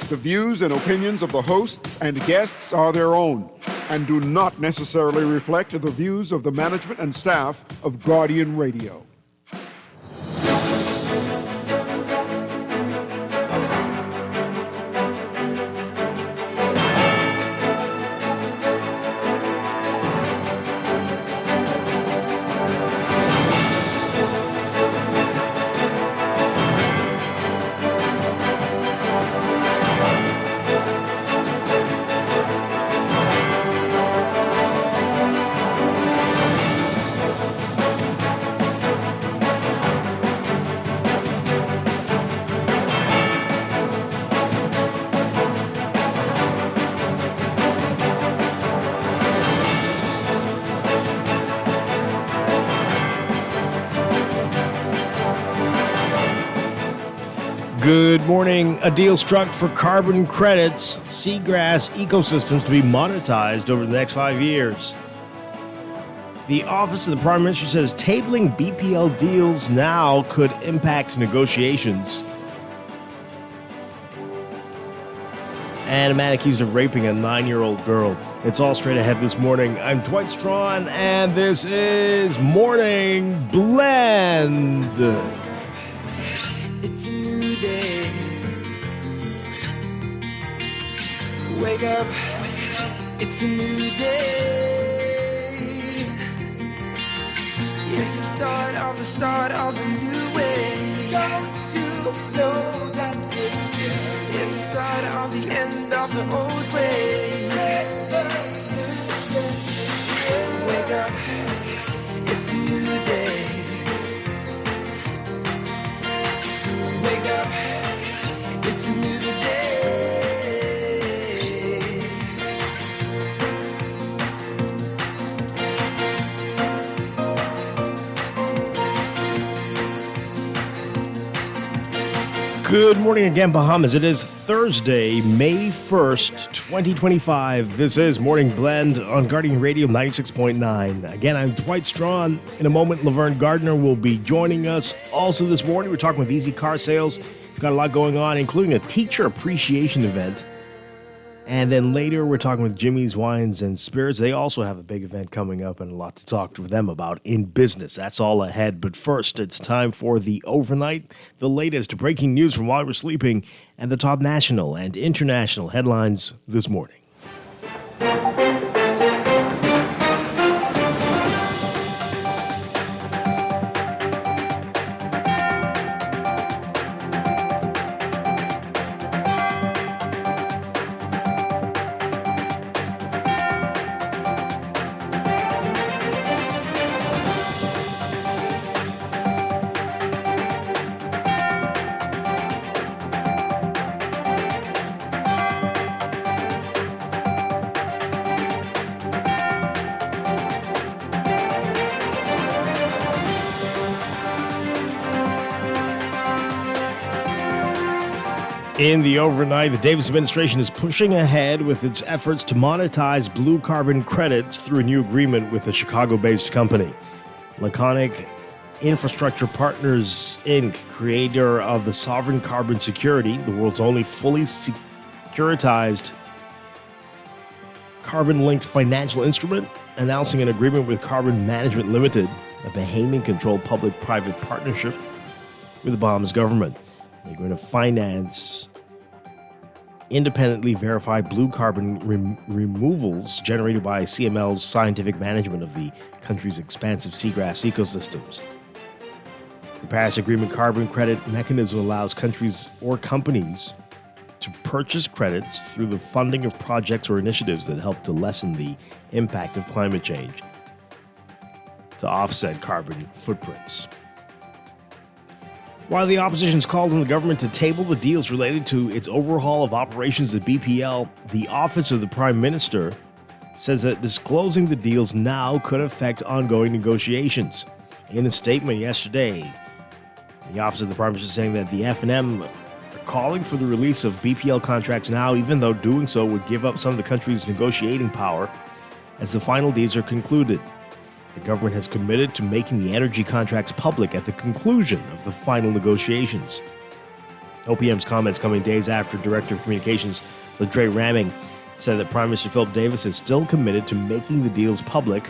The views and opinions of the hosts and guests are their own and do not necessarily reflect the views of the management and staff of Guardian Radio. Good morning. A deal struck for carbon credits, seagrass ecosystems to be monetized over the next 5 years. The Office of the Prime Minister says tabling BPL deals now could impact negotiations. And a man accused of raping a 9-year-old girl. It's all straight ahead this morning. I'm Dwight Strachan, and this is Morning Blend. It's a new day. Wake up. It's a new day. It's the start of a new way. Don't you know that it's the start of the end of the old way. Wake up. It's a new day. Wake up, it's a new day. Good morning again, Bahamas. It is Thursday, May 1st, 2025. This is Morning Blend on Guardian Radio 96.9. Again, I'm Dwight Strachan. In a moment, Laverne Gardner will be joining us. Also this morning, we're talking with Easy Car Sales. We've got a lot going on, including a teacher appreciation event. And then later, we're talking with Jimmy's Wines and Spirits. They also have a big event coming up and a lot to talk to them about in business. That's all ahead. But first, it's time for the overnight, the latest breaking news from while we're sleeping, and the top national and international headlines this morning. In the overnight, the Davis administration is pushing ahead with its efforts to monetize blue carbon credits through a new agreement with a Chicago-based company. Laconic Infrastructure Partners, Inc., creator of the Sovereign Carbon Security, the world's only fully securitized carbon-linked financial instrument, announcing an agreement with Carbon Management Limited, a Bahamian-controlled public-private partnership with the Bahamas government. They're going to finance independently verified blue carbon removals generated by CML's scientific management of the country's expansive seagrass ecosystems. The Paris Agreement carbon credit mechanism allows countries or companies to purchase credits through the funding of projects or initiatives that help to lessen the impact of climate change to offset carbon footprints. While the opposition's called on the government to table the deals related to its overhaul of operations at BPL, the Office of the Prime Minister says that disclosing the deals now could affect ongoing negotiations. In a statement yesterday, the Office of the Prime Minister saying that the F&M are calling for the release of BPL contracts now, even though doing so would give up some of the country's negotiating power as the final deals are concluded. The government has committed to making the energy contracts public at the conclusion of the final negotiations. OPM's comments coming days after Director of Communications Ladre Ramming said that Prime Minister Philip Davis is still committed to making the deals public.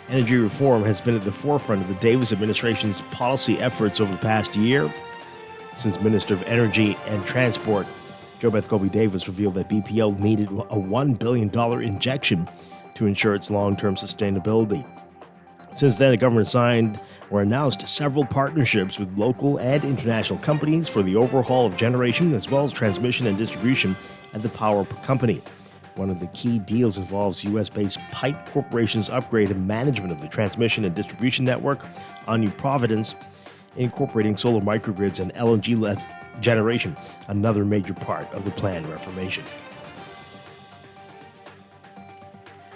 Energy reform has been at the forefront of the Davis administration's policy efforts over the past year, since Minister of Energy and Transport JoBeth Colby-Davis revealed that BPL needed a $1 billion injection to ensure its long-term sustainability. Since then, the government signed or announced several partnerships with local and international companies for the overhaul of generation as well as transmission and distribution at the power company. One of the key deals involves U.S.-based Pike Corporation's upgrade and management of the transmission and distribution network on New Providence, incorporating solar microgrids and LNG-led generation, another major part of the planned reformation.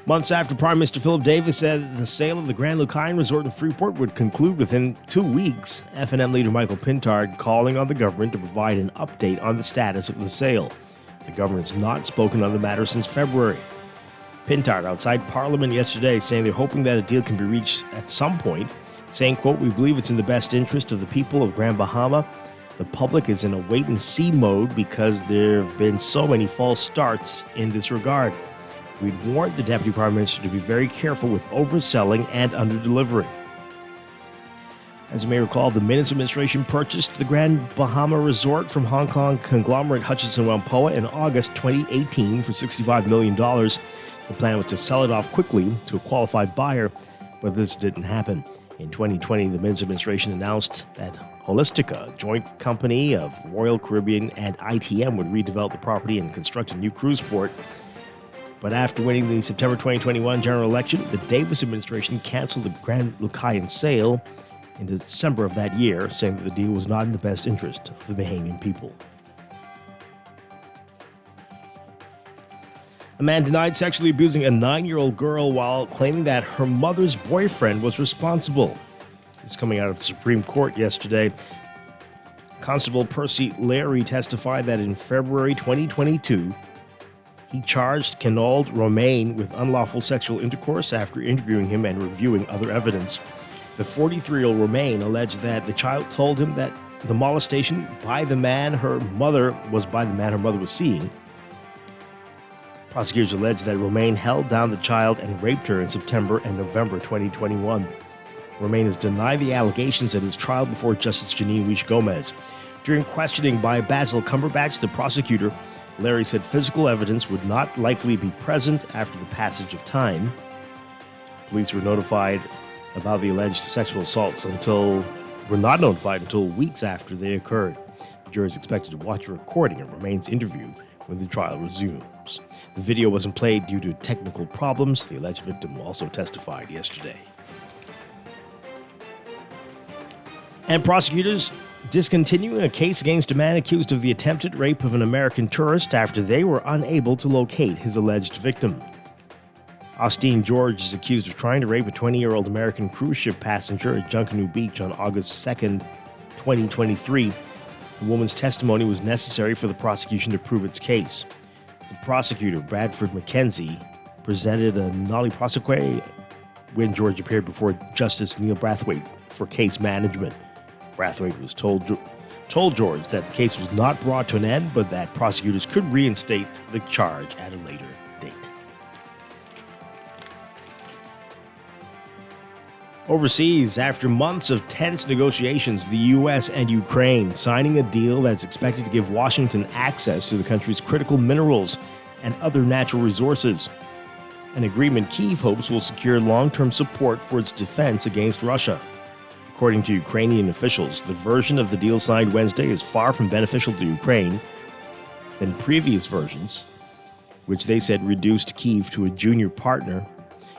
Months after Prime Minister Philip Davis said the sale of the Grand Lucayan Resort in Freeport would conclude within 2 weeks, F&M leader Michael Pintard calling on the government to provide an update on the status of the sale. The government has not spoken on the matter since February. Pintard outside Parliament yesterday saying they're hoping that a deal can be reached at some point, saying, quote, "We believe it's in the best interest of the people of Grand Bahama. The public is in a wait-and-see mode because there have been so many false starts in this regard. We'd warned the Deputy Prime Minister to be very careful with overselling and under-delivering." As you may recall, the Minutes administration purchased the Grand Bahama Resort from Hong Kong conglomerate Hutchison Whampoa in August 2018 for $65 million. The plan was to sell it off quickly to a qualified buyer, but this didn't happen. In 2020, the Minutes administration announced that Holistica, a joint company of Royal Caribbean and ITM, would redevelop the property and construct a new cruise port. But after winning the September 2021 general election, the Davis administration canceled the Grand Lucayan sale in December of that year, saying that the deal was not in the best interest of the Bahamian people. A man denied sexually abusing a 9-year-old girl while claiming that her mother's boyfriend was responsible. It's coming out of the Supreme Court yesterday. Constable Percy Larry testified that in February 2022, he charged Kenald Romaine with unlawful sexual intercourse after interviewing him and reviewing other evidence. The 43-year-old Romaine alleged that the child told him that the molestation by the man her mother was seeing. Prosecutors alleged that Romaine held down the child and raped her in September and November 2021. Romaine has denied the allegations at his trial before Justice Janine Weish Gomez. During questioning by Basil Cumberbatch, the prosecutor, Larry said physical evidence would not likely be present after the passage of time. Police were notified about the alleged sexual assaults were not notified until weeks after they occurred. The jury is expected to watch a recording of Romaine's interview when the trial resumes. The video wasn't played due to technical problems. The alleged victim also testified yesterday. And prosecutors discontinuing a case against a man accused of the attempted rape of an American tourist after they were unable to locate his alleged victim. Austin George is accused of trying to rape a 20-year-old American cruise ship passenger at Junkanoo Beach on August 2nd, 2023. The woman's testimony was necessary for the prosecution to prove its case. The prosecutor, Bradford McKenzie, presented a nolle prosequi when George appeared before Justice Neil Brathwaite for case management. Brathwaite was told George that the case was not brought to an end, but that prosecutors could reinstate the charge at a later date. Overseas, after months of tense negotiations, the U.S. and Ukraine signing a deal that's expected to give Washington access to the country's critical minerals and other natural resources. An agreement Kyiv hopes will secure long-term support for its defense against Russia. According to Ukrainian officials, the version of the deal signed Wednesday is far from beneficial to Ukraine than previous versions, which they said reduced Kyiv to a junior partner.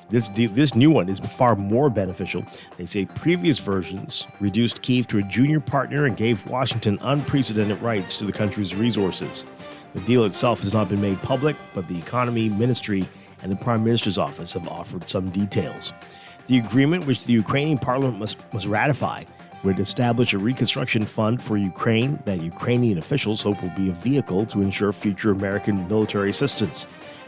This new one is far more beneficial. They say previous versions reduced Kyiv to a junior partner and gave Washington unprecedented rights to the country's resources. The deal itself has not been made public, but the Economy Ministry and the Prime Minister's office have offered some details. The agreement, which the Ukrainian parliament must ratify, would establish a reconstruction fund for Ukraine that Ukrainian officials hope will be a vehicle to ensure future American military assistance.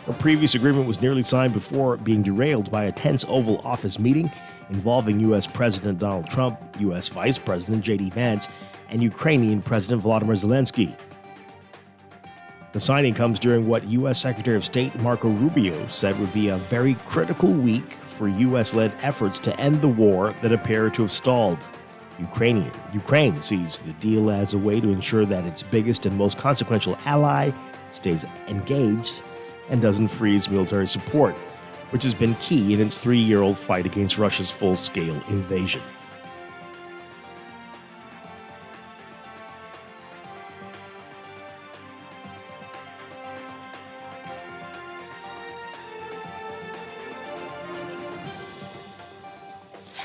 A previous agreement was nearly signed before being derailed by a tense Oval Office meeting involving U.S. President Donald Trump, U.S. Vice President J.D. Vance, and Ukrainian President Volodymyr Zelensky. The signing comes during what U.S. Secretary of State Marco Rubio said would be a very critical week for U.S.-led efforts to end the war that appear to have stalled. Ukraine sees the deal as a way to ensure that its biggest and most consequential ally stays engaged and doesn't freeze military support, which has been key in its 3-year-old fight against Russia's full-scale invasion.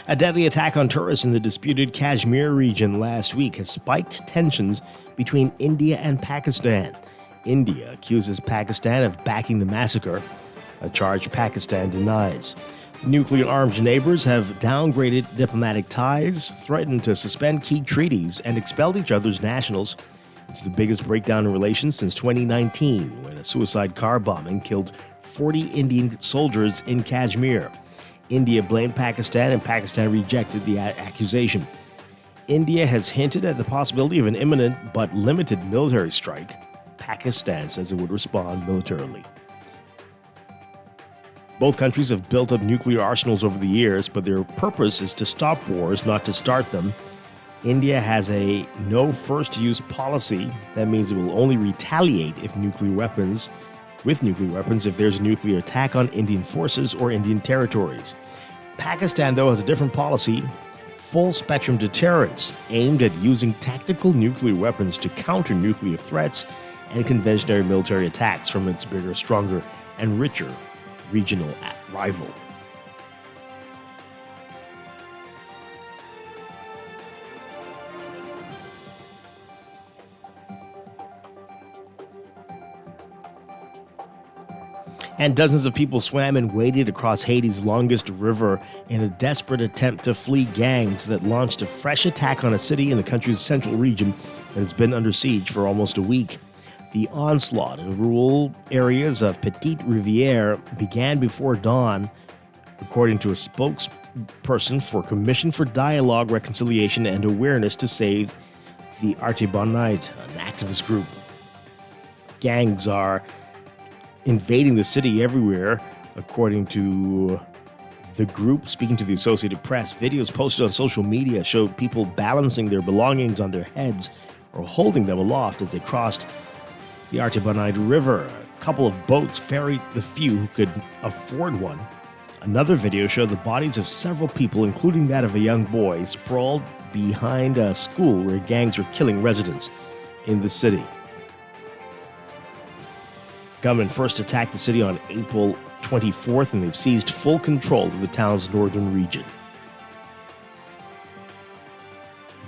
A deadly attack on tourists in the disputed Kashmir region last week has spiked tensions between India and Pakistan. India accuses Pakistan of backing the massacre, a charge Pakistan denies. The nuclear-armed neighbors have downgraded diplomatic ties, threatened to suspend key treaties, and expelled each other's nationals. It's the biggest breakdown in relations since 2019, when a suicide car bombing killed 40 Indian soldiers in Kashmir. India blamed Pakistan, and Pakistan rejected the accusation. India has hinted at the possibility of an imminent but limited military strike. Pakistan says it would respond militarily. Both countries have built up nuclear arsenals over the years, but their purpose is to stop wars, not to start them. India has a no first-use policy. That means it will only retaliate if with nuclear weapons if there's a nuclear attack on Indian forces or Indian territories. Pakistan, though, has a different policy: full-spectrum deterrence, aimed at using tactical nuclear weapons to counter nuclear threats and conventional military attacks from its bigger, stronger, and richer regional rival. And dozens of people swam and waded across Haiti's longest river in a desperate attempt to flee gangs that launched a fresh attack on a city in the country's central region that has been under siege for almost a week. The onslaught in rural areas of Petite Rivière began before dawn, according to a spokesperson for Commission for Dialogue, Reconciliation, and Awareness to Save the Artibonite, an activist group. Gangs are invading the city everywhere, according to the group. Speaking to the Associated Press, videos posted on social media showed people balancing their belongings on their heads or holding them aloft as they crossed the Artibonite River. A couple of boats ferried the few who could afford one. Another video showed the bodies of several people, including that of a young boy, sprawled behind a school where gangs were killing residents in the city. Gunmen first attacked the city on April 24th, and they've seized full control of the town's northern region.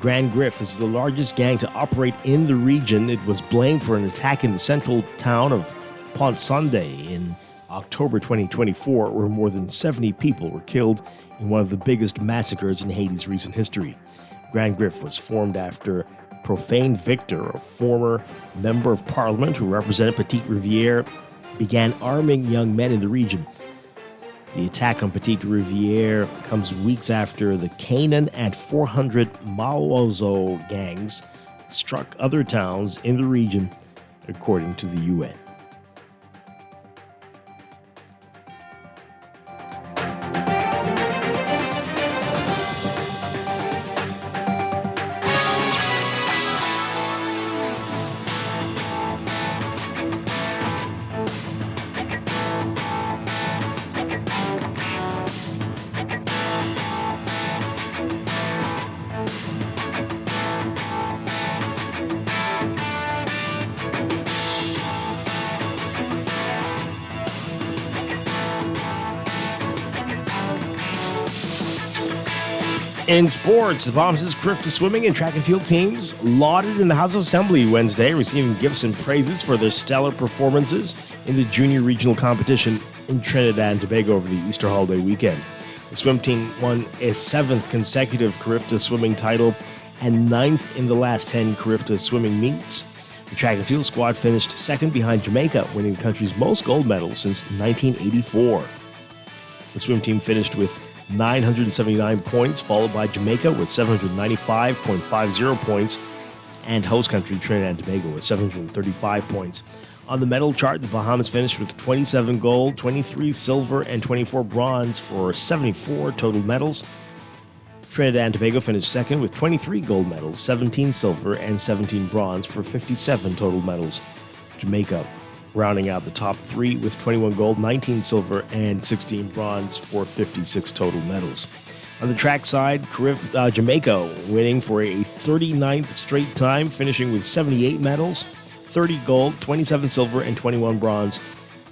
Grand Griffe is the largest gang to operate in the region. It was blamed for an attack in the central town of Pont-Sunday in October 2024, where more than 70 people were killed in one of the biggest massacres in Haiti's recent history. Grand Griffe was formed after Profane Victor, a former member of parliament who represented Petite Rivière, began arming young men in the region. The attack on Petite Rivière comes weeks after the Canaan and 400 Mawozo gangs struck other towns in the region, according to the UN. In sports, the Bombs' Crifta swimming and track and field teams lauded in the House of Assembly Wednesday, receiving gifts and praises for their stellar performances in the junior regional competition in Trinidad and Tobago over the Easter holiday weekend. The swim team won a 7th consecutive Crifta swimming title and 9th in the last 10 Crifta swimming meets. The track and field squad finished second behind Jamaica, winning the country's most gold medals since 1984. The swim team finished with 979 points, followed by Jamaica with 795.50 points, and host country Trinidad and Tobago with 735 points. On the medal chart, the Bahamas finished with 27 gold, 23 silver, and 24 bronze for 74 total medals. Trinidad and Tobago finished second with 23 gold medals, 17 silver, and 17 bronze for 57 total medals. Jamaica rounding out the top three with 21 gold, 19 silver, and 16 bronze for 56 total medals. On the track side, Jamaica winning for a 39th straight time, finishing with 78 medals, 30 gold, 27 silver, and 21 bronze.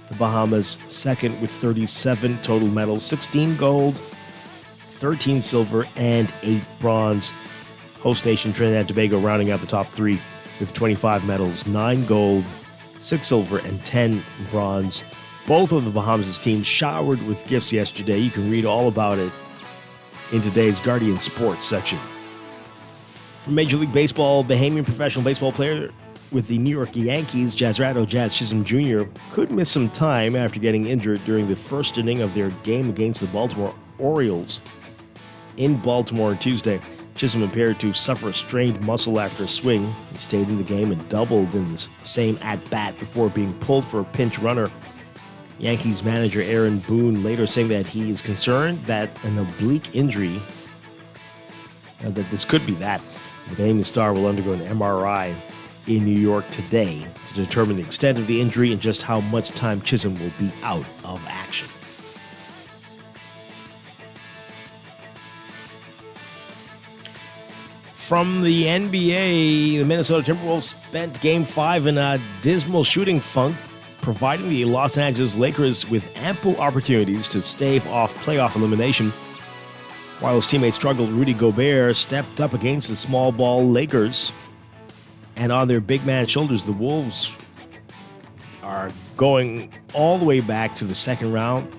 The Bahamas second with 37 total medals, 16 gold, 13 silver, and 8 bronze. Host nation Trinidad and Tobago rounding out the top three with 25 medals, 9 gold, 6 silver, and 10 bronze. Both of the Bahamas' teams showered with gifts yesterday. You can read all about it in today's Guardian Sports section. From Major League Baseball, Bahamian professional baseball player with the New York Yankees, Jazzrato Jazz Chisholm Jr., could miss some time after getting injured during the first inning of their game against the Baltimore Orioles in Baltimore on Tuesday. Chisholm appeared to suffer a strained muscle after a swing. He stayed in the game and doubled in the same at-bat before being pulled for a pinch runner. Yankees manager Aaron Boone later saying that he is concerned that an oblique injury, that this could be that. The Bahamian star will undergo an MRI in New York today to determine the extent of the injury and just how much time Chisholm will be out of action. From the NBA, the Minnesota Timberwolves spent Game 5 in a dismal shooting funk, providing the Los Angeles Lakers with ample opportunities to stave off playoff elimination. While his teammates struggled, Rudy Gobert stepped up against the small ball Lakers. And on their big man shoulders, the Wolves are going all the way back to the second round.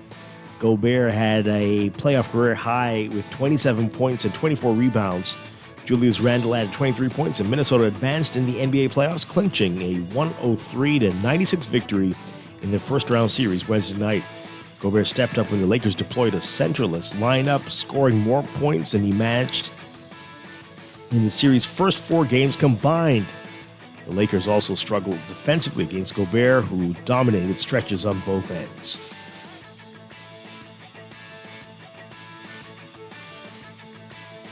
Gobert had a playoff career high with 27 points and 24 rebounds. Julius Randle added 23 points, and Minnesota advanced in the NBA playoffs, clinching a 103-96 victory in their first-round series Wednesday night. Gobert stepped up when the Lakers deployed a centerless lineup, scoring more points than he matched in the series' first 4 games combined. The Lakers also struggled defensively against Gobert, who dominated stretches on both ends.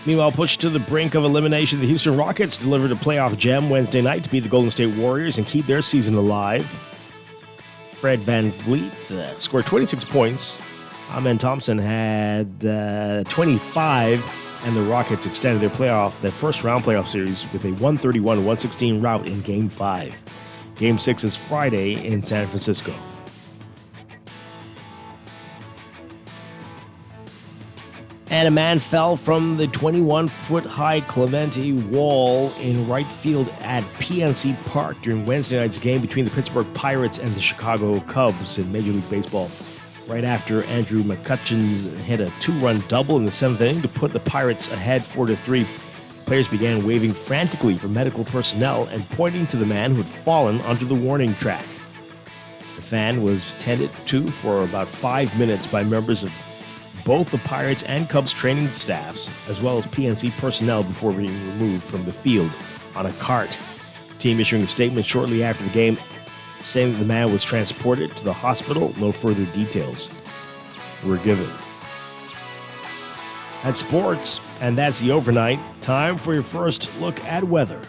Meanwhile, pushed to the brink of elimination, the Houston Rockets delivered a playoff gem Wednesday night to beat the Golden State Warriors and keep their season alive. Fred VanVleet scored 26 points. Amen Thompson had 25, and the Rockets extended their first-round playoff series with a 131-116 rout in Game 5. Game 6 is Friday in San Francisco. And a man fell from the 21-foot-high Clemente wall in right field at PNC Park during Wednesday night's game between the Pittsburgh Pirates and the Chicago Cubs in Major League Baseball. Right after Andrew McCutcheon hit a 2-run double in the 7th inning to put the Pirates ahead 4-3, players began waving frantically for medical personnel and pointing to the man who had fallen onto the warning track. The fan was tended to for about 5 minutes by members of both the Pirates and Cubs training staffs, as well as PNC personnel, before being removed from the field on a cart. The team issuing a statement shortly after the game saying that the man was transported to the hospital. No further details were given. That's sports, and that's the overnight. Time for your first look at weather.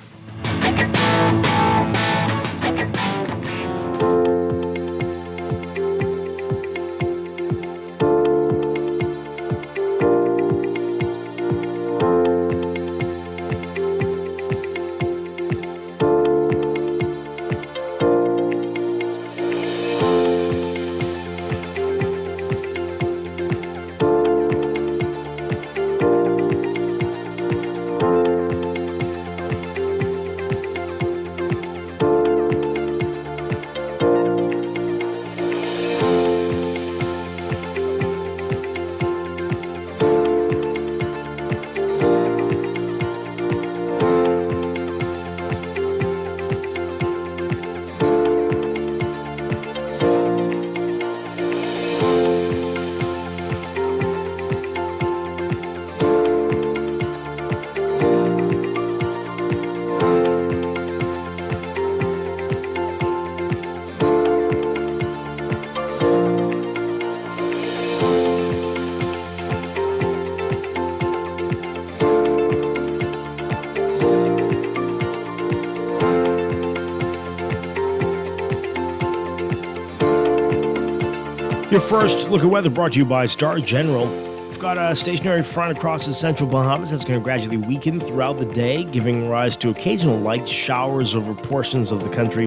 Your first look at weather brought to you by Star General. We've got a stationary front across the central Bahamas that's going to gradually weaken throughout the day, giving rise to occasional light showers over portions of the country.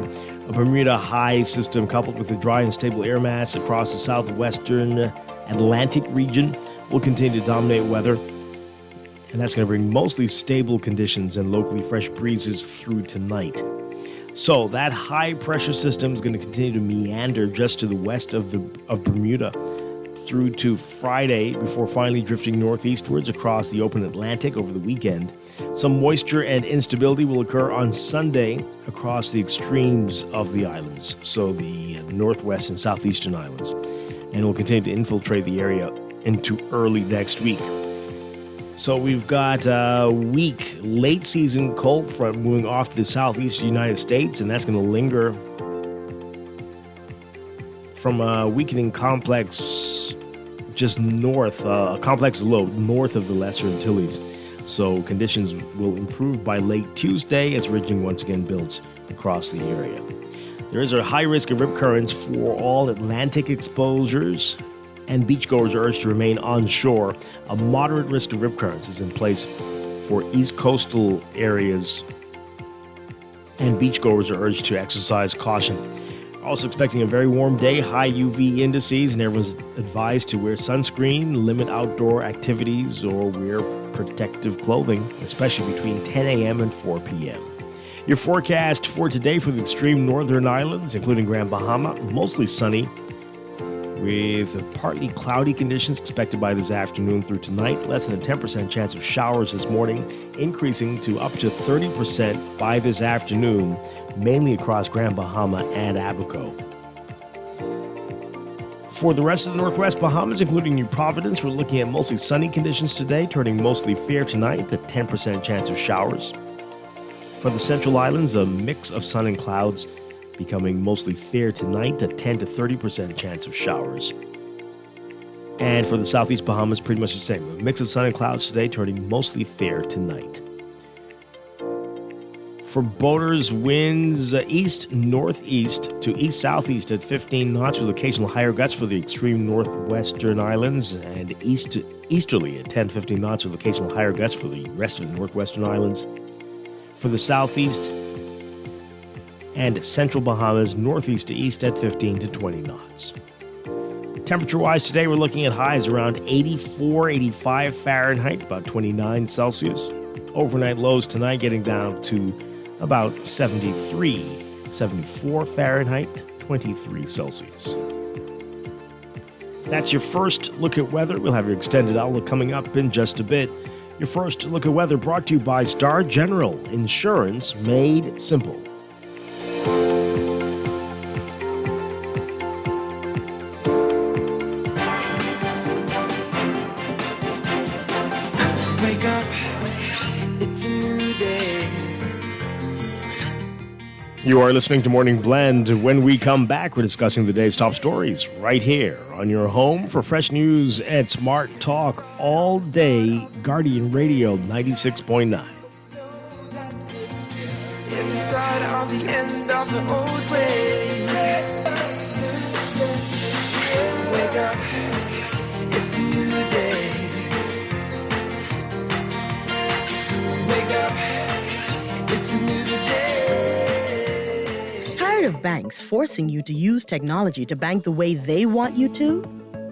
A Bermuda high system coupled with a dry and stable air mass across the southwestern Atlantic region will continue to dominate weather. And that's going to bring mostly stable conditions and locally fresh breezes through tonight. So that high pressure system is going to continue to meander just to the west of Bermuda through to Friday before finally drifting northeastwards across the open Atlantic over the weekend. Some moisture and instability will occur on Sunday across the extremes of the islands, so the northwest and southeastern islands, and will continue to infiltrate the area into early next week. So we've got a weak late season cold front moving off the southeastern United States, and that's going to linger from a weakening complex just north, a complex low north of the Lesser Antilles. So conditions will improve by late Tuesday as ridging once again builds across the area. There is a high risk of rip currents for all Atlantic exposures, and beachgoers are urged to remain onshore. A moderate risk of rip currents is in place for east coastal areas, and beachgoers are urged to exercise caution. Also expecting a very warm day, high UV indices, and everyone's advised to wear sunscreen, limit outdoor activities, or wear protective clothing, especially between 10 a.m. and 4 p.m. Your forecast for today for the extreme northern islands, including Grand Bahama, mostly sunny, with partly cloudy conditions expected by this afternoon through tonight. Less than a 10% chance of showers this morning, increasing to up to 30% by this afternoon, mainly across Grand Bahama and Abaco. For the rest of the Northwest Bahamas, including New Providence, we're looking at mostly sunny conditions today, turning mostly fair tonight, a 10% chance of showers. For the Central Islands, a mix of sun and clouds, becoming mostly fair tonight, a 10 to 30% chance of showers. And for the Southeast Bahamas, pretty much the same. A mix of sun and clouds today, turning mostly fair tonight. For boaters, winds east-northeast to east-southeast at 15 knots with occasional higher gusts for the extreme northwestern islands, and easterly at 10-15 knots with occasional higher gusts for the rest of the northwestern islands. For the southeast and central Bahamas, northeast to east at 15 to 20 knots. Temperature-wise today, we're looking at highs around 84, 85 Fahrenheit, about 29 Celsius. Overnight lows tonight getting down to about 73, 74 Fahrenheit, 23 Celsius. That's your first look at weather. We'll have your extended outlook coming up in just a bit. Your first look at weather brought to you by Star General, insurance made simple. Wake up, it's a new day. You are listening to Morning Blend. When we come back, we're discussing the day's top stories right here on your home for fresh news and smart talk all day. Guardian Radio 96.9. It's the start of the end of the old way. Wake up, it's a new day. Wake up, it's a new day. Tired of banks forcing you to use technology to bank the way they want you to?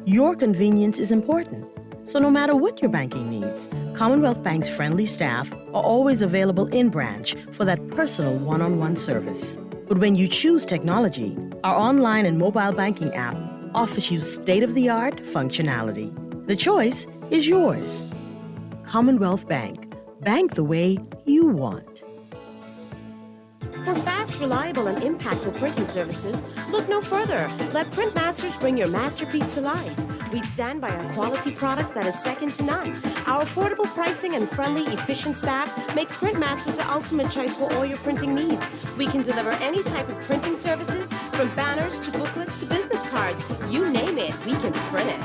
Your convenience is important. So no matter what your banking needs, Commonwealth Bank's friendly staff are always available in branch for that personal one-on-one service. But when you choose technology, our online and mobile banking app offers you state-of-the-art functionality. The choice is yours. Commonwealth Bank. Bank the way you want. For fast, reliable, and impactful printing services, look no further. Let Printmasters bring your masterpiece to life. We stand by our quality products that is second to none. Our affordable pricing and friendly, efficient staff makes Printmasters the ultimate choice for all your printing needs. We can deliver any type of printing services, from banners to booklets to business cards. You name it, we can print it.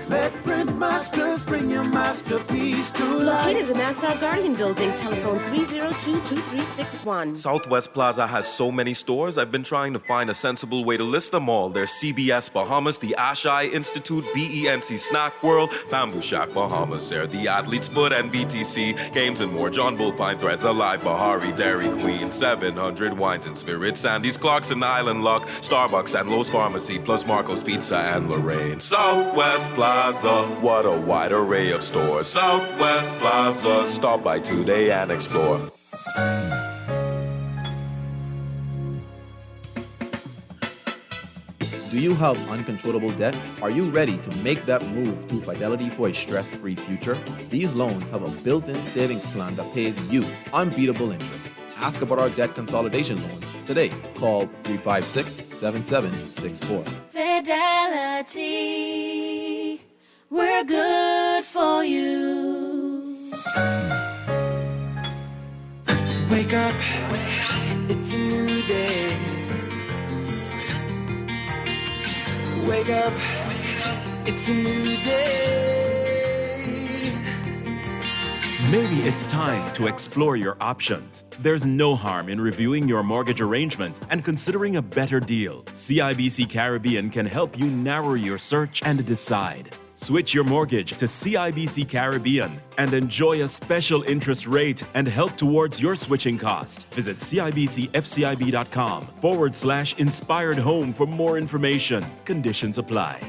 Let print Print Masters, bring your masterpiece to life. Located in the Nassau Guardian Building, telephone 302-2361. Southwest Plaza has so many stores, I've been trying to find a sensible way to list them all. There's CBS Bahamas, the Ashai Institute, BENC Snack World, Bamboo Shack Bahamas, there, the Athlete's Foot, and BTC, Games and More, John Bull Fine Threads, Alive, Bahari, Dairy Queen, 700 Wines and Spirits, Sandy's Clarkson, Island Luck, Starbucks, and Lowe's Pharmacy, plus Marco's Pizza and Lorraine. Southwest Plaza, what a wide array of stores. Southwest Plaza, stop by today and explore. Do you have uncontrollable debt? Are you ready to make that move to Fidelity for a stress-free future? These loans have a built-in savings plan that pays you unbeatable interest. Ask about our debt consolidation loans today. Call 356-7764. Fidelity, we're good for you. Wake up, it's a new day. Wake up, it's a new day. Maybe it's time to explore your options. There's no harm in reviewing your mortgage arrangement and considering a better deal. CIBC Caribbean can help you narrow your search and decide. Switch your mortgage to CIBC Caribbean and enjoy a special interest rate and help towards your switching cost. Visit CIBCFCIB.com/inspired home for more information. Conditions apply.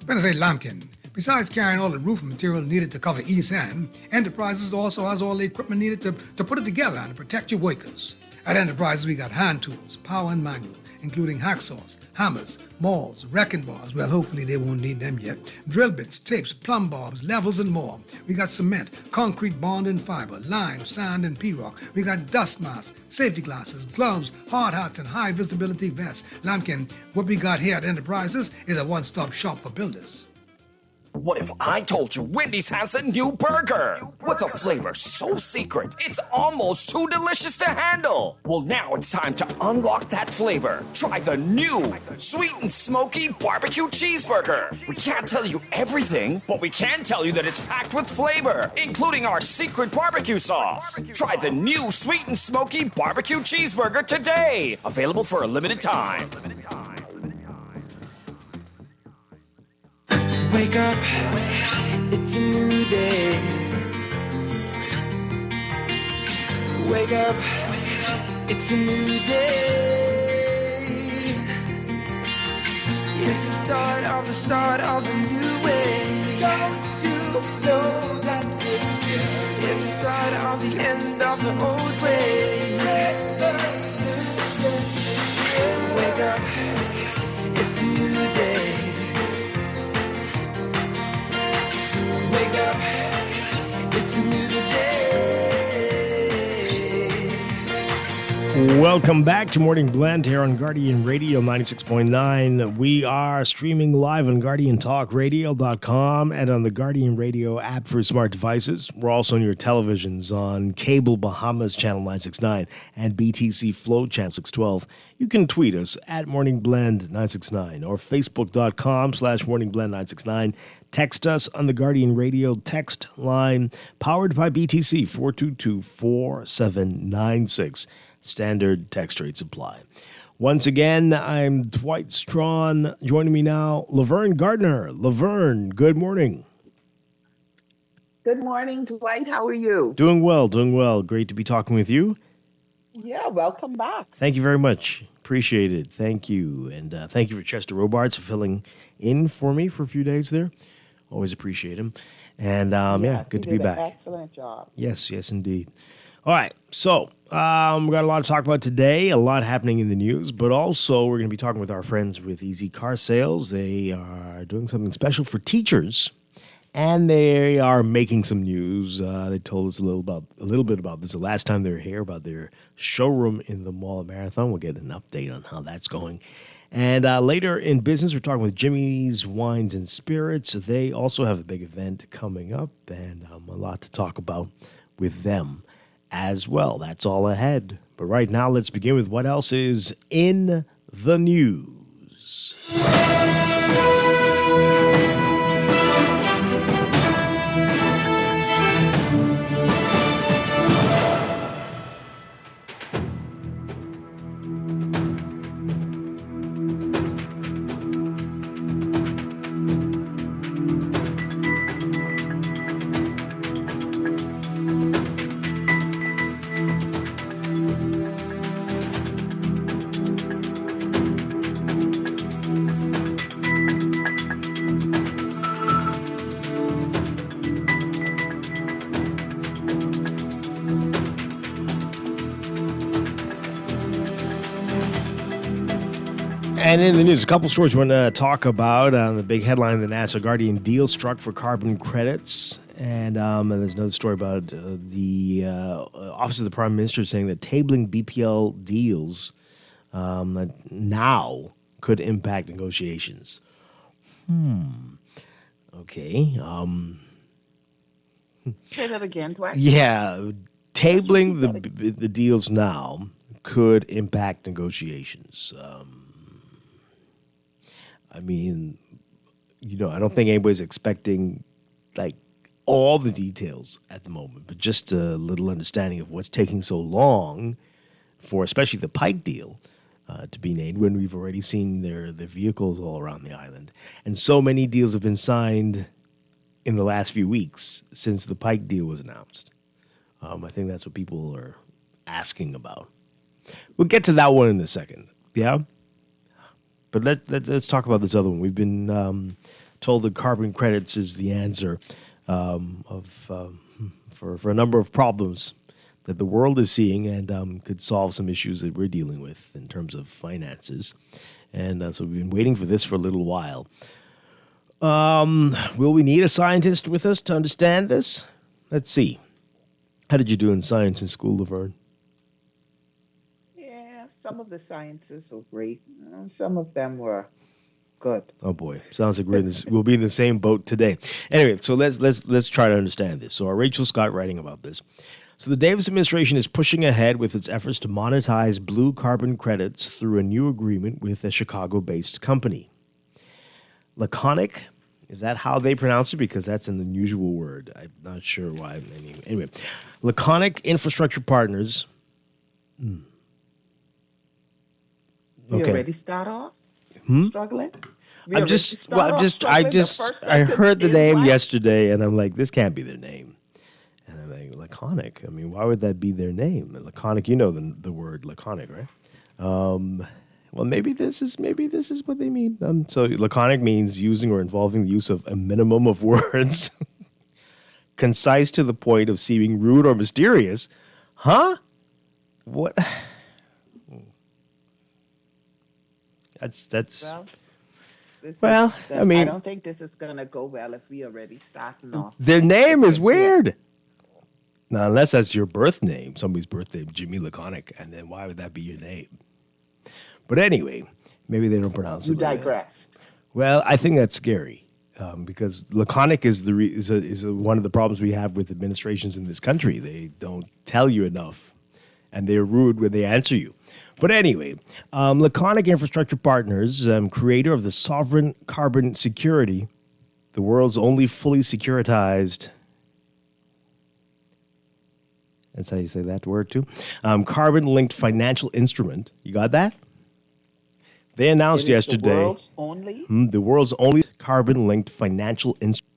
Better say Lampkin. Besides carrying all the roofing material needed to cover East End, Enterprises also has all the equipment needed to put it together and to protect your workers. At Enterprises, we got hand tools, power and manual, including hacksaws, hammers, mauls, wrecking bars, well, hopefully they won't need them yet, drill bits, tapes, plumb bobs, levels, and more. We got cement, concrete bond and fiber, lime, sand, and P-rock. We got dust masks, safety glasses, gloves, hard hats, and high-visibility vests. Lampkin, what we got here at Enterprises is a one-stop shop for builders. What if I told you Wendy's has a new burger? With a flavor so secret, it's almost too delicious to handle. Well, now it's time to unlock that flavor. Try the new sweet and smoky barbecue cheeseburger. We can't tell you everything, but we can tell you that it's packed with flavor, including our secret barbecue sauce. Try the new sweet and smoky barbecue cheeseburger today. Available for a limited time. Wake up, it's a new day. Wake up, it's a new day. It's the start of a new way. Don't you know that it's the start of the end of the old way? Wake up, it's a new day. Wake up, it's a new day. Welcome back to Morning Blend here on Guardian Radio 96.9. We are streaming live on GuardianTalkRadio.com and on the Guardian Radio app for smart devices. We're also on your televisions on Cable Bahamas Channel 969 and BTC Flow Channel 612. You can tweet us at Morning Blend 969 or Facebook.com/Morning Blend 969. Text us on the Guardian Radio text line, powered by BTC 422-4796. Standard text rates apply. Once again, I'm Dwight Strachan. Joining me now, Laverne Gardner. Laverne, good morning. Good morning, Dwight. How are you? Doing well, doing well. Great to be talking with you. Yeah, welcome back. Thank you very much. Appreciate it. Thank you. And thank you for Chester Robards for filling in for me for a few days there. Always appreciate him. And yeah, good to be back. Excellent job. Yes, yes, indeed. All right, so we got a lot to talk about today, a lot happening in the news, but also we're going to be talking with our friends with Easy Car Sales. They are doing something special for teachers, and they are making some news. They told us a little bit about this the last time they were here, about their showroom in the Mall of Marathon. We'll get an update on how that's going. And later in business, we're talking with Jimmy's Wines and Spirits. They also have a big event coming up, and a lot to talk about with them as well. That's all ahead. But right now, let's begin with what else is in the news. And in the news, a couple stories we want to talk about. The big headline, the NASA Guardian deal struck for carbon credits. And there's another story about the Office of the Prime Minister saying that tabling BPL deals now could impact negotiations. Okay. Say that again, Dwight. Yeah. Tabling the deals now could impact negotiations. I mean, I don't think anybody's expecting like all the details at the moment, but just a little understanding of what's taking so long for especially the Pike deal to be made when we've already seen their vehicles all around the island. And so many deals have been signed in the last few weeks since the Pike deal was announced. I think that's what people are asking about. We'll get to that one in a second. Yeah? But let's talk about this other one. We've been told that carbon credits is the answer for a number of problems that the world is seeing and could solve some issues that we're dealing with in terms of finances. And so we've been waiting for this for a little while. Will we need a scientist with us to understand this? Let's see. How did you do in science in school, Laverne? Some of the sciences were great. Some of them were good. Oh boy, sounds like we'll be in the same boat today. Anyway, so let's try to understand this. So, Rachel Scott writing about this. So, the Davis administration is pushing ahead with its efforts to monetize blue carbon credits through a new agreement with a Chicago-based company. Laconic, is that how they pronounce it? Because that's an unusual word. I'm not sure why. Anyway, Laconic Infrastructure Partners. We already start off struggling. I heard the name yesterday, and I'm like, this can't be their name. And I'm like, laconic. I mean, why would that be their name? Laconic, the word laconic, right? Well, maybe this is what they mean. So laconic means using or involving the use of a minimum of words, concise to the point of seeming rude or mysterious. Huh? What? Well, I mean, I don't think this is gonna go well if we already starting off. Their name is weird. Now, unless that's your birth name, somebody's birthday, Jimmy Laconic, and then why would that be your name? But anyway, maybe they don't pronounce it. You digressed. Well, I think that's scary because laconic is one of the problems we have with administrations in this country. They don't tell you enough, and they're rude when they answer you. But anyway, Laconic Infrastructure Partners, creator of the Sovereign Carbon Security, the world's only fully securitized, that's how you say that word too, carbon-linked financial instrument. You got that? They announced yesterday. The world's only? The world's only carbon-linked financial instrument.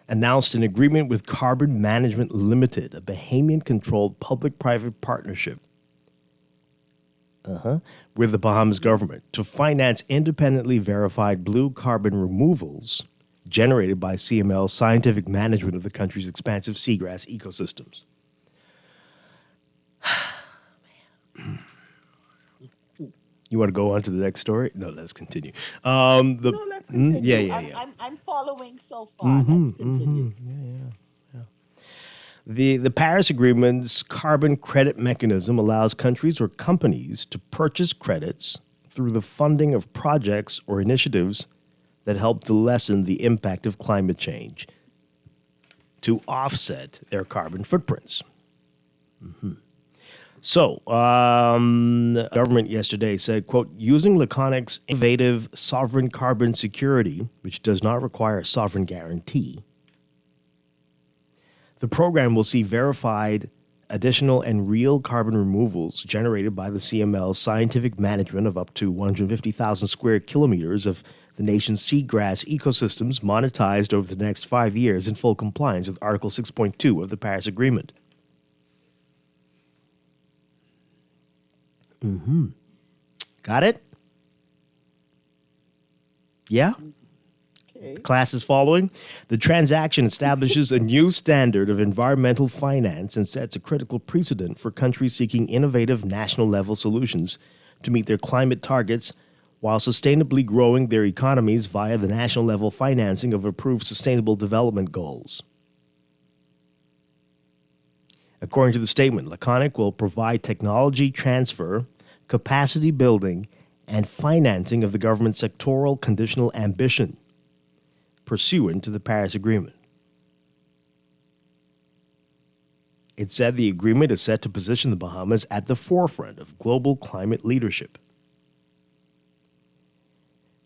Announced an agreement with Carbon Management Limited, a Bahamian-controlled public-private partnership with the Bahamas government to finance independently verified blue carbon removals generated by CML's scientific management of the country's expansive seagrass ecosystems. You want to go on to the next story? No, let's continue. Let's continue. Yeah. I'm following so far. Let's continue. The Paris Agreement's carbon credit mechanism allows countries or companies to purchase credits through the funding of projects or initiatives that help to lessen the impact of climate change to offset their carbon footprints. So, government yesterday said, quote, using Laconic's innovative sovereign carbon security, which does not require a sovereign guarantee, the program will see verified additional and real carbon removals generated by the CML's scientific management of up to 150,000 square kilometers of the nation's seagrass ecosystems monetized over the next 5 years in full compliance with Article 6.2 of the Paris Agreement. Got it? Yeah? Okay. Class is following. The transaction establishes a new standard of environmental finance and sets a critical precedent for countries seeking innovative national-level solutions to meet their climate targets while sustainably growing their economies via the national-level financing of approved sustainable development goals. According to the statement, Laconic will provide technology transfer, capacity building, and financing of the government's sectoral conditional ambition pursuant to the Paris Agreement. It said the agreement is set to position the Bahamas at the forefront of global climate leadership.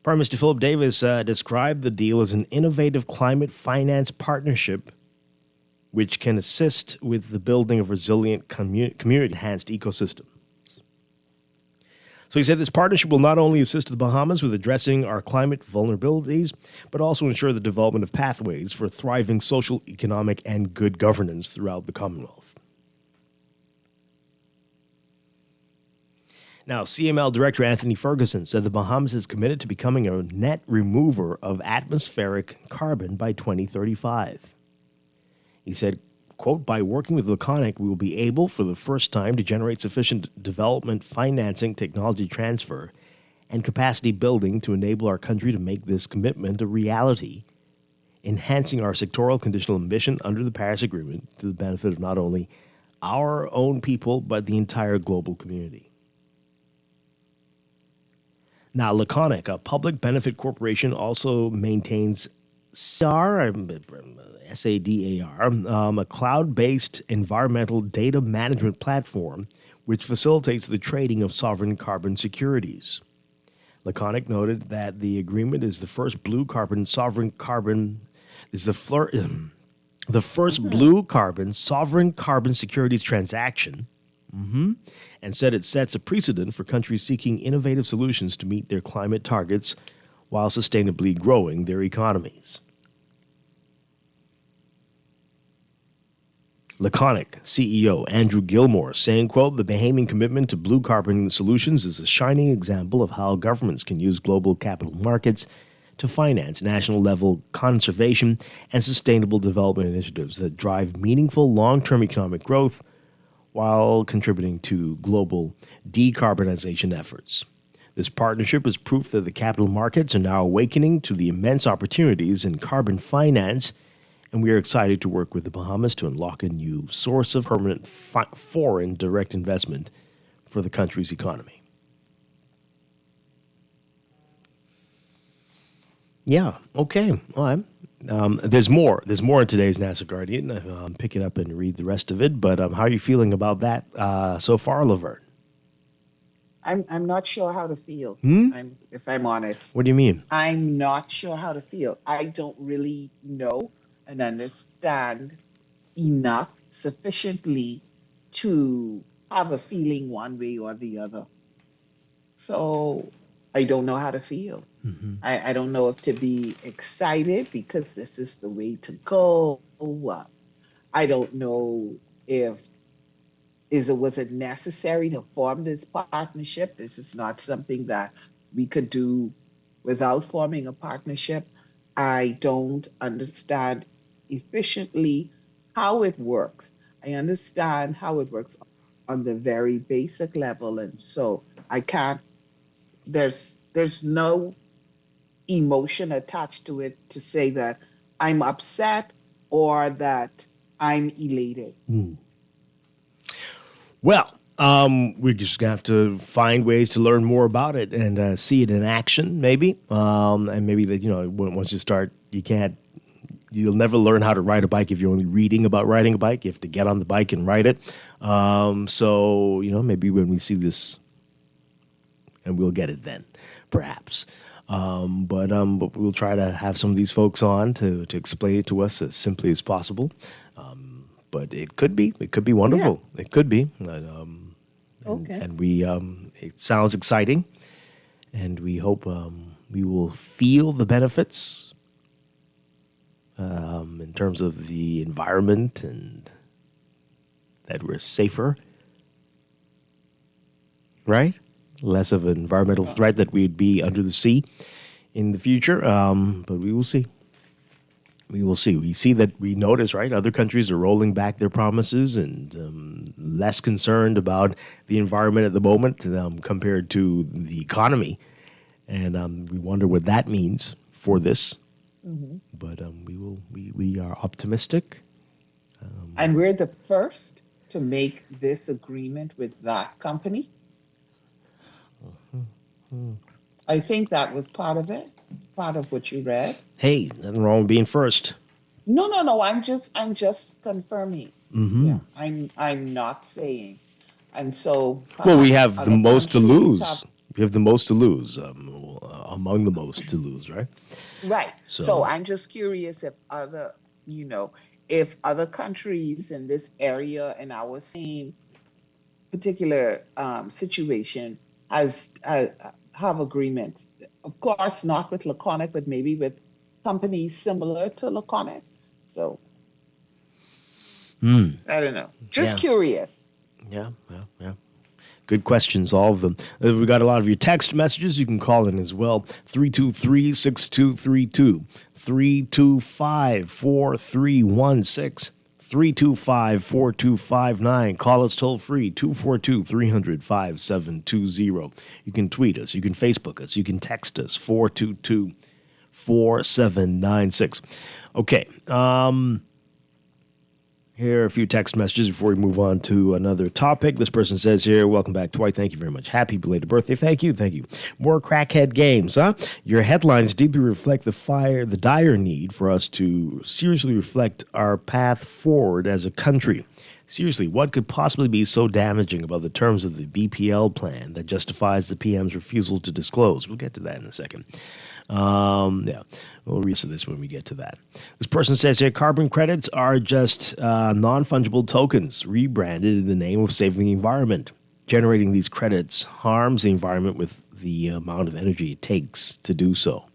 Prime Minister Philip Davis described the deal as an innovative climate finance partnership which can assist with the building of resilient community-enhanced ecosystems. So he said this partnership will not only assist the Bahamas with addressing our climate vulnerabilities, but also ensure the development of pathways for thriving social, economic, and good governance throughout the Commonwealth. Now, CML Director Anthony Ferguson said the Bahamas is committed to becoming a net remover of atmospheric carbon by 2035. He said, quote, by working with Laconic, we will be able, for the first time, to generate sufficient development financing, technology transfer, and capacity building to enable our country to make this commitment a reality, enhancing our sectoral conditional ambition under the Paris Agreement to the benefit of not only our own people, but the entire global community. Now, Laconic, a public benefit corporation, also maintains SADAR, a cloud-based environmental data management platform which facilitates the trading of sovereign carbon securities. Laconic noted that the agreement is the first blue carbon sovereign carbon sovereign carbon securities transaction, and said it sets a precedent for countries seeking innovative solutions to meet their climate targets while sustainably growing their economies. Laconic CEO Andrew Gilmore saying, quote, the Bahamian commitment to blue carbon solutions is a shining example of how governments can use global capital markets to finance national-level conservation and sustainable development initiatives that drive meaningful long-term economic growth while contributing to global decarbonization efforts. This partnership is proof that the capital markets are now awakening to the immense opportunities in carbon finance, and we are excited to work with the Bahamas to unlock a new source of permanent foreign direct investment for the country's economy. Yeah, okay, all right. There's more in today's NASA Guardian. Pick it up and read the rest of it, but how are you feeling about that so far, Laverne? I'm not sure how to feel, if I'm honest. What do you mean? I'm not sure how to feel. I don't really know and understand enough sufficiently to have a feeling one way or the other. So I don't know how to feel. I don't know if to be excited because this is the way to go. I don't know if was it necessary to form this partnership? This is not something that we could do without forming a partnership. I don't understand efficiently how it works. I understand how it works on the very basic level, and so I can't. There's no emotion attached to it to say that I'm upset or that I'm elated. Well, we're just going to have to find ways to learn more about it and see it in action, maybe. And maybe that, once you start, you can't you'll never learn how to ride a bike if you're only reading about riding a bike. You have to get on the bike and ride it. So, maybe when we see this, and we'll get it then, perhaps. But we'll try to have some of these folks on to explain it to us as simply as possible. But it could be wonderful. Yeah. It could be. Okay. And we, it sounds exciting, and we hope we will feel the benefits in terms of the environment and that we're safer, right? Less of an environmental threat that we'd be under the sea in the future. But we will see. We will see. We notice, right? Other countries are rolling back their promises and less concerned about the environment at the moment compared to the economy. And we wonder what that means for this. Mm-hmm. But we are optimistic. And we're the first to make this agreement with that company. I think that was part of it, part of what you read. Hey, nothing wrong with being first. No. I'm just confirming. Mm-hmm. Yeah, I'm not saying. And so. Well, we have the most to lose. We have the most to lose, among the most to lose, right? Right. So I'm just curious if other countries in this area in our same particular situation have agreements. Of course, not with Laconic, but maybe with companies similar to Laconic. So, I don't know. Just curious. Yeah. Good questions, all of them. We got a lot of your text messages. You can call in as well. 323-6232, 325-4316. 325-4259. Call us toll free, 242-300-5720. You can tweet us. You can Facebook us. You can text us, 422-4796. Okay. Here are a few text messages before we move on to another topic. This person says here, welcome back, Dwight. Thank you very much. Happy belated birthday. Thank you. More crackhead games, huh? Your headlines deeply reflect the dire need for us to seriously reflect our path forward as a country. Seriously, what could possibly be so damaging about the terms of the BPL plan that justifies the PM's refusal to disclose? We'll get to that in a second. We'll read this when we get to that. This person says here, carbon credits are just non-fungible tokens rebranded in the name of saving the environment. Generating these credits harms the environment with the amount of energy it takes to do so.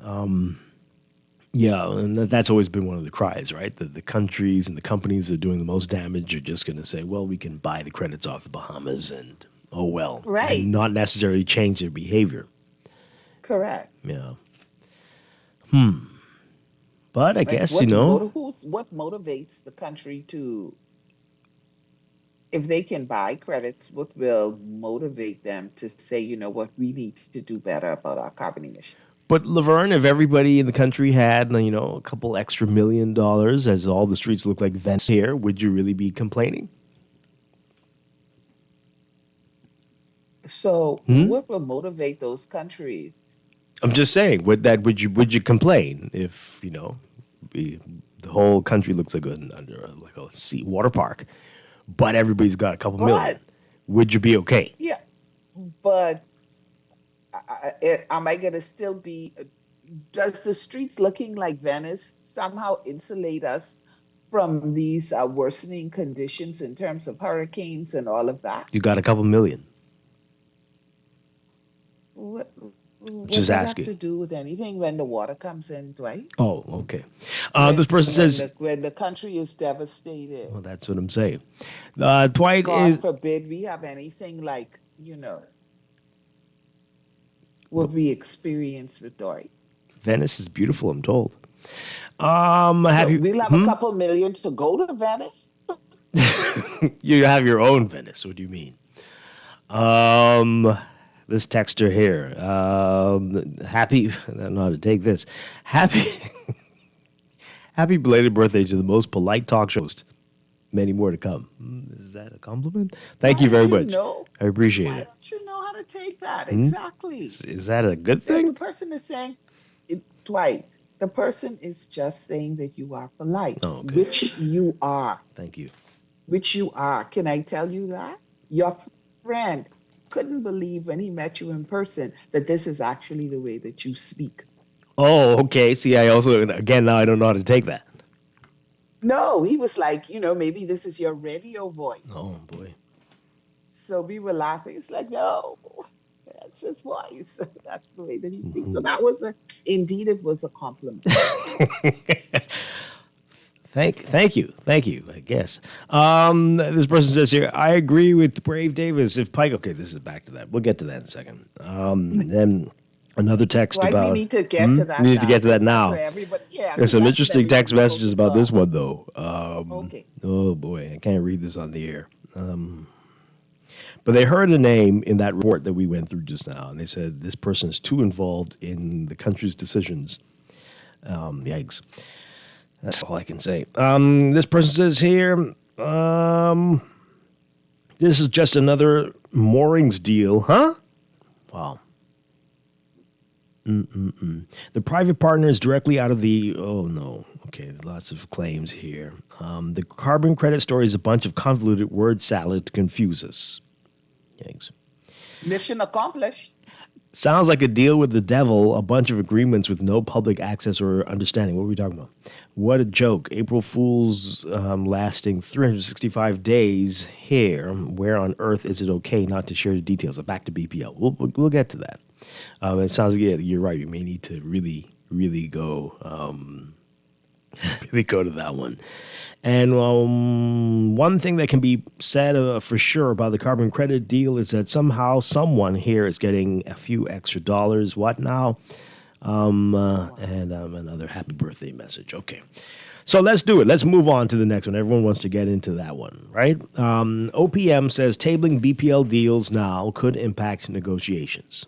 And that's always been one of the cries, right? That the countries and the companies that are doing the most damage are just going to say, well, we can buy the credits off the Bahamas and oh well. Right. And not necessarily change their behavior. Correct. Yeah. But I guess, what motivates the country to, if they can buy credits, what will motivate them to say, you know what, we need to do better about our carbon emissions? But Laverne, if everybody in the country had, a couple extra $1 million as all the streets look like Venice here, would you really be complaining? So what will motivate those countries? I'm just saying, would you complain if, the whole country looks like a sea water park, but everybody's got a couple million? Would you be okay? Yeah, but am I going to still be, does the streets looking like Venice somehow insulate us from these worsening conditions in terms of hurricanes and all of that? You got a couple million. What just does asking. That have to do with anything when the water comes in, Dwight? Oh, okay. This person says when the country is devastated. Well, that's what I'm saying. Dwight, God forbid we have anything like what we experienced with Dwight. Venice is beautiful, I'm told. We'll have a couple million to go to Venice. You have your own Venice. What do you mean? This texter here, happy, I don't know how to take this. Happy belated birthday to the most polite talk show host. Many more to come. Is that a compliment? Thank you very much. I appreciate it. Why don't you know how to take that? Exactly. Is that a good thing? The person is saying, Dwight, the person is just saying that you are polite, Oh, okay. which you are. Thank you. Which you are. Can I tell you that? Your friend couldn't believe when he met you in person that this is actually the way that you speak. Oh, okay. See, I also, again, now I don't know how to take that. No, he was like, maybe this is your radio voice. Oh, boy. So we were laughing. It's like, no, that's his voice. That's the way that he speaks. So Mm-hmm. that was indeed, it was a compliment. Thank you, I guess. This person says here, I agree with Brave Davis. If Pike, okay, this is back to that. We'll get to that in a second. Then another text Right, about. we need to get to that. We need to get to that That's now. where everybody, There's some interesting text everybody messages about this one though. Okay. Oh boy, I can't read this on the air. But they heard a name in that report that we went through just now, and they said this person is too involved in the country's decisions. Yikes. That's all I can say. This person says here, this is just another moorings deal, huh? Wow. The private partner is directly out of the, oh no, okay, lots of claims here. The carbon credit story is a bunch of convoluted word salad to confuse us. Yikes. Mission accomplished. Sounds like a deal with the devil, a bunch of agreements with no public access or understanding. What are we talking about? What a joke. April Fool's lasting 365 days here. Where on earth is it okay not to share the details? Back to BPL. We'll get to that. It sounds like, yeah, you're right. You may need to really, really go really go to that one. And one thing that can be said for sure about the carbon credit deal is that somehow someone here is getting a few extra dollars. What now? And another happy birthday message. Okay. So let's do it. Let's move on to the next one. Everyone wants to get into that one, right? OPM says tabling BPL deals now could impact negotiations.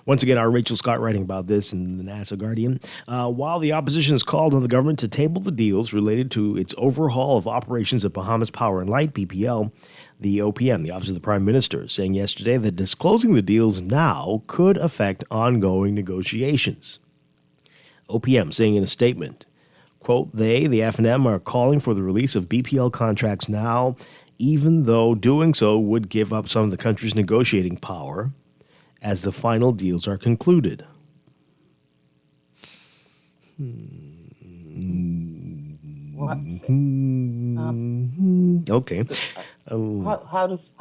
Once again, our Rachel Scott writing about this in the NASA Guardian. While the opposition has called on the government to table the deals related to its overhaul of operations at Bahamas Power and Light, BPL, the OPM, the Office of the Prime Minister, saying yesterday that disclosing the deals now could affect ongoing negotiations. OPM saying in a statement, quote, the FNM, are calling for the release of BPL contracts now, even though doing so would give up some of the country's negotiating power as the final deals are concluded. Okay. How does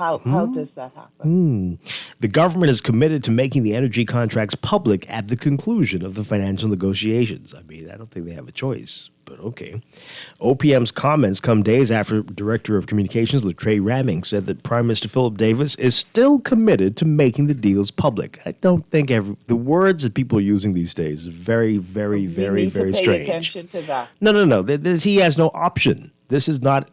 that happen? The government is committed to making the energy contracts public at the conclusion of the financial negotiations. I mean, I don't think they have a choice, but okay. OPM's comments come days after Director of Communications Latrey Ramming said that Prime Minister Philip Davis is still committed to making the deals public. I don't think the words that people are using these days is very, very, very, very strange. Pay attention to that. No. He has no option. This is not,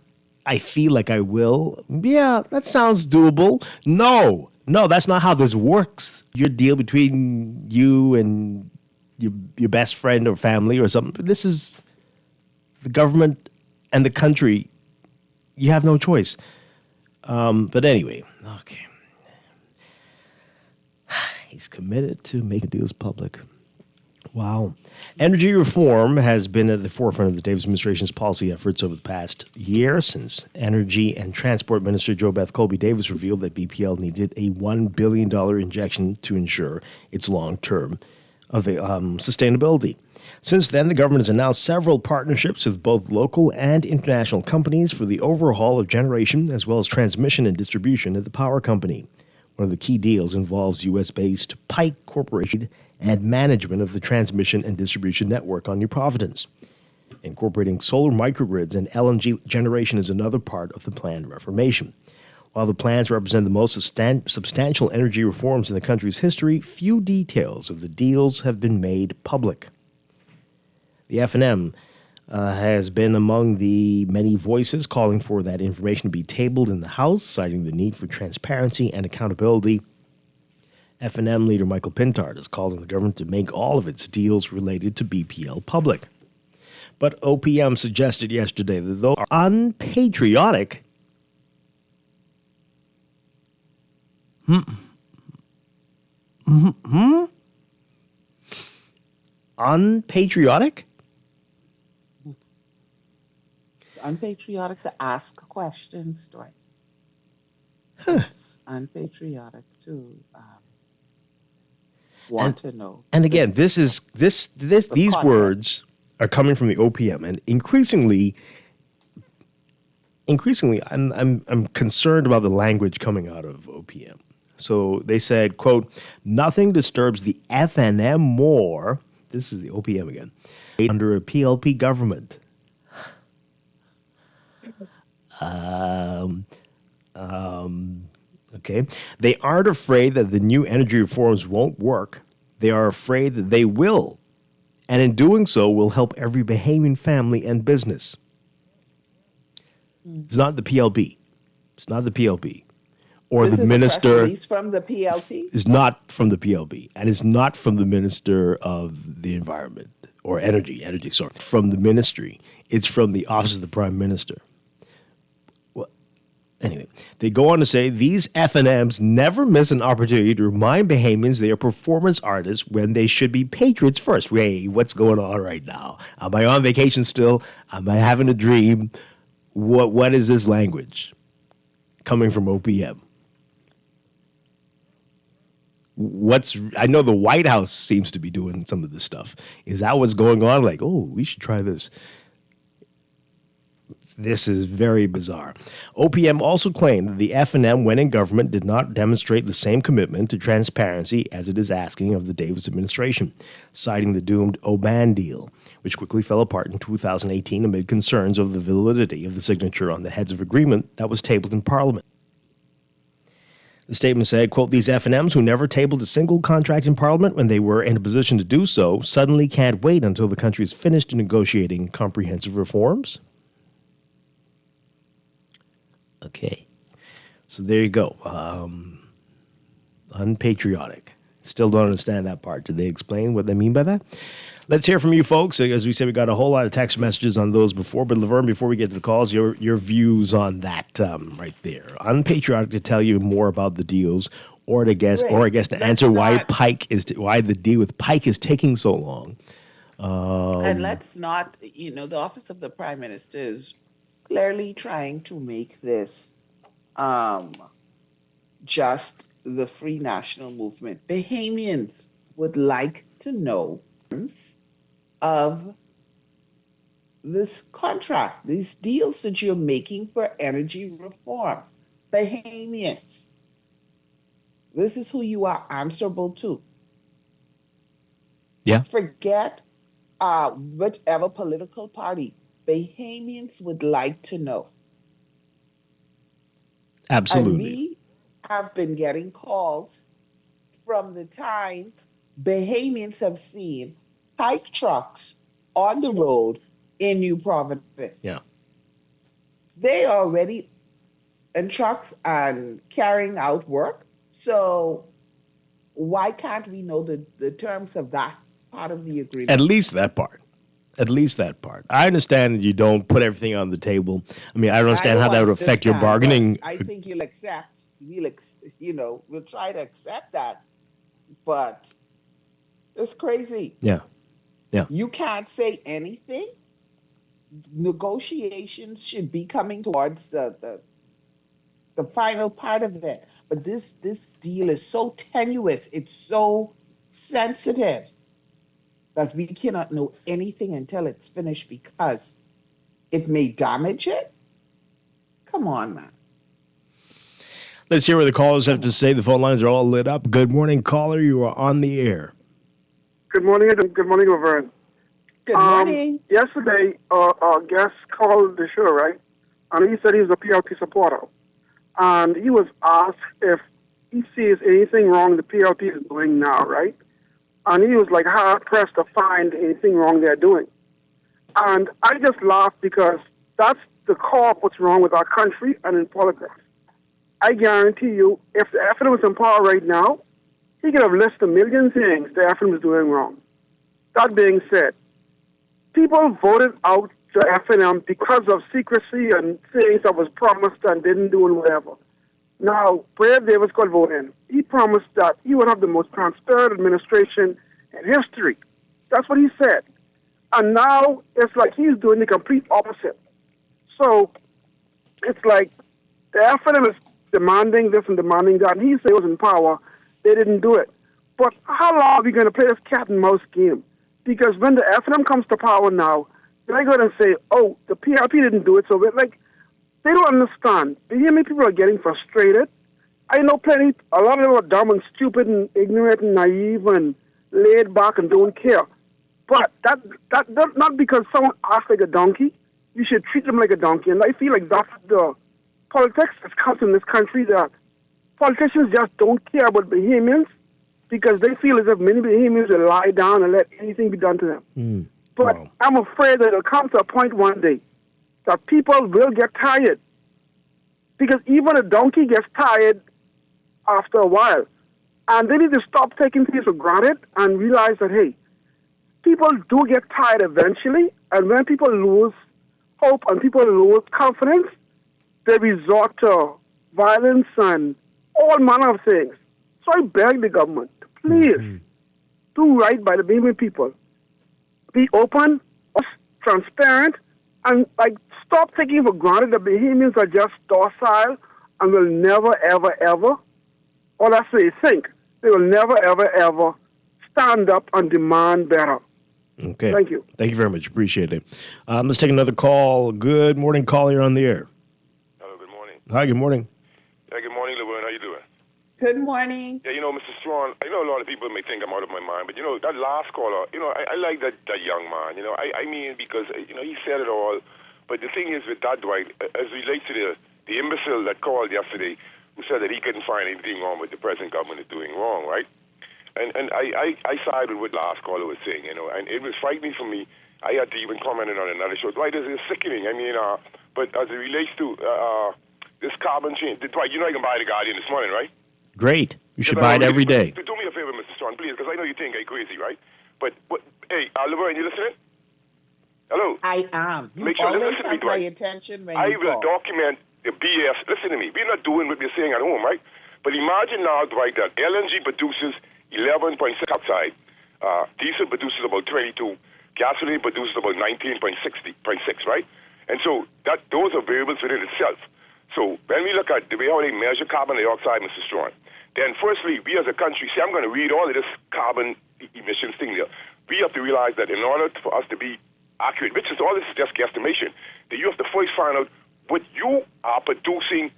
I feel like I will. Yeah, that sounds doable. No, that's not how this works. Your deal between you and your best friend or family or something. This is the government and the country. You have no choice. But anyway, okay. He's committed to making deals public. Wow. Energy reform has been at the forefront of the Davis administration's policy efforts over the past year, since Energy and Transport Minister Jo Beth Colby Davis revealed that BPL needed a $1 billion injection to ensure its long-term sustainability. Since then, the government has announced several partnerships with both local and international companies for the overhaul of generation as well as transmission and distribution at the power company. One of the key deals involves U.S.-based Pike Corporation and management of the transmission and distribution network on New Providence. Incorporating solar microgrids and LNG generation is another part of the planned reformation. While the plans represent the most substantial energy reforms in the country's history, few details of the deals have been made public. The FNM has been among the many voices calling for that information to be tabled in the House, citing the need for transparency and accountability. FNM leader Michael Pintard has called on the government to make all of its deals related to BPL public. But OPM suggested yesterday that those are unpatriotic. unpatriotic? It's unpatriotic to ask questions, Dwight. It's unpatriotic to want to know. And again, these content. words are coming from the OPM, and increasingly, I'm concerned about the language coming out of OPM. So they said, quote, nothing disturbs the FNM more. This is the OPM again. Under a PLP government. Okay. They aren't afraid that the new energy reforms won't work. They are afraid that they will. And in doing so, will help every Bahamian family and business. It's not the PLP. It's not the PLP. Or This the is minister. a press release from the PLP. Is not from the PLP. And it's not from the Minister of the Environment or Energy, sorry. From the ministry. It's from the Office of the Prime Minister. Anyway, they go on to say these FNMs never miss an opportunity to remind Bahamians they are performance artists when they should be patriots first. Ray, what's going on right now? Am I on vacation still? Am I having a dream? What is this language coming from OPM? I know the White House seems to be doing some of this stuff. Is that what's going on? Like, oh, we should try this. This is very bizarre. OPM also claimed that the FNM, when in government, did not demonstrate the same commitment to transparency as it is asking of the Davis administration, citing the doomed Oban deal, which quickly fell apart in 2018 amid concerns over the validity of the signature on the heads of agreement that was tabled in Parliament. The statement said, quote, these FNMs who never tabled a single contract in Parliament when they were in a position to do so suddenly can't wait until the country is finished negotiating comprehensive reforms. Okay. So there you go. Unpatriotic. Still don't understand that part. Did they explain what they mean by that? Let's hear from you folks. As we said, we got a whole lot of text messages on those before. But Laverne, before we get to the calls, your views on that right there. Unpatriotic to tell you more about the deals, or to guess, or I guess to answer why the deal with Pike is taking so long. And let's not, the Office of the Prime Minister is clearly trying to make this just the Free National Movement. Bahamians would like to know of this contract, these deals that you're making for energy reform. Bahamians, this is who you are answerable to. Yeah. Forget whichever political party. Bahamians would like to know. Absolutely. And we have been getting calls from the time Bahamians have seen Pike trucks on the road in New Providence. Yeah. They are already in trucks and carrying out work. So why can't we know the terms of that part of the agreement? At least that part. I understand you don't put everything on the table. I mean, I don't understand how that would affect your bargaining. I think you'll accept. We'll try to accept that. But it's crazy. Yeah. You can't say anything. Negotiations should be coming towards the final part of it. But this deal is so tenuous. It's so sensitive that we cannot know anything until it's finished because it may damage it. Come on, man. Let's hear what the callers have to say. The phone lines are all lit up. Good morning, caller. You are on the air. Good morning, Laverne. Good morning. Yesterday, our guest called the show, right? And he said he was a PLP supporter. And he was asked if he sees anything wrong the PLP is doing now, right? And he was like hard-pressed to find anything wrong they're doing. And I just laughed because that's the core of what's wrong with our country and in politics. I guarantee you, if the FNM was in power right now, he could have listed a million things the FNM is doing wrong. That being said, people voted out the FNM because of secrecy and things that was promised and didn't do and whatever. Now, Brad Davis got voted in. He promised that he would have the most transparent administration in history. That's what he said. And now it's like he's doing the complete opposite. So it's like the FNM is demanding this and demanding that, and he said he was in power. They didn't do it. But how long are we going to play this cat and mouse game? Because when the FNM comes to power now, they're going to say, oh, the PRP didn't do it. So like, they don't understand. You hear me? People are getting frustrated. I know a lot of them are dumb and stupid and ignorant and naive and laid back and don't care. But that not because someone acts like a donkey, you should treat them like a donkey. And I feel like that's the politics that's come in this country, that politicians just don't care about Bahamians because they feel as if many Bahamians will lie down and let anything be done to them. But I'm afraid that it'll come to a point one day that people will get tired. Because even a donkey gets tired after a while. And they need to stop taking things for granted and realize that, hey, people do get tired eventually. And when people lose hope and people lose confidence, they resort to violence and all manner of things. So I beg the government to please do right by the Bahamian people. Be open, transparent, and like stop taking for granted that Bahamians are just docile and will never, ever, ever, or let's say think, they will never, ever, ever stand up and demand better. Okay. Thank you. Thank you very much. Appreciate it. Let's take another call. Good morning, caller. You're on the air. Hello, good morning. Hi, good morning. Yeah, good morning, Laverne. How you doing? Good morning. Yeah, Mr. Strachan, I know a lot of people may think I'm out of my mind, but, that last caller, I like that young man. I mean, because, he said it all. But the thing is with that, Dwight, as it relates to the imbecile that called yesterday who said that he couldn't find anything wrong with the present government is doing wrong, right? And I sided with what the last caller was saying, and it was frightening for me. I had to even comment on another show. Dwight, it's sickening. I mean, but as it relates to this carbon change, Dwight, you can buy The Guardian this morning, right? Great. You should buy it every day. Do me a favor, Mr. Strachan, please, because I know you think I'm crazy, right? But hey, Laverne, you listening? Hello? I am. You Make sure always listen to me, have my Dwight. attention when I you will call. document the BS. Listen to me. We're not doing what we're saying at home, right? But imagine now, Dwight, that LNG produces 11.6 outside. Diesel produces about 22. Gasoline produces about 19.6, right? And so those are variables within itself. So when we look at the way how they measure carbon dioxide, Mr. Strachan, then firstly, we as a country, see, I'm going to read all of this carbon emissions thing there. We have to realize that in order for us to be accurate, which is all this is just guesstimation, that you have to first find out what you are producing,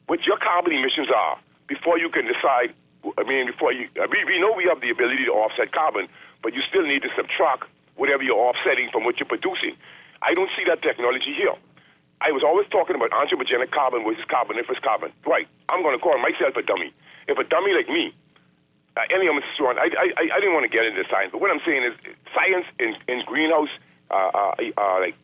what your carbon emissions are, before you can decide. I mean, we know we have the ability to offset carbon, but you still need to subtract whatever you're offsetting from what you're producing. I don't see that technology here. I was always talking about anthropogenic carbon versus carboniferous carbon. Right. I'm going to call myself a dummy. If a dummy like me, anyhow, Mr. Strachan, I didn't want to get into science, but what I'm saying is science in greenhouse CO2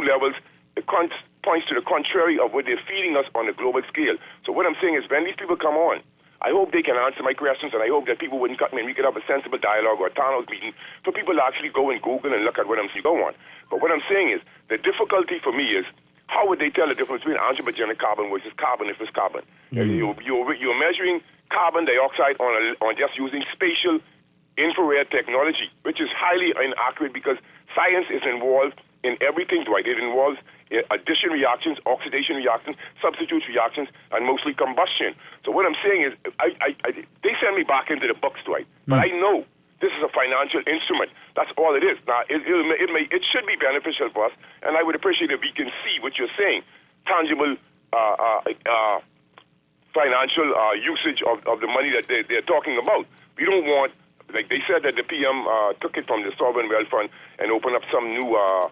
levels, it points to the contrary of what they're feeding us on a global scale. So what I'm saying is when these people come on, I hope they can answer my questions, and I hope that people wouldn't cut me and we could have a sensible dialogue or a town house meeting for people to actually go and Google and look at what I'm saying go on. But what I'm saying is the difficulty for me is how would they tell the difference between anthropogenic carbon versus carboniferous carbon? You're measuring carbon dioxide on just using spatial infrared technology, which is highly inaccurate because science is involved in everything, Dwight. It involves addition reactions, oxidation reactions, substitute reactions, and mostly combustion. So what I'm saying is they send me back into the books, Dwight. But I know this is a financial instrument. That's all it is. Now, it should be beneficial for us, and I would appreciate if we can see what you're saying, tangible financial usage of the money that they're talking about. We don't want, like they said that the PM took it from the Sovereign Wealth Fund and opened up some new, I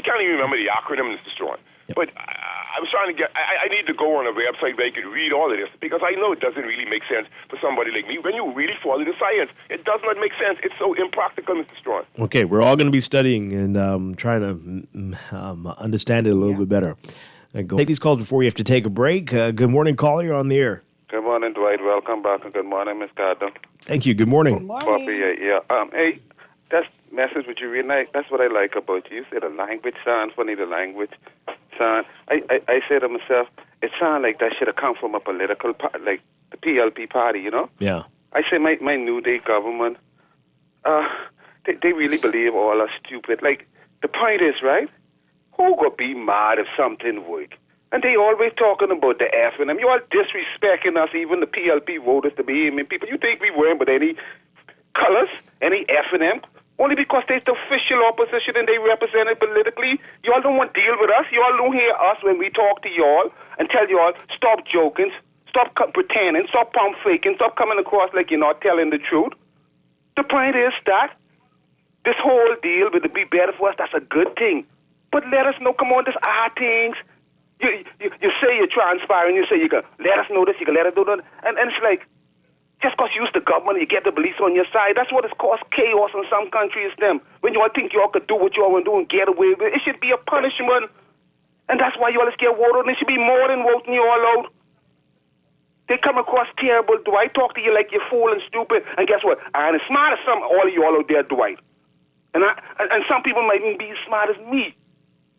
can't even remember the acronym, Mr. Strachan. Yep. But I was trying to I need to go on a website where I could read all of this because I know it doesn't really make sense for somebody like me. When you really follow the science, it does not make sense. It's so impractical, Mr. Strachan. Okay, we're all going to be studying and trying to understand it a little bit better. Take these calls before we have to take a break. Good morning, caller. You're on the air. Good morning, Dwight. Welcome back, and good morning, Ms. Gardner. Thank you. Good morning. Good morning. Hey, that message which you read, that's what I like about you. You say the language sounds funny, the language sound. I say to myself, it sounds like that should have come from a political party, like the PLP party, you know? Yeah. I say my New Day government, they really believe all are stupid. Like, the point is, right? Who could be mad if something work? And they always talking about the F and them. You all disrespecting us, even the PLP voters, the BMN people. You think we weren't with any colors, any F and M? Only because they're the official opposition and they represent it politically. You all don't want to deal with us. You all don't hear us when we talk to y'all and tell you all, stop joking, stop pretending, stop pump faking, stop coming across like you're not telling the truth. The point is that this whole deal with the Be Better For Us, that's a good thing. But let us know, come on, there's our things. You say you're transparent, you say you can let us know this, you can let us know that. And it's like, just because you use the government, you get the police on your side, that's what has caused chaos in some countries, them. When you all think you all could do what you all want to do and get away with it, it should be a punishment. And that's why you all get voted on. It should be more than voting you all out. They come across terrible, Dwight. Talk to you like you're fool and stupid. And guess what? I'm as smart as all of you all out there, Dwight. And some people might even be as smart as me.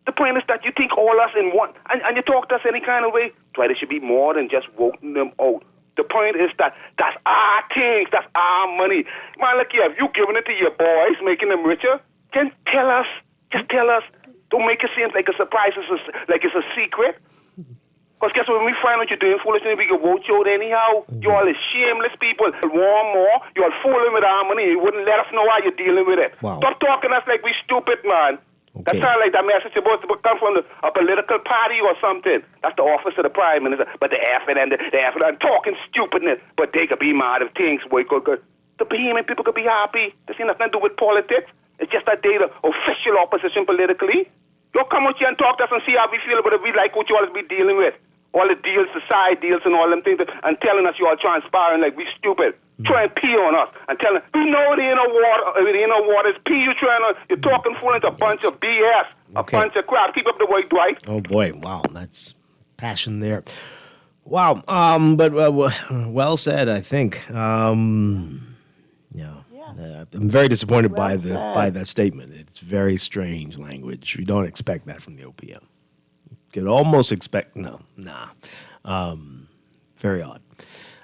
The point is that you think all us in one, and you talk to us any kind of way, Dwight, it should be more than just voting them out. The point is that that's our things, that's our money. Man, look here, if you giving it to your boys, making them richer, then tell us. Just tell us. Don't make it seem like a surprise, like it's a secret. Because guess what, when we find out you're doing foolishness, we can vote you out anyhow. You all is shameless people. You want more, you all fooling with our money, you wouldn't let us know how you're dealing with it. Wow. Stop talking to us like we stupid, man. Okay. That sounds like that message supposed to come from a political party or something. That's the office of the Prime Minister. But the F and the F and talking stupidness. But they could be mad if things work good. The Bahamian people could be happy. This ain't nothing to do with politics. It's just that they the official opposition politically. You'll come out here and talk to us and see how we feel about it. We like what you all be dealing with. All the deals, the side deals and all them things, and telling us you all transparent like we stupid. Try and pee on us and telling we know it ain't no water, it ain't no water, it's pee you trying to, you're talking full into a bunch of BS, a bunch of crap. Keep up the work, Dwight. Oh, boy. Wow. That's passion there. Wow. But well said, I think. I'm very disappointed by that statement. It's very strange language. We don't expect that from the OPM. Could almost expect, very odd.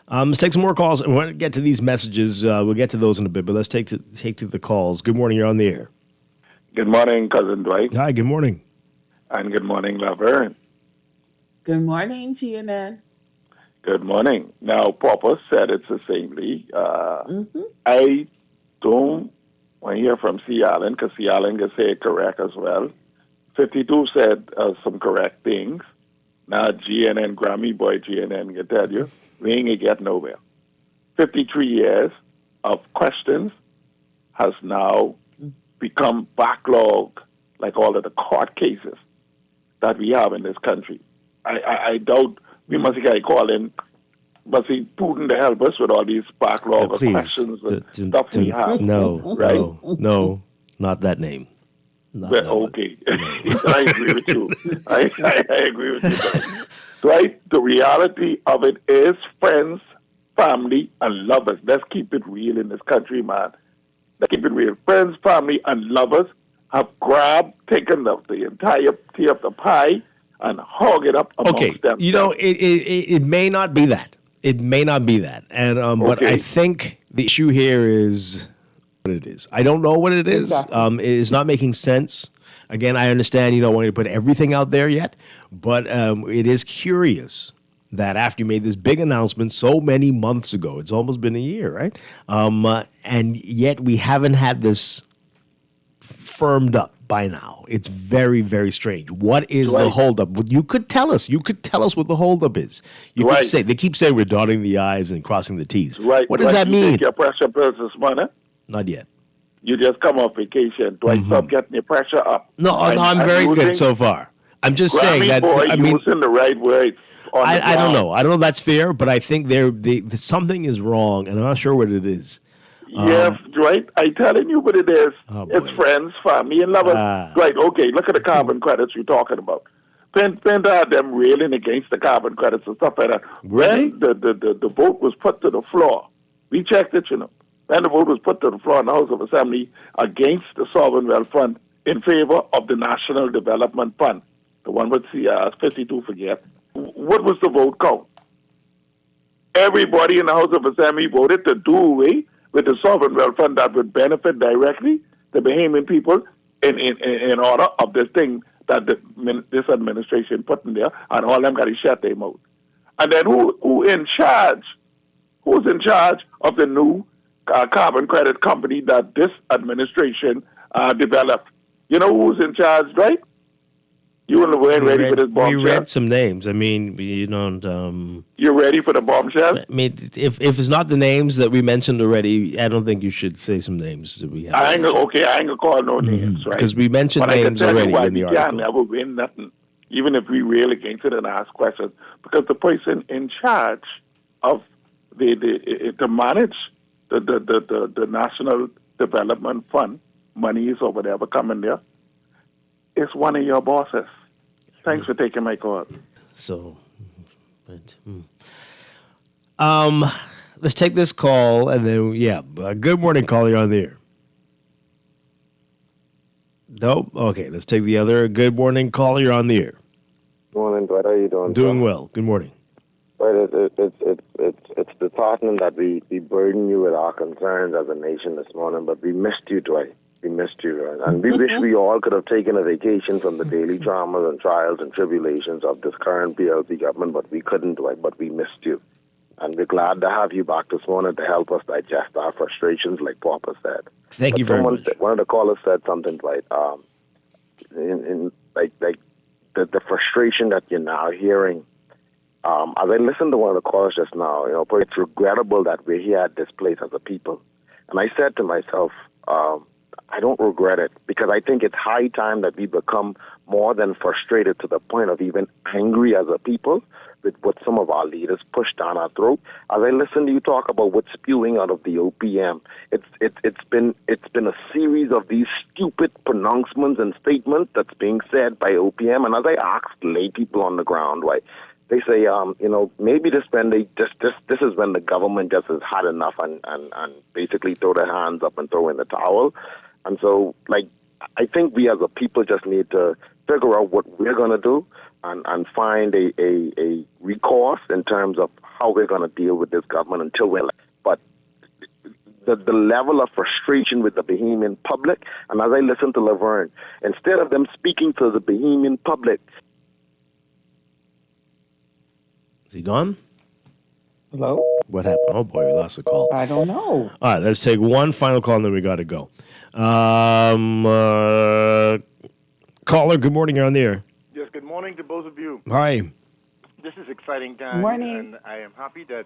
Let's take some more calls. And when we get to these messages, we'll get to those in a bit, but let's take to the calls. Good morning, you're on the air. Good morning, Cousin Dwight. Hi, good morning. And good morning, Laverne. Good morning, TNN. Good morning. Now, Papa said it succinctly. I don't want to hear from C. Allen, because C. Allen can say it correct as well. 52 said some correct things. Now, GNN, Grammy boy GNN, can tell you, we ain't going to get nowhere. 53 years of questions has now become backlog, like all of the court cases that we have in this country. I doubt we must get a call in, must see Putin to help us with all these backlog of questions and stuff we have. No, not that name. Okay. I agree with you. I agree with you. Right? The reality of it is friends, family, and lovers. Let's keep it real in this country, man. Let's keep it real. Friends, family, and lovers have taken the entire tea of the pie and hog it up amongst them. You know, it may not be that. It may not be that. And but I think the issue here is what it is. I don't know what it is. Exactly. It is not making sense. Again, I understand you don't want to put everything out there yet, but it is curious that after you made this big announcement so many months ago, it's almost been a year, right? And yet we haven't had this firmed up by now. It's very, very strange. What is the holdup? You could tell us. You could tell us what the holdup is. You could say, they keep saying we're dotting the I's and crossing the T's. Right. What does that mean? You take your pressure pills this morning? Not yet. You just come off vacation. Dwight, stop getting your pressure up. No, I'm very good so far. I'm just saying that. Boy, I mean, using the right words. I don't know. I don't know if that's fair, but I think something is wrong, and I'm not sure what it is. Yes, Dwight. I'm telling you what it is. It's friends, family, and lovers. Right, okay, look at the carbon credits you're talking about. Penta them railing against the carbon credits and stuff like that. Really? When the vote was put to the floor, we checked it, you know. When the vote was put to the floor in the House of Assembly against the Sovereign Wealth Fund in favor of the National Development Fund, the one with 52 forget, what was the vote count? Everybody in the House of Assembly voted to do away with the sovereign wealth fund that would benefit directly the Bahamian people in order of this thing that this administration put in there, and all them got to shut their mouth. And then who's in charge of the new carbon credit company that this administration developed? You know who's in charge, right? You weren't ready for this bombshell. We read some names. I mean, you don't. You're ready for the bombshell? I mean, if it's not the names that we mentioned already, I don't think you should say some names that we have. I ain't gonna call no names, right? Because we mentioned but names already in the article. We can't never win nothing, even if we really can sit and ask questions, because the person in charge of to manage the National Development Fund monies or whatever coming there is one of your bosses. Thanks for taking my call. So, let's take this call and then good morning, caller. You're on the air. Nope. Okay, let's take the other. Good morning, caller. You're on the air. Good morning, Dwight. How are you doing? Doing well. Good morning. Right, it's disheartening that we burden you with our concerns as a nation this morning, but we missed you, Dwight. We missed you, and we wish we all could have taken a vacation from the daily dramas and trials and tribulations of this current PLP government, but we couldn't, Dwight. But we missed you, and we're glad to have you back this morning to help us digest our frustrations, like Papa said. Thank you very much. One of the callers said something, Dwight. In the frustration that you're now hearing. As I listened to one of the callers just now, it's regrettable that we're here at this place as a people. And I said to myself, I don't regret it, because I think it's high time that we become more than frustrated to the point of even angry as a people with what some of our leaders push down our throat. As I listen to you talk about what's spewing out of the OPM, it's been a series of these stupid pronouncements and statements that's being said by OPM. And as I asked lay people on the ground, right, they say, maybe this is when the government just has had enough and basically throw their hands up and throw in the towel. And so, I think we as a people just need to figure out what we're going to do and find a recourse in terms of how we're going to deal with this government until we're But the level of frustration with the Bahamian public, and as I listen to Laverne, instead of them speaking to the Bahamian public. Is he gone? Hello? What happened? Oh, boy, we lost the call. I don't know. All right, let's take one final call, and then we got to go. Caller, good morning. You're on the air. Yes, good morning to both of you. Hi. This is exciting time. Morning. And I am happy that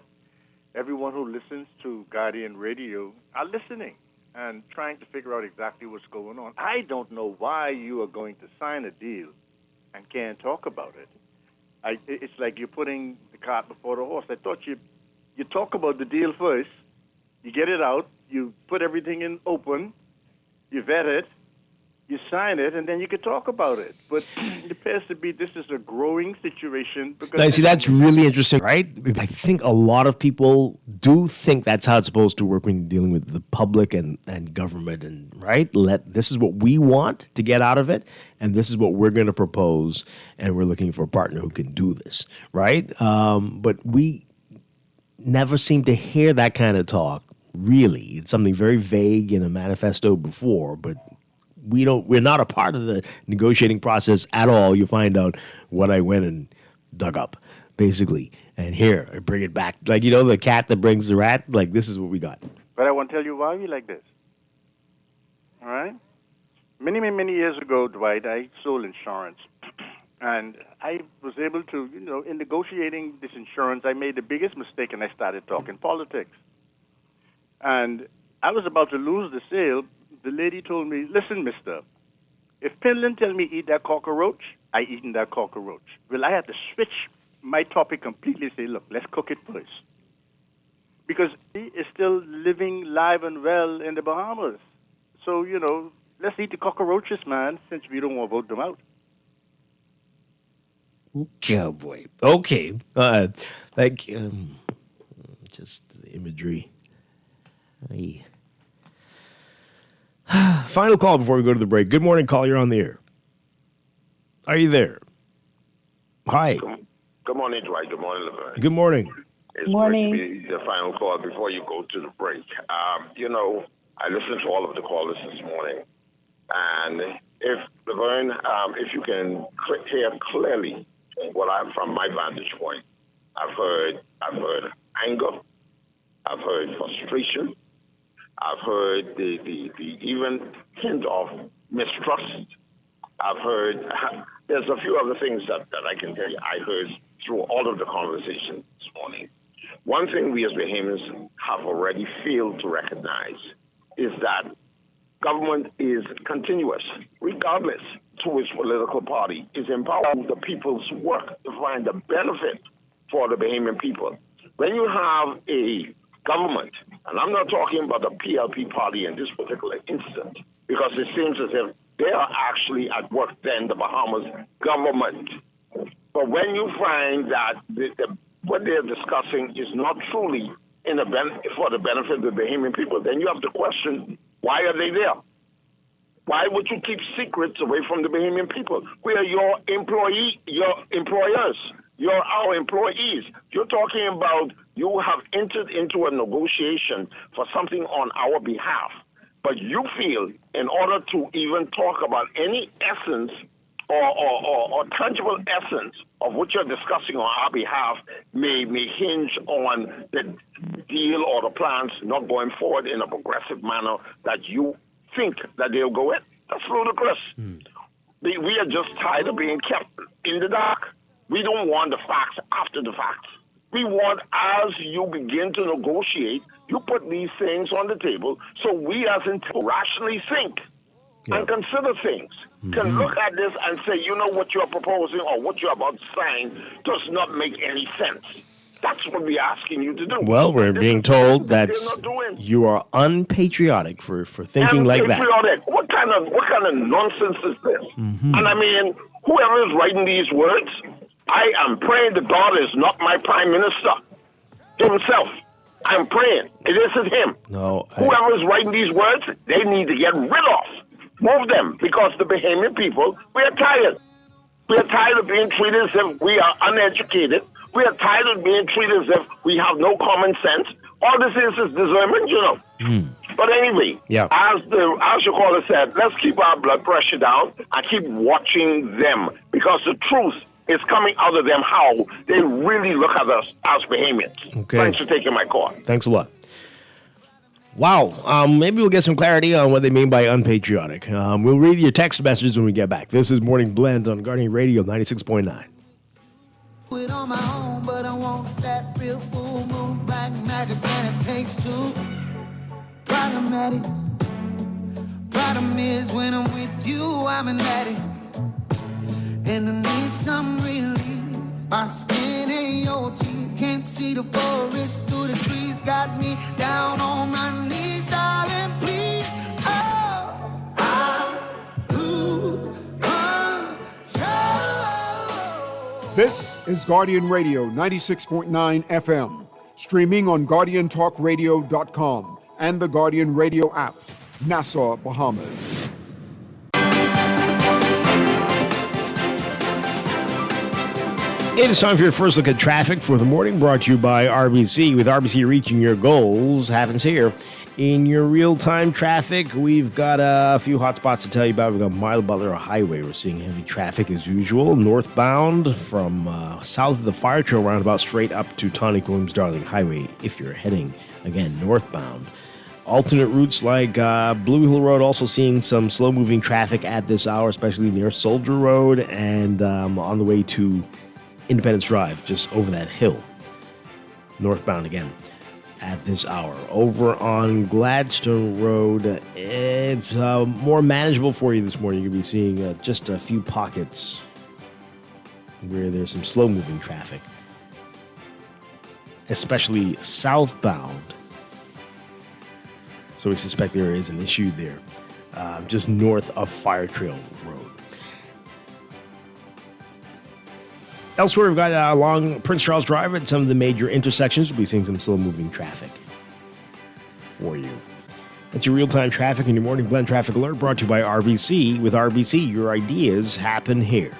everyone who listens to Guardian Radio are listening and trying to figure out exactly what's going on. I don't know why you are going to sign a deal and can't talk about it. It's like you're putting the cart before the horse. I thought you talk about the deal first, you get it out, you put everything in open, you vet it, you sign it, and then you could talk about it. But it appears to be this is a growing situation. Because Now, see, that's really interesting, right? I think a lot of people do think that's how it's supposed to work when you're dealing with the public and government, and right? This is what we want to get out of it, and this is what we're going to propose, and we're looking for a partner who can do this, right? But we never seem to hear that kind of talk, really. It's something very vague in a manifesto before, but we're not a part of the negotiating process at all. You find out what I went and dug up, basically. And here, I bring it back. Like, the cat that brings the rat, this is what we got. But I want to tell you why we like this. All right? Many, many, many years ago, Dwight, I sold insurance. And I was able to, in negotiating this insurance, I made the biggest mistake, and I started talking politics. And I was about to lose the sale. The lady told me, listen, mister, if Penland tell me eat that cockroach, I eaten that cockroach. Well, I had to switch my topic completely and say, look, let's cook it first. Because he is still living live and well in the Bahamas. So, let's eat the cockroaches, man, since we don't want to vote them out. Cowboy. Okay. Just the imagery. Final call before we go to the break. Good morning, call. You're on the air. Are you there? Hi. Good morning, Dwight. Good morning, Laverne. Good morning. It's Morning. going to be the final call before you go to the break. I listened to all of the callers this morning, and if if you can hear clearly from my vantage point, I've heard anger, I've heard frustration, I've heard the even hint of mistrust. I've heard there's a few other things that I can tell you I heard through all of the conversation this morning. One thing we as Bahamians have already failed to recognize is that government is continuous, regardless to which political party, is empowering the people's work to find the benefit for the Bahamian people. When you have a government, and I'm not talking about the PLP party in this particular instance, because it seems as if they are actually at work then, the Bahamas government. But when you find that what they're discussing is not truly for the benefit of the Bahamian people, then you have to question, why are they there? Why would you keep secrets away from the Bahamian people? We are your employers. You're our employees. You're talking about you have entered into a negotiation for something on our behalf. But you feel in order to even talk about any essence or tangible essence of what you're discussing on our behalf may hinge on the deal or the plans not going forward in a progressive manner that you think that they'll go in. That's ludicrous. We are just tired of being kept in the dark. We don't want the facts after the facts. We want, as you begin to negotiate, you put these things on the table so we as in rationally think and consider things. Can look at this and say, you know, what you're proposing or what you're about to sign does not make any sense. That's what we're asking you to do. Well, we're being told that you are unpatriotic for thinking like that. Unpatriotic. What kind of nonsense is this? And I mean, whoever is writing these words, I am praying that God is not my prime minister himself. I'm praying it isn't him. No. Whoever is writing these words, they need to get rid of. Move them, because the Bahamian people, we are tired. We are tired of being treated as if we are uneducated. We are tired of being treated as if we have no common sense. All this is discernment, you know. But anyway, as your caller said, let's keep our blood pressure down and keep watching them, because the truth is coming out of them, how they really look at us as Bahamians. Okay. Thanks for taking my call. Thanks a lot. Wow. Maybe we'll get some clarity on what they mean by unpatriotic. We'll read your text messages when we get back. This is Morning Blend on Guardian Radio 96.9. It on my own, but I want that real full moon black magic, and it takes two. Problematic. Problem is when I'm with you, I'm an addict, and I need some relief. My skin and your teeth can't see the forest through the trees. Got me down on my knees, darling, please. Oh, I lose control. This is Guardian Radio 96.9 FM, streaming on GuardianTalkRadio.com and the Guardian Radio app, Nassau, Bahamas. It is time for your first look at traffic for the morning, brought to you by RBC. With RBC reaching your goals, happens here. In your real-time traffic, we've got a few hot spots to tell you about. We've got Mile Butler Highway. We're seeing heavy traffic as usual. Northbound from south of the Fire Trail roundabout straight up to Tonic Williams Darling Highway if you're heading, again, northbound. Alternate routes like Blue Hill Road, also seeing some slow-moving traffic at this hour, especially near Soldier Road and on the way to Independence Drive, just over that hill, northbound again at this hour. Over on Gladstone Road, it's more manageable for you this morning. You'll be seeing just a few pockets where there's some slow-moving traffic, especially southbound. So we suspect there is an issue there, just north of Fire Trail Road. Elsewhere, we've got along Prince Charles Drive at some of the major intersections. We'll be seeing some slow-moving traffic for you. That's your real-time traffic and your morning blend traffic alert, brought to you by RBC. With RBC, your ideas happen here.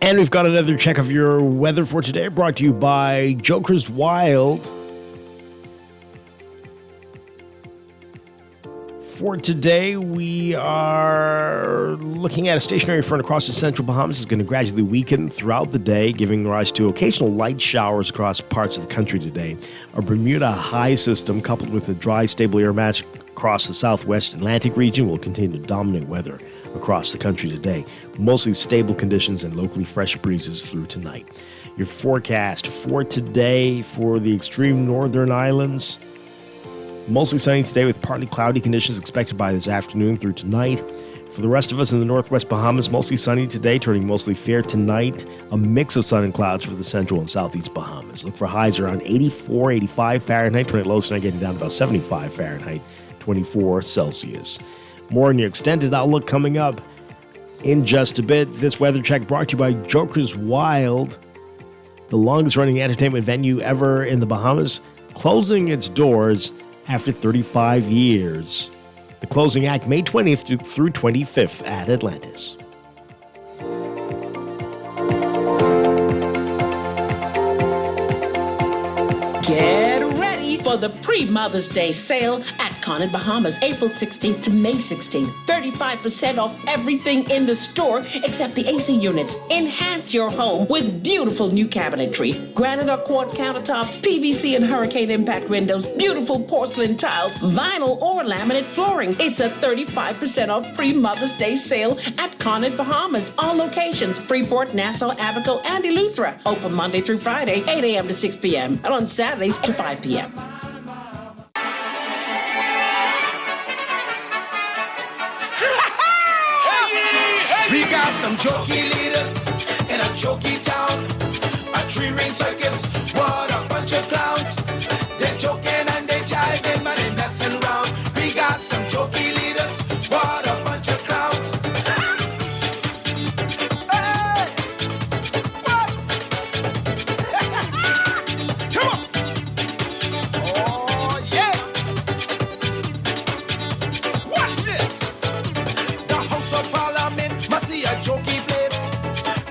And we've got another check of your weather for today, brought to you by Joker's Wild. For today, we are looking at a stationary front across the central Bahamas. It's going to gradually weaken throughout the day, giving rise to occasional light showers across parts of the country today. A Bermuda high system, coupled with a dry, stable air mass across the southwest Atlantic region, will continue to dominate weather across the country today. Mostly stable conditions and locally fresh breezes through tonight. Your forecast for today for the extreme northern islands: mostly sunny today with partly cloudy conditions expected by this afternoon through tonight. For the rest of us in the northwest Bahamas, mostly sunny today, turning mostly fair tonight. A mix of sun and clouds for the central and southeast Bahamas. Look for highs around 84, 85 Fahrenheit. Tonight lows tonight getting down to about 75 Fahrenheit, 24 Celsius. More on your extended outlook coming up in just a bit. This weather check brought to you by Joker's Wild, the longest running entertainment venue ever in the Bahamas, closing its doors after 35 years. The closing act May 20th through 25th at Atlantis. Get ready for the pre-Mother's Day sale at Conant Bahamas, April 16th to May 16th. 35% off everything in the store except the AC units. Enhance your home with beautiful new cabinetry, granite or quartz countertops, PVC and hurricane impact windows, beautiful porcelain tiles, vinyl or laminate flooring. It's a 35% off pre-Mother's Day sale at Conant Bahamas. All locations: Freeport, Nassau, Abaco, and Eleuthera. Open Monday through Friday, 8 a.m. to 6 p.m. and on Saturdays to 5 p.m. We got some jokey leaders in a jokey town. A three-ring circus, what a bunch of clowns. They're joking and they're jiving, but they're messing around. We got some jokey leaders, what a bunch of clowns. Hey! What? Come on! Oh, yeah! Watch this! The House of Parliament must see a jokey place.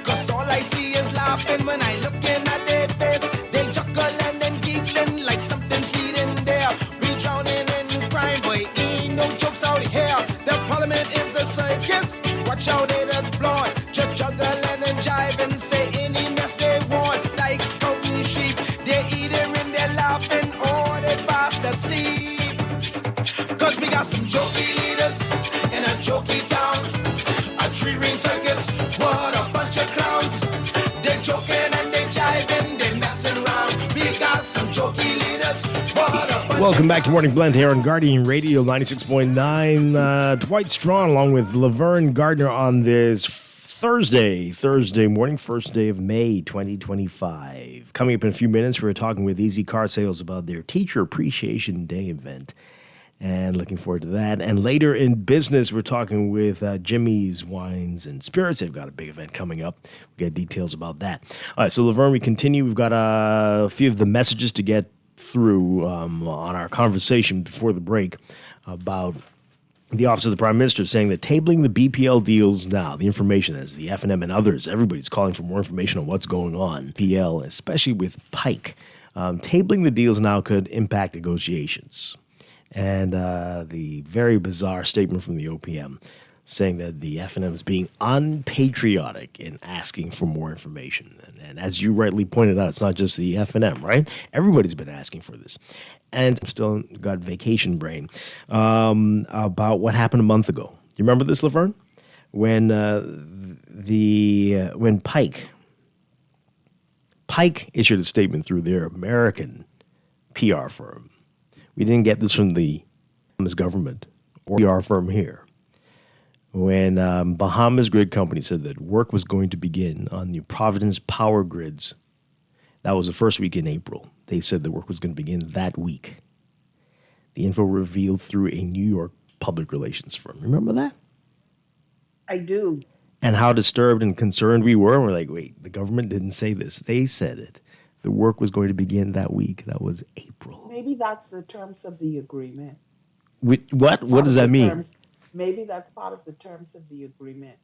Cause all I see is laughing when I look in at their face. They chuckling and giggling like something sweet in there. We drowning in crime, boy, ain't no jokes out here. The Parliament is a circus, watch how they just flaunt. Just juggling and jiving, say any mess they want. Like counting sheep, they either in there laughing or they fast asleep. Cause we got some jokey leaders in a jokey town. A three-ring circus, what a bunch of clowns. They're joking and they're jiving, they're messing around. We got some jokey leaders, what a bunch Welcome back to Morning Blend here on Guardian Radio 96.9. Dwight Strachan along with Laverne Gardner on this Thursday morning, first day of May 2025. Coming up in a few minutes, we're talking with Easy Car Sales about their Teacher Appreciation Day event. And looking forward to that. And later in business, we're talking with Jimmy's Wines and Spirits. They've got a big event coming up. We got details about that. All right, so Laverne, we continue. We've got a few of the messages to get through on our conversation before the break about the Office of the Prime Minister saying that tabling the BPL deals now, the information as the F&M and others, everybody's calling for more information on what's going on. PL, especially with Pike. Tabling the deals now could impact negotiations. And the very bizarre statement from the OPM saying that the F&M is being unpatriotic in asking for more information. And as you rightly pointed out, it's not just the F&M, right? Everybody's been asking for this. And I've still got vacation brain about what happened a month ago. You remember this, Laverne? When when Pike issued a statement through their American PR firm. We didn't get this from the Bahamas government or PR firm here. When Bahamas Grid Company said that work was going to begin on the Providence power grids, that was the first week in April. They said the work was going to begin that week. The info revealed through a New York public relations firm. Remember that? I do. And how disturbed and concerned we were. We're like, wait, the government didn't say this. They said it. The work was going to begin that week. That was April. Maybe that's the terms of the agreement. What? What does that mean? Maybe that's part of the terms of the agreement.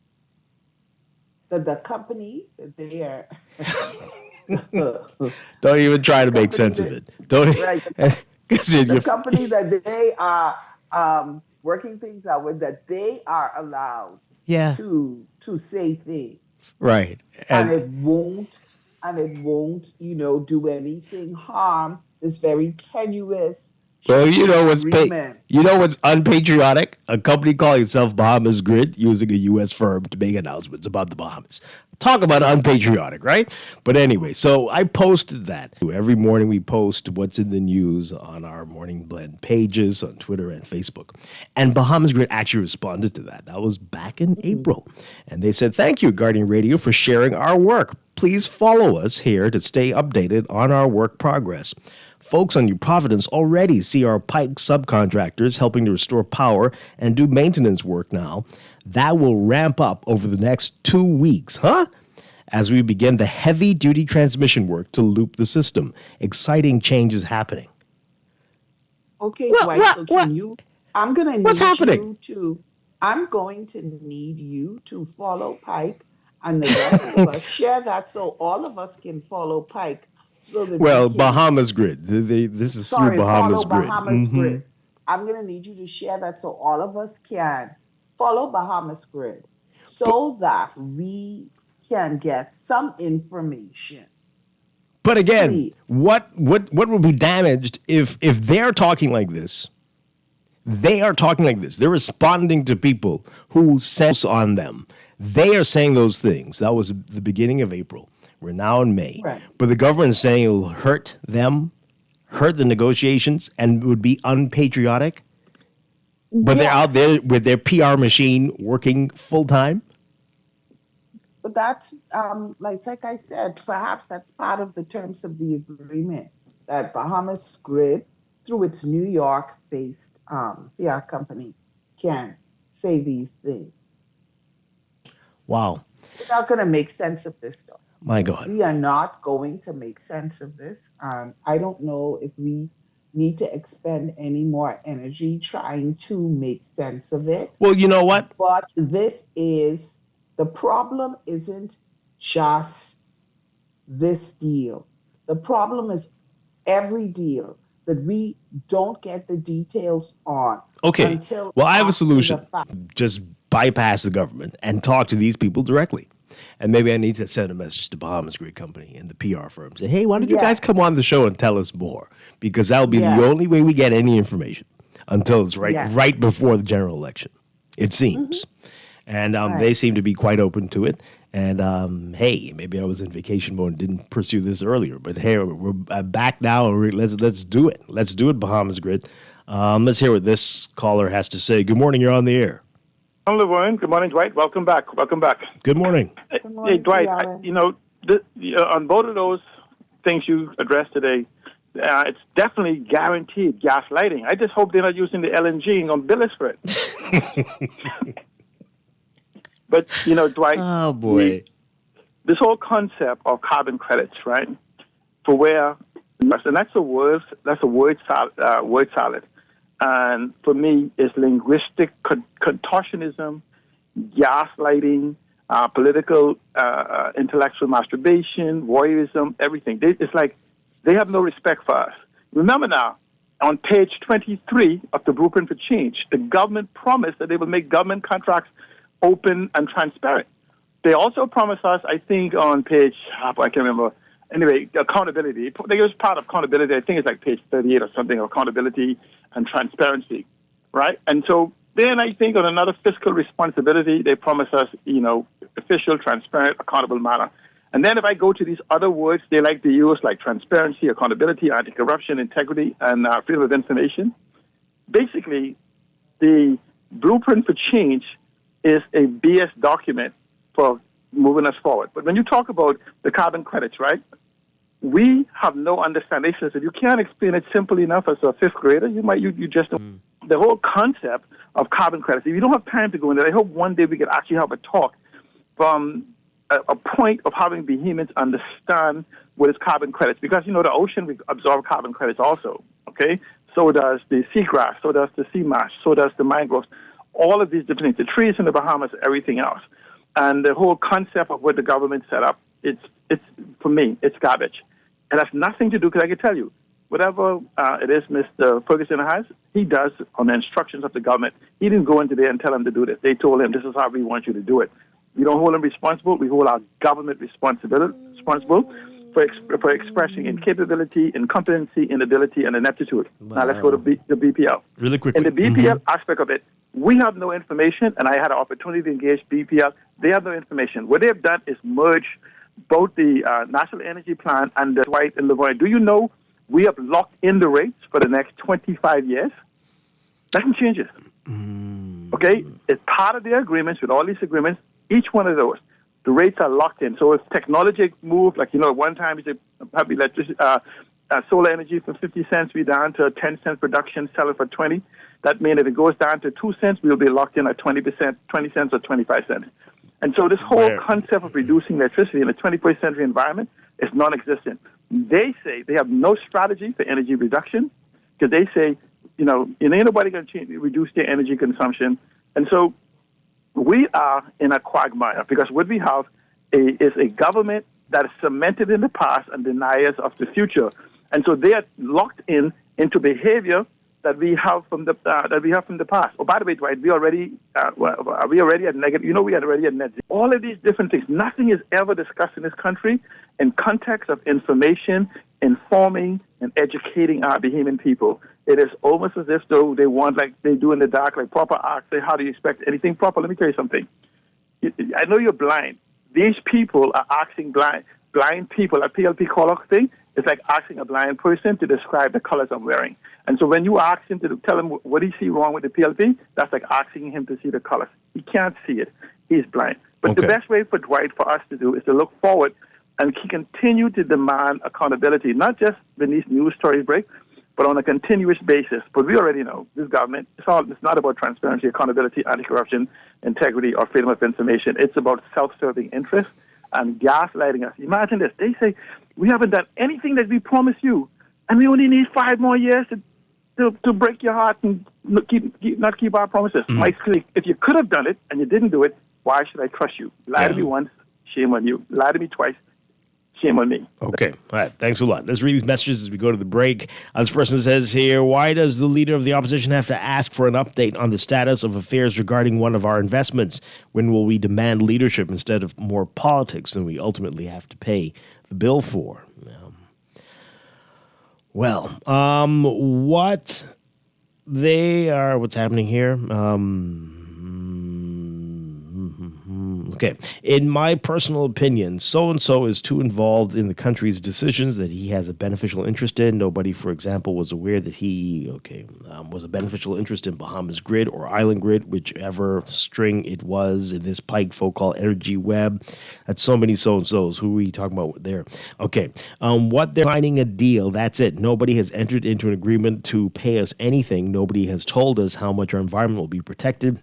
that the company that they are Don't even try the to make company sense of that it. Don't. right Because the company that they are working things out with, that they are allowed yeah, to say things, right. and And it won't do anything harm this very tenuous well, shipping agreement. you know what's unpatriotic? A company calling itself Bahamas Grid using a U.S. firm to make announcements about the Bahamas. Talk about unpatriotic, right? But anyway, so I posted that. Every morning we post what's in the news on our Morning Blend pages on Twitter and Facebook. And Bahamas Grid actually responded to that. That was back in April. And they said, "Thank you, Guardian Radio, for sharing our work. Please follow us here to stay updated on our work progress. Folks on New Providence already see our Pike subcontractors helping to restore power and do maintenance work now. That will ramp up over the next 2 weeks, as we begin the heavy-duty transmission work to loop the system. Exciting changes happening." Okay, Dwight, so can you I'm gonna What's need happening? you to I'm going to need you to follow Pike, and the rest of us share that so all of us can follow Pike, so that we Well, can, Bahamas Grid. This is through sorry, follow Bahamas Grid. Bahamas Grid. I'm going to need you to share that so all of us can follow Bahamas Grid, so that we can get some information. But again, Please. what will be damaged if they're talking like this? They are talking like this. They're responding to people who sense on them. They are saying those things. That was the beginning of April. We're now in May. Right. But the government is saying it will hurt them, hurt the negotiations, and would be unpatriotic. But they're out there with their PR machine working full time. But that's like I said, perhaps that's part of the terms of the agreement, that Bahamas Grid, through its New York-based PR company, can say these things. Wow. We're not going to make sense of this, though. My God. We are not going to make sense of this. I don't know if we need to expend any more energy trying to make sense of it. Well, you know what? But the problem isn't just this deal. The problem is every deal that we don't get the details on. Okay. Until Well, I have a after solution. the fact. Just bypass the government and talk to these people directly. And maybe I need to send a message to Bahamas Grid Company and the PR firm. Say, hey, why don't you guys come on the show and tell us more? Because that'll be the only way we get any information until it's right before the general election, it seems. And they seem to be quite open to it. And hey, maybe I was in vacation mode and didn't pursue this earlier. But hey, we're back now, and let's do it. Let's do it, Bahamas Grid. Let's hear what this caller has to say. Good morning. You're on the air. Good morning. Good morning, Dwight. Welcome back. Welcome back. Good morning. Good morning, Hey, Dwight, Alan. on both of those things you addressed today, it's definitely guaranteed gaslighting. I just hope they're not using the LNG and on bill us for it. But, Dwight. Oh, boy. This whole concept of carbon credits, right? For where, and that's a word salad. And for me, it's linguistic contortionism, gaslighting, political, intellectual masturbation, voyeurism, everything. It's like they have no respect for us. Remember now, on page 23 of the Blueprint for Change, the government promised that they will make government contracts open and transparent. They also promised us, I think, on page, I can't remember, anyway, accountability. They was part of accountability. I think it's like page 38 or something, accountability and transparency, right? And so then I think on another fiscal responsibility, they promise us, official, transparent, accountable manner. And then if I go to these other words they like to use, like transparency, accountability, anti-corruption, integrity, and freedom of information, basically the Blueprint for Change is a BS document for moving us forward. But when you talk about the carbon credits, right, we have no understanding. If you can't explain it simply enough as a fifth grader, you just don't. The whole concept of carbon credits, if you don't have time to go into it, I hope one day we could actually have a talk from a point of having Bahamians understand what is carbon credits. Because, the ocean absorbs carbon credits also, okay? So does the seagrass, so does the sea marsh, so does the mangroves, all of these different things, the trees in the Bahamas, everything else. And the whole concept of what the government set up, it's for me, it's garbage. It has nothing to do, because I can tell you, whatever it is Mr. Ferguson has, he does on the instructions of the government. He didn't go into there and tell them to do this. They told him, this is how we want you to do it. We don't hold him responsible. We hold our government responsible for expressing incapability, incompetency, inability, and ineptitude. Wow. Now let's go to the BPL. Really quickly. In the BPL aspect of it, we have no information, and I had an opportunity to engage BPL. They have no information. What they have done is merge both the National Energy Plan and the Dwight and Lavoie. Do you know we have locked in the rates for the next 25 years? Nothing changes. Okay? It's part of their agreements with all these agreements. Each one of those, the rates are locked in. So if technology moves, like, at one time you have electricity, solar energy for 50 cents, we're down to a 10-cent production, sell it for 20. That means if it goes down to 2 cents, we'll be locked in at 20%, 20 cents or 25 cents. And so this whole concept of reducing electricity in a 21st century environment is non-existent. They say they have no strategy for energy reduction, because they say, ain't nobody going to reduce their energy consumption. And so we are in a quagmire, because what we have is a government that is cemented in the past and deniers of the future. And so they are locked into behavior that we have from the past. Oh, by the way, Dwight, we already at negative. We are already at net zero. All of these different things. Nothing is ever discussed in this country in context of information, informing, and educating our Bahamian people. It is almost as if though they want, like they do in the dark, like proper art. Say, how do you expect anything proper? Let me tell you something. I know you're blind. These people are asking blind people. A PLP color thing is like asking a blind person to describe the colors I'm wearing. And so when you ask him to tell him what he see wrong with the PLP, that's like asking him to see the colors. He can't see it. He's blind. But the best way for Dwight, for us to do, is to look forward and continue to demand accountability, not just when these news stories break, but on a continuous basis. But we already know this government, it's not about transparency, accountability, anti-corruption, integrity, or freedom of information. It's about self-serving interests and gaslighting us. Imagine this. They say, we haven't done anything that we promised you, and we only need 5 more years to break your heart and not keep our promises. Mike, if you could have done it and you didn't do it, why should I trust you? Lie to me once, shame on you. Lie to me twice, shame on me. Okay. All right. Thanks a lot. Let's read these messages as we go to the break. This person says here, why does the leader of the opposition have to ask for an update on the status of affairs regarding one of our investments? When will we demand leadership instead of more politics than we ultimately have to pay the bill for? What's happening here? Okay. In my personal opinion, so-and-so is too involved in the country's decisions that he has a beneficial interest in. Nobody, for example, was aware that he was a beneficial interest in Bahamas Grid or Island Grid, whichever string it was in this Pike so-called energy web. That's so many so-and-sos. Who are we talking about there? Okay. What they're signing a deal, that's it. Nobody has entered into an agreement to pay us anything. Nobody has told us how much our environment will be protected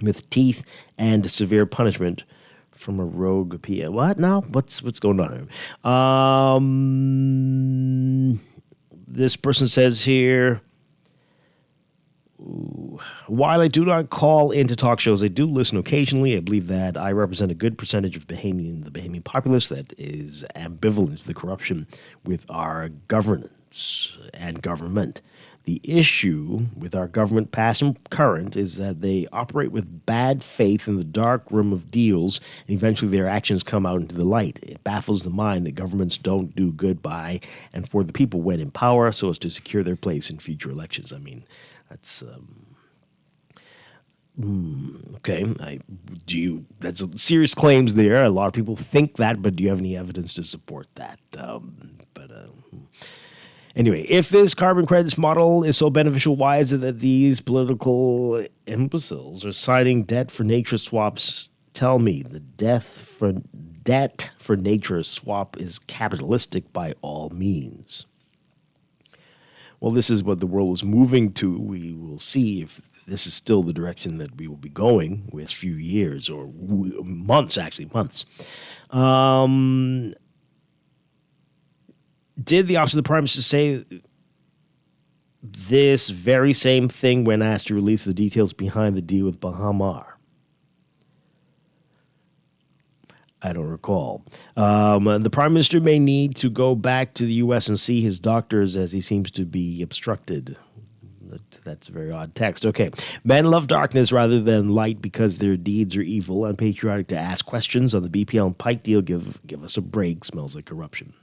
with teeth and severe punishment from a rogue PM. What now? What's going on here? This person says here, while I do not call into talk shows, I do listen occasionally. I believe that I represent a good percentage of the Bahamian populace that is ambivalent to the corruption with our governance and government. The issue with our government, past and current, is that they operate with bad faith in the dark room of deals, and eventually their actions come out into the light. It baffles the mind that governments don't do good by and for the people when in power so as to secure their place in future elections. I mean, that's... okay. That's serious claims there. A lot of people think that, but do you have any evidence to support that? Anyway, if this carbon credits model is so beneficial, why is it that these political imbeciles are signing debt for nature swaps? Tell me, the debt for nature swap is capitalistic by all means. Well, this is what the world is moving to. We will see if this is still the direction that we will be going with a few years or months, actually, months. Did the Office of the Prime Minister say this very same thing when asked to release the details behind the deal with Bahamar? I don't recall. The Prime Minister may need to go back to the U.S. and see his doctors as he seems to be obstructed. That's a very odd text. Okay. Men love darkness rather than light because their deeds are evil. Unpatriotic to ask questions on the BPL and Pike deal. Give us a break. Smells like corruption.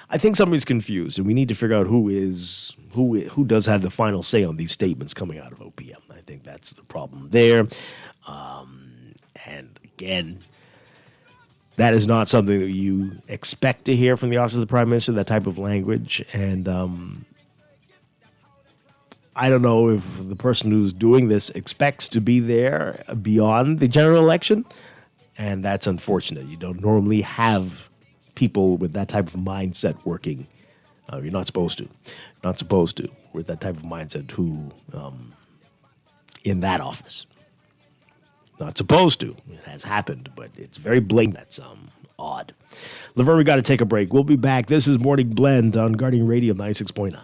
I think somebody's confused, and we need to figure out who does have the final say on these statements coming out of OPM. I think that's the problem there. And again, that is not something that you expect to hear from the Office of the Prime Minister, that type of language. And I don't know if the person who's doing this expects to be there beyond the general election. And that's unfortunate. You don't normally have people with that type of mindset working. You're not supposed to. Not supposed to. With that type of mindset who in that office. Not supposed to. It has happened, but it's very blatant. That's odd. Laverne, we got to take a break. We'll be back. This is Morning Blend on Guardian Radio 96.9.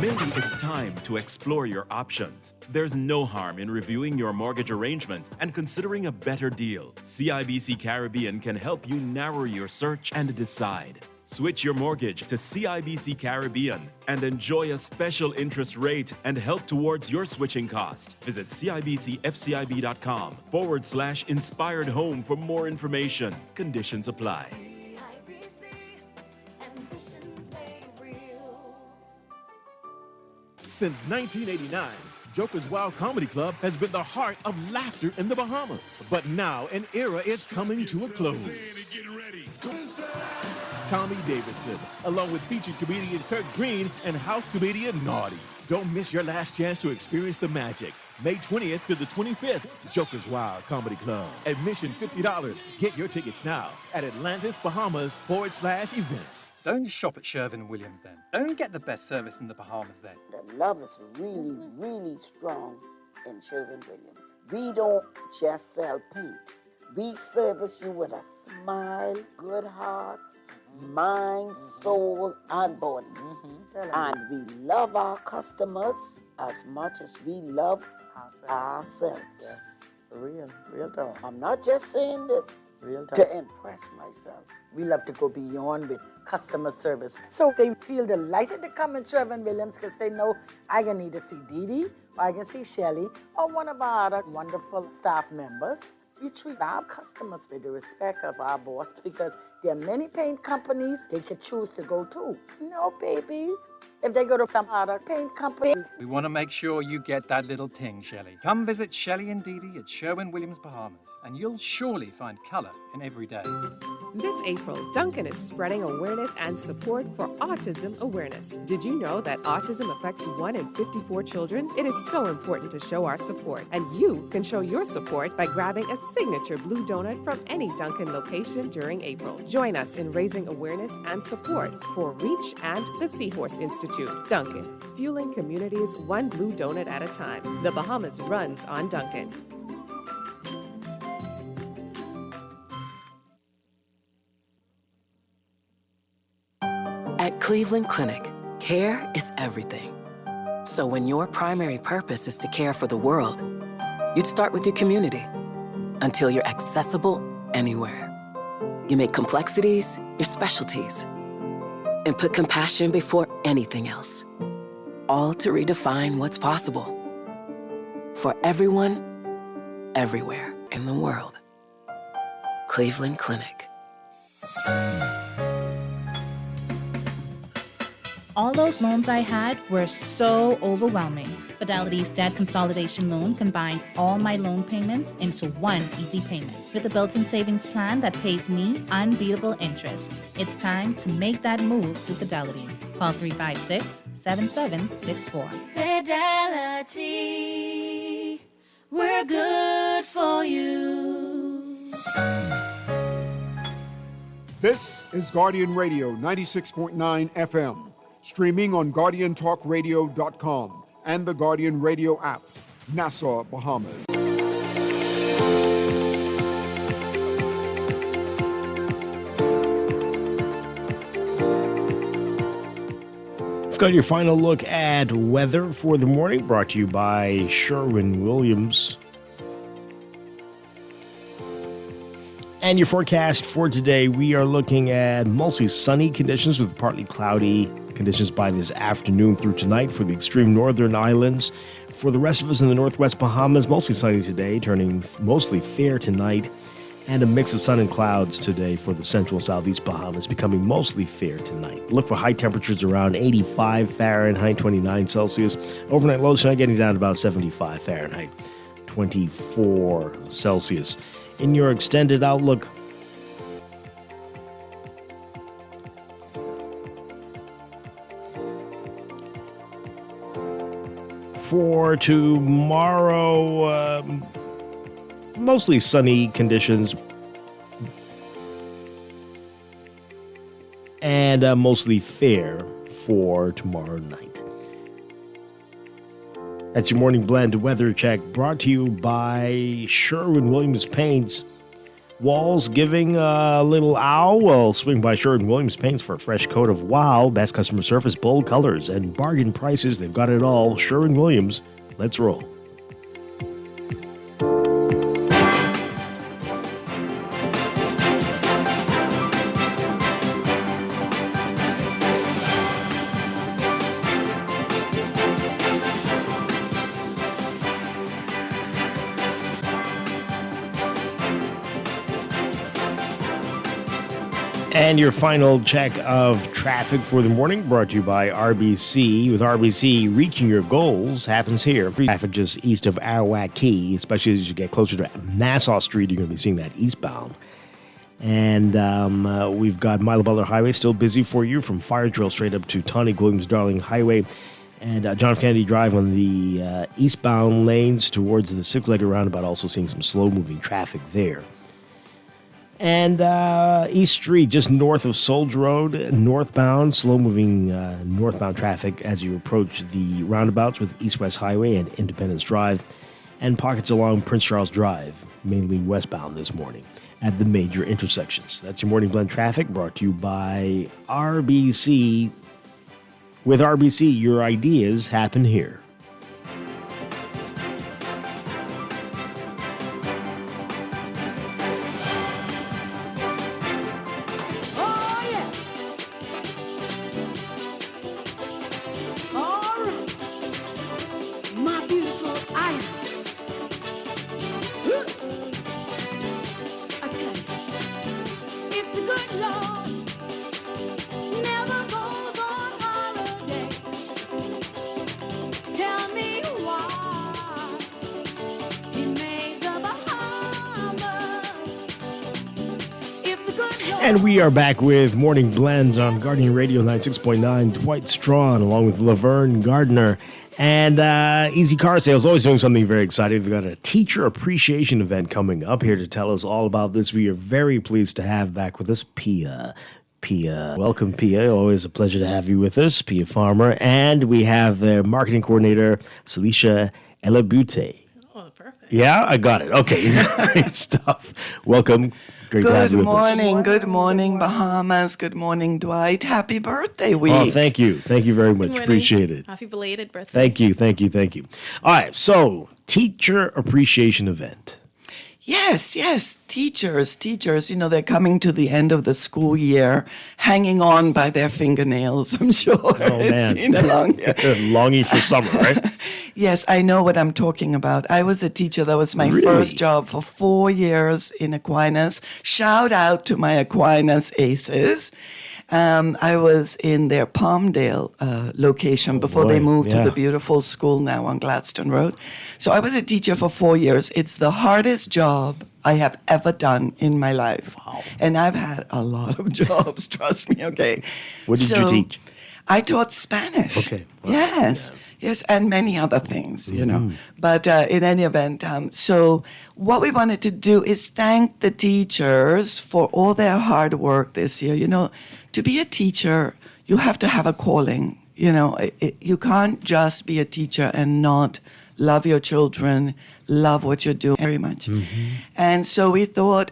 Maybe it's time to explore your options. There's no harm in reviewing your mortgage arrangement and considering a better deal. CIBC Caribbean can help you narrow your search and decide. Switch your mortgage to CIBC Caribbean and enjoy a special interest rate and help towards your switching cost. Visit CIBCFCIB.com/inspired home for more information. Conditions apply. Since 1989, Joker's Wild Comedy Club has been the heart of laughter in the Bahamas. But now an era is coming to a close. Tommy Davidson, along with featured comedian Kirk Green and house comedian Naughty. Don't miss your last chance to experience the magic. May 20th to the 25th, Joker's Wild Comedy Club. Admission $50. Get your tickets now at Atlantis, Bahamas/events. Don't shop at Sherwin-Williams then. Don't get the best service in the Bahamas then. The love is really, really strong in Sherwin-Williams. We don't just sell paint. We service you with a smile, good hearts, mind, soul, and body. And we love our customers as much as we love ourselves. Yes, real talk. I'm not just saying this Real talk. to impress myself. We love to go beyond with customer service. So they feel delighted to come in Sherwin-Williams because they know I can either see Dee Dee, or I can see Shelly, or one of our other wonderful staff members. We treat our customers with the respect of our boss because there are many paint companies they could choose to go to. No, baby. If they go to some other paint company. We want to make sure you get that little ting, Shelley. Come visit Shelley and Dee Dee at Sherwin-Williams, Bahamas, and you'll surely find color in every day. This April, Duncan is spreading awareness and support for autism awareness. Did you know that autism affects 1 in 54 children? It is so important to show our support, and you can show your support by grabbing a signature blue donut from any Duncan location during April. Join us in raising awareness and support for REACH and the Seahorse Institute. Duncan, fueling communities one blue donut at a time. The Bahamas runs on Duncan. At Cleveland Clinic, care is everything. So when your primary purpose is to care for the world, you'd start with your community until you're accessible anywhere. You make complexities your specialties and put compassion before anything else, all to redefine what's possible for everyone, everywhere in the world. Cleveland Clinic. All those loans I had were so overwhelming. Fidelity's debt consolidation loan combined all my loan payments into one easy payment with a built-in savings plan that pays me unbeatable interest. It's time to make that move to Fidelity. Call 356-7764. Fidelity, we're good for you. This is Guardian Radio 96.9 FM. Streaming on GuardianTalkRadio.com and the Guardian Radio app. Nassau, Bahamas. We've got your final look at weather for the morning, brought to you by Sherwin-Williams. And your forecast for today, we are looking at mostly sunny conditions with partly cloudy conditions by this afternoon through tonight for the extreme northern islands. For the rest of us in the northwest Bahamas, mostly sunny today, turning mostly fair tonight, and a mix of sun and clouds today for the central and southeast Bahamas, becoming mostly fair tonight. Look for high temperatures around 85 Fahrenheit, 29 Celsius. Overnight lows tonight getting down to about 75 Fahrenheit, 24 Celsius. In your extended outlook, for tomorrow, mostly sunny conditions and mostly fair for tomorrow night. That's your morning blend weather check, brought to you by Sherwin-Williams Paints. Walls giving a little ow? Well, swing by Sherwin-Williams Paints for a fresh coat of wow. Best customer service, bold colors, and bargain prices. They've got it all. Sherwin-Williams, let's roll. And your final check of traffic for the morning, brought to you by RBC. With RBC, reaching your goals happens here. Traffic just east of Arawak Key, especially as you get closer to Nassau Street, you're going to be seeing that eastbound. And we've got Milo Butler Highway still busy for you from Fire Drill straight up to Tawny Williams Darling Highway. And John F. Kennedy Drive on the eastbound lanes towards the six-legged roundabout, also seeing some slow-moving traffic there. And East Street, just north of Soldier Road, northbound, slow-moving northbound traffic as you approach the roundabouts with East-West Highway and Independence Drive, and pockets along Prince Charles Drive, mainly westbound this morning at the major intersections. That's your morning blend traffic, brought to you by RBC. With RBC, your ideas happen here. And we are back with Morning Blends on Guardian Radio 96.9. Dwight Strachan along with Laverne Gardner. And Easy Car Sales always doing something very exciting. They've got a teacher appreciation event coming up. Here to tell us all about this, we are very pleased to have back with us Pia. Welcome, Pia. Always a pleasure to have you with us, Pia Farmer. And we have their marketing coordinator, Celicia Elabute. Oh, perfect. Yeah, I got it. Okay, great stuff. Welcome. Great to have you with us. Good morning, Bahamas. Good morning, Dwight. Happy birthday week. Oh, thank you. Thank you very much. Appreciate it. Happy belated birthday. Thank you. All right, so teacher appreciation event. Yes, teachers, they're coming to the end of the school year, hanging on by their fingernails, I'm sure. It's been a long year. Longing for summer, right? Yes, I know what I'm talking about. I was a teacher. That was my first job for 4 years in Aquinas. Shout out to my Aquinas aces. I was in their Palmdale location before they moved to the beautiful school now on Gladstone Road. So I was a teacher for 4 years. It's the hardest job I have ever done in my life. Wow. And I've had a lot of jobs, trust me, okay? What did you teach? I taught Spanish. Okay. Wow. Yes, and many other things, you know. But in any event, so what we wanted to do is thank the teachers for all their hard work this year. You know, to be a teacher, you have to have a calling. You know, you can't just be a teacher and not love your children, love what you're doing very much. And so we thought,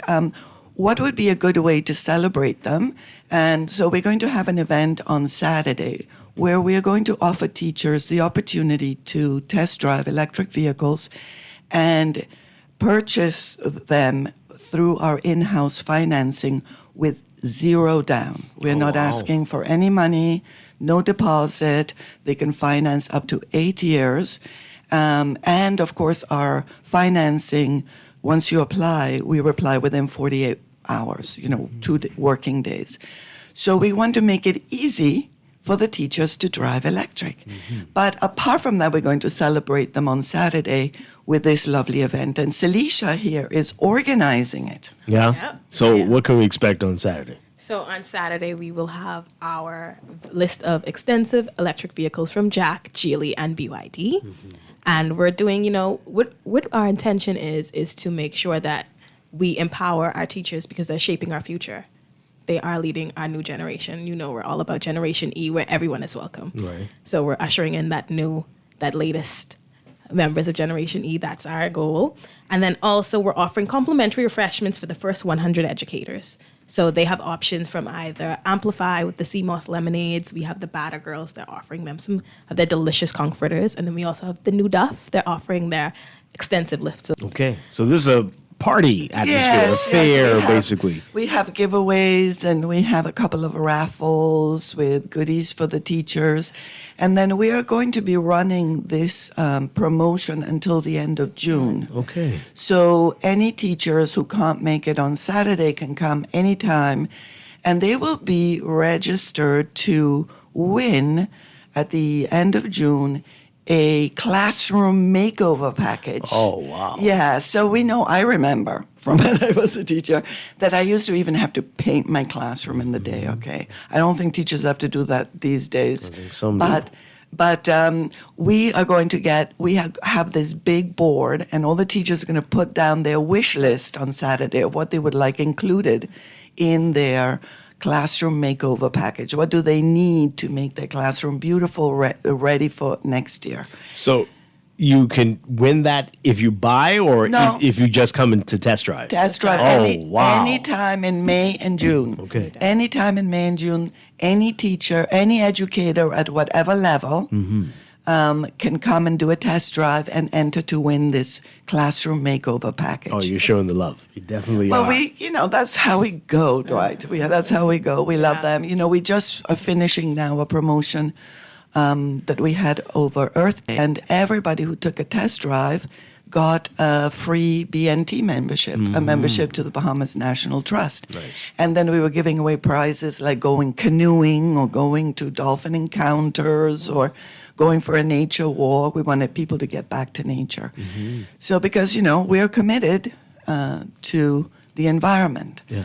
what would be a good way to celebrate them? And so we're going to have an event on Saturday where we are going to offer teachers the opportunity to test drive electric vehicles and purchase them through our in-house financing with zero down. We're not asking for any money, no deposit. They can finance up to 8 years. And of course, our financing, once you apply, we reply within 48 hours, 2 working days. So we want to make it easy for the teachers to drive electric. But apart from that, we're going to celebrate them on Saturday with this lovely event. And Celicia here is organizing it. Yeah? Yep. So what can we expect on Saturday? So on Saturday, we will have our list of extensive electric vehicles from Jack, Geely, and BYD. And we're doing, what our intention is to make sure that we empower our teachers because they're shaping our future. They are leading our new generation. We're all about Generation E, where everyone is welcome. Right. So we're ushering in that latest members of Generation E. That's our goal. And then also we're offering complimentary refreshments for the first 100 educators. So they have options from either Amplify with the sea moss lemonades. We have the Batter Girls. They're offering them some of their delicious comforters. And then we also have the New Duff. They're offering their extensive lifts. Okay. So this is a party atmosphere, a fair, basically. We have giveaways and we have a couple of raffles with goodies for the teachers. And then we are going to be running this promotion until the end of June. Okay. So any teachers who can't make it on Saturday can come anytime. And they will be registered to win at the end of June a classroom makeover package. Oh, wow. Yeah, so I remember from when I was a teacher that I used to even have to paint my classroom in the day, okay? I don't think teachers have to do that these days. I think some do. But we are going to have this big board, and all the teachers are going to put down their wish list on Saturday of what they would like included in their classroom makeover package. What do they need to make their classroom beautiful, ready for next year? So you can win that if you buy or if you just come in to test drive? Test drive anytime in May and June. Okay. Anytime in May and June, any teacher, any educator at whatever level can come and do a test drive and enter to win this classroom makeover package. Oh, you're showing the love. You definitely Well, are. that's how we go, Dwight. That's how we go. We love them. We just are finishing now a promotion that we had over Earth Day, and everybody who took a test drive got a free BNT membership, a membership to the Bahamas National Trust. Nice. And then we were giving away prizes like going canoeing or going to dolphin encounters or going for a nature walk. We wanted people to get back to nature. So because, we're committed to the environment. Yeah.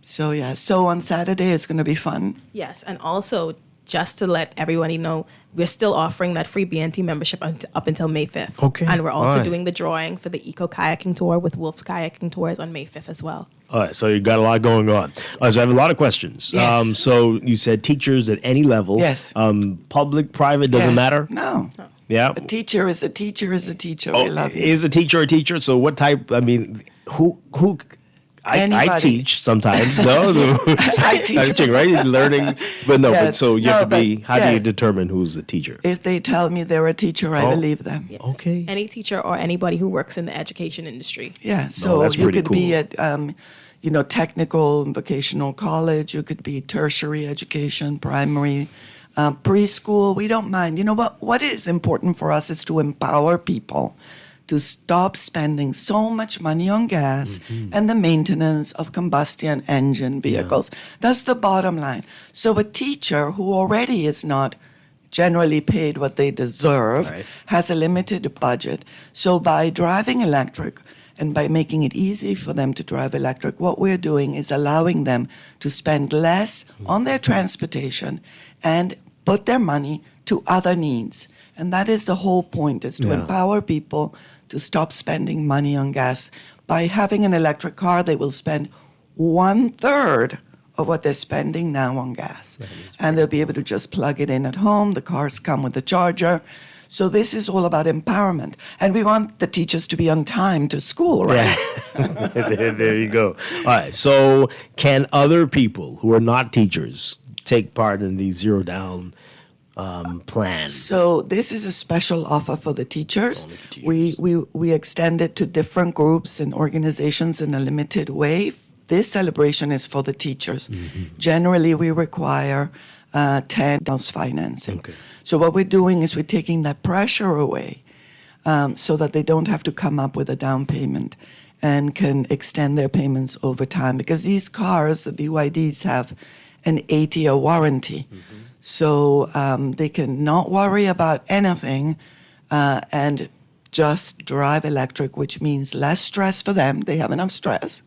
So on Saturday it's going to be fun. Yes, and also just to let everybody know, we're still offering that free BNT membership up until May 5th. Okay. And we're also All right. doing the drawing for the Eco Kayaking Tour with Wolf's Kayaking Tours on May 5th as well. All right, so you got a lot going on. All right, so I have a lot of questions. Yes. So you said teachers at any level. Yes. Public, private, doesn't matter? No. Yeah. A teacher is a teacher is a teacher. We love you. Is a teacher a teacher? So what type, who I Anybody. teach sometimes, no? I teach. Teaching, right? Learning, but no, Yes. but so you No, have to be, but how do you yes. determine who's a teacher? If they tell me they're a teacher, I Oh. believe them. Okay. Any teacher or anybody who works in the education industry. Yeah, so that's you pretty could be cool. at, technical and vocational college. You could be tertiary education, primary, preschool. We don't mind. You know what is important for us is to empower people to stop spending so much money on gas and the maintenance of combustion engine vehicles. That's the bottom line. So a teacher who already is not generally paid what they deserve has a limited budget. So by driving electric and by making it easy for them to drive electric, what we're doing is allowing them to spend less on their transportation and put their money to other needs. And that is the whole point, is to empower people to stop spending money on gas. By having an electric car, they will spend 1/3 of what they're spending now on gas. And they'll be able to just plug it in at home. The cars come with the charger. So this is all about empowerment. And we want the teachers to be on time to school, right? Yeah. There you go. All right. So can other people who are not teachers take part in the zero down plan? So this is a special offer for the teachers. We extend it to different groups and organizations in a limited way. This celebration is for the teachers. Generally, we require 10 house financing. So what we're doing is we're taking that pressure away so that they don't have to come up with a down payment and can extend their payments over time. Because these cars, the BYDs, have an 8-year warranty. So they can not worry about anything and just drive electric, which means less stress for them. They have enough stress,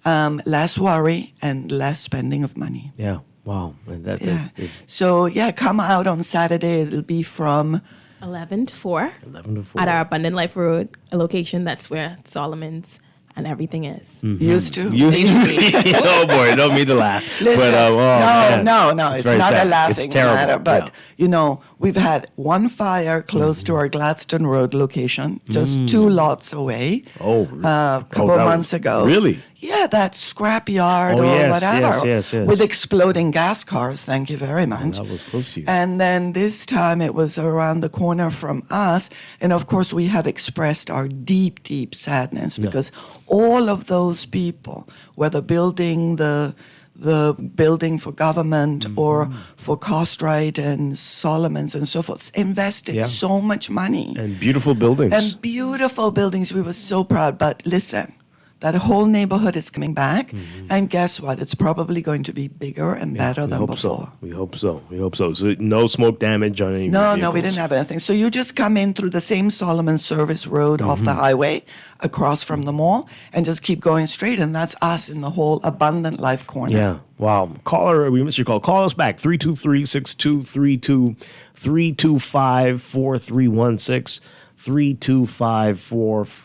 less worry, and less spending of money. Yeah. Wow. And that is So, come out on Saturday. It'll be from 11 to 4. 11 to 4. At our Abundant Life Road, a location that's where Solomon's and everything is. Used to. Used to be. Oh boy, don't mean to laugh. Listen, no, it's very not sad. a laughing It's terrible. matter. But, we've had one fire close to our Gladstone Road location, just 2 lots away, a couple of months ago. Really? Yeah, that scrap yard or whatever. Yes. With exploding gas cars, thank you very much. That was close to you. And then this time it was around the corner from us. And of course, we have expressed our deep, deep sadness because all of those people, whether building the building for government or for Costrite and Solomon's and so forth, invested so much money. And beautiful buildings. And beautiful buildings. We were so proud. But listen, that whole neighborhood is coming back. And guess what? It's probably going to be bigger and better than before. We hope so. So no smoke damage on any No, vehicles. we didn't have anything. So you just come in through the same Solomon Service Road off the highway across from the mall and just keep going straight. And that's us in the whole Abundant Life corner. Yeah. Wow. Caller, we missed your call. Call us back. 323-6232, 325-4316, 325-4259.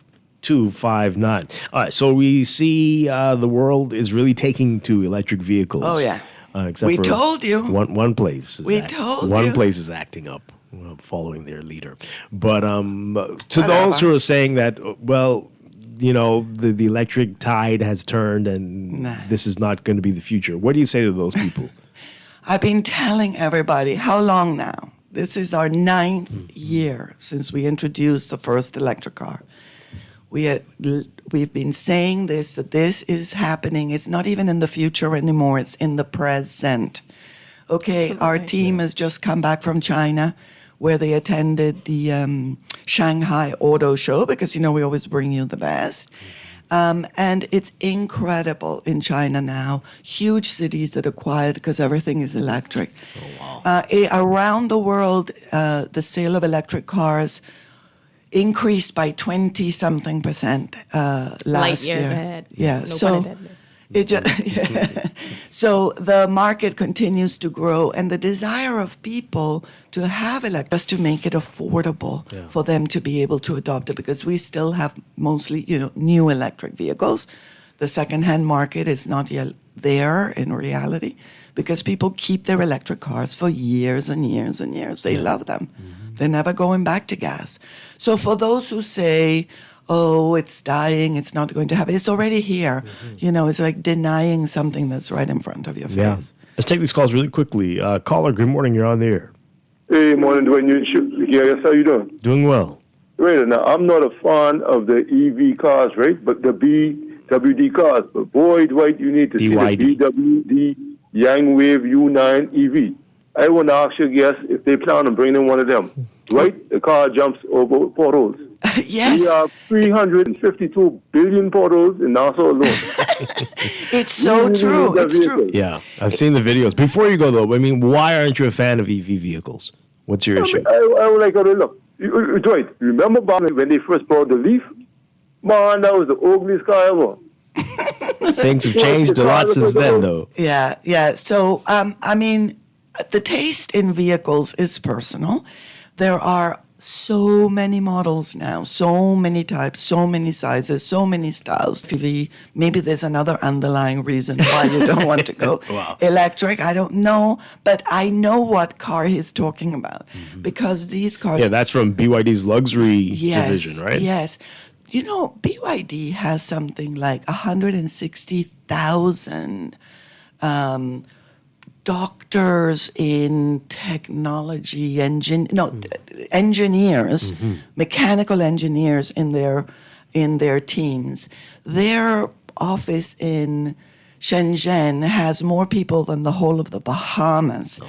All right. So we see the world is really taking to electric vehicles. Oh, yeah. Except We for told you. One place. One you. place is acting up, following their leader. But to those who are saying that, the electric tide has turned and this is not going to be the future. What do you say to those people? I've been telling everybody, how long now? This is our 9th year since we introduced the first electric car. We've been saying this, that this is happening. It's not even in the future anymore. It's in the present. Okay, our team has just come back from China, where they attended the Shanghai Auto Show, because, we always bring you the best. And it's incredible in China now. Huge cities that are quiet because everything is electric. Around the world, the sale of electric cars increased by 20-something% last Light years year. ahead. Yeah, No so pun intended. it just so the market continues to grow, and the desire of people to have electric just to make it affordable for them to be able to adopt it, because we still have mostly new electric vehicles. The secondhand market is not yet there in reality, because people keep their electric cars for years and years and years. They love them. They're never going back to gas. So for those who say, oh, it's dying, it's not going to happen, it's already here. It's like denying something that's right in front of your face. Yeah. Let's take these calls really quickly. Caller, good morning. You're on the air. Hey, morning, Dwight. Yes, how you doing? Doing well. Right, now, I'm not a fan of the EV cars, right? But the BWD cars. But boy, Dwight, you need to see the BWD Yang Wave U9 EV. I want to ask your guests if they plan on bringing one of them. Right? The car jumps over potholes. Yes. We have 352 billion potholes in Nassau alone. It's so true. It's true. Yeah, I've seen the videos. Before you go, though, why aren't you a fan of EV vehicles? What's your issue? I would like to look. Dwight, remember back when they first brought the Leaf? Man, that was the ugliest car ever. Things have changed a lot since then, though. Yeah. So, the taste in vehicles is personal. There are so many models now, so many types, so many sizes, so many styles. Maybe there's another underlying reason why you don't want to go electric. I don't know, but I know what car he's talking about because these cars. Yeah, that's from BYD's luxury division, right? Yes. You know, BYD has something like 160,000 doctors in technology, engineers, mechanical engineers in their teams. Their office in Shenzhen has more people than the whole of the Bahamas.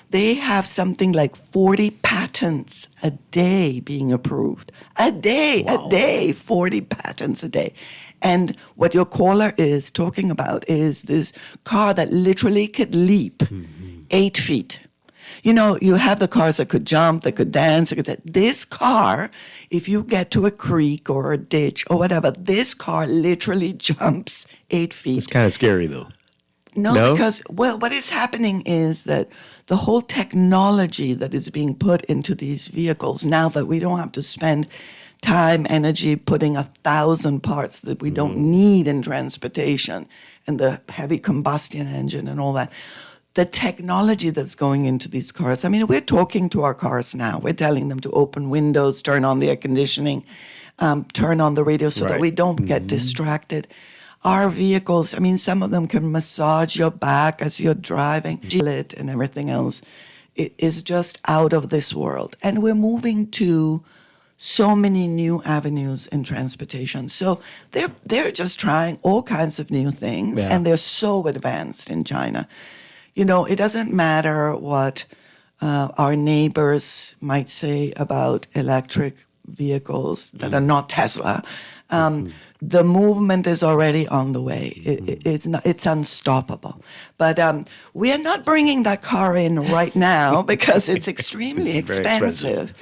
They have something like 40 patents a day being approved. A day, 40 patents a day. And what your caller is talking about is this car that literally could leap 8 feet. You know, you have the cars that could jump, that could dance. This car, if you get to a creek or a ditch or whatever, this car literally jumps 8 feet. It's kind of scary, though. No, because, what is happening is that the whole technology that is being put into these vehicles, now that we don't have to spend time, energy, putting 1,000 parts that we don't need in transportation and the heavy combustion engine and all that. The technology that's going into these cars. I mean, we're talking to our cars now. We're telling them to open windows, turn on the air conditioning, turn on the radio so that we don't get distracted. Our vehicles, I mean, some of them can massage your back as you're driving, and everything else. It is just out of this world. And we're moving to so many new avenues in transportation. So they're just trying all kinds of new things, and they're so advanced in China. You know, it doesn't matter what our neighbors might say about electric vehicles that are not Tesla. The movement is already on the way. It's unstoppable. But we are not bringing that car in right now because it's extremely expensive.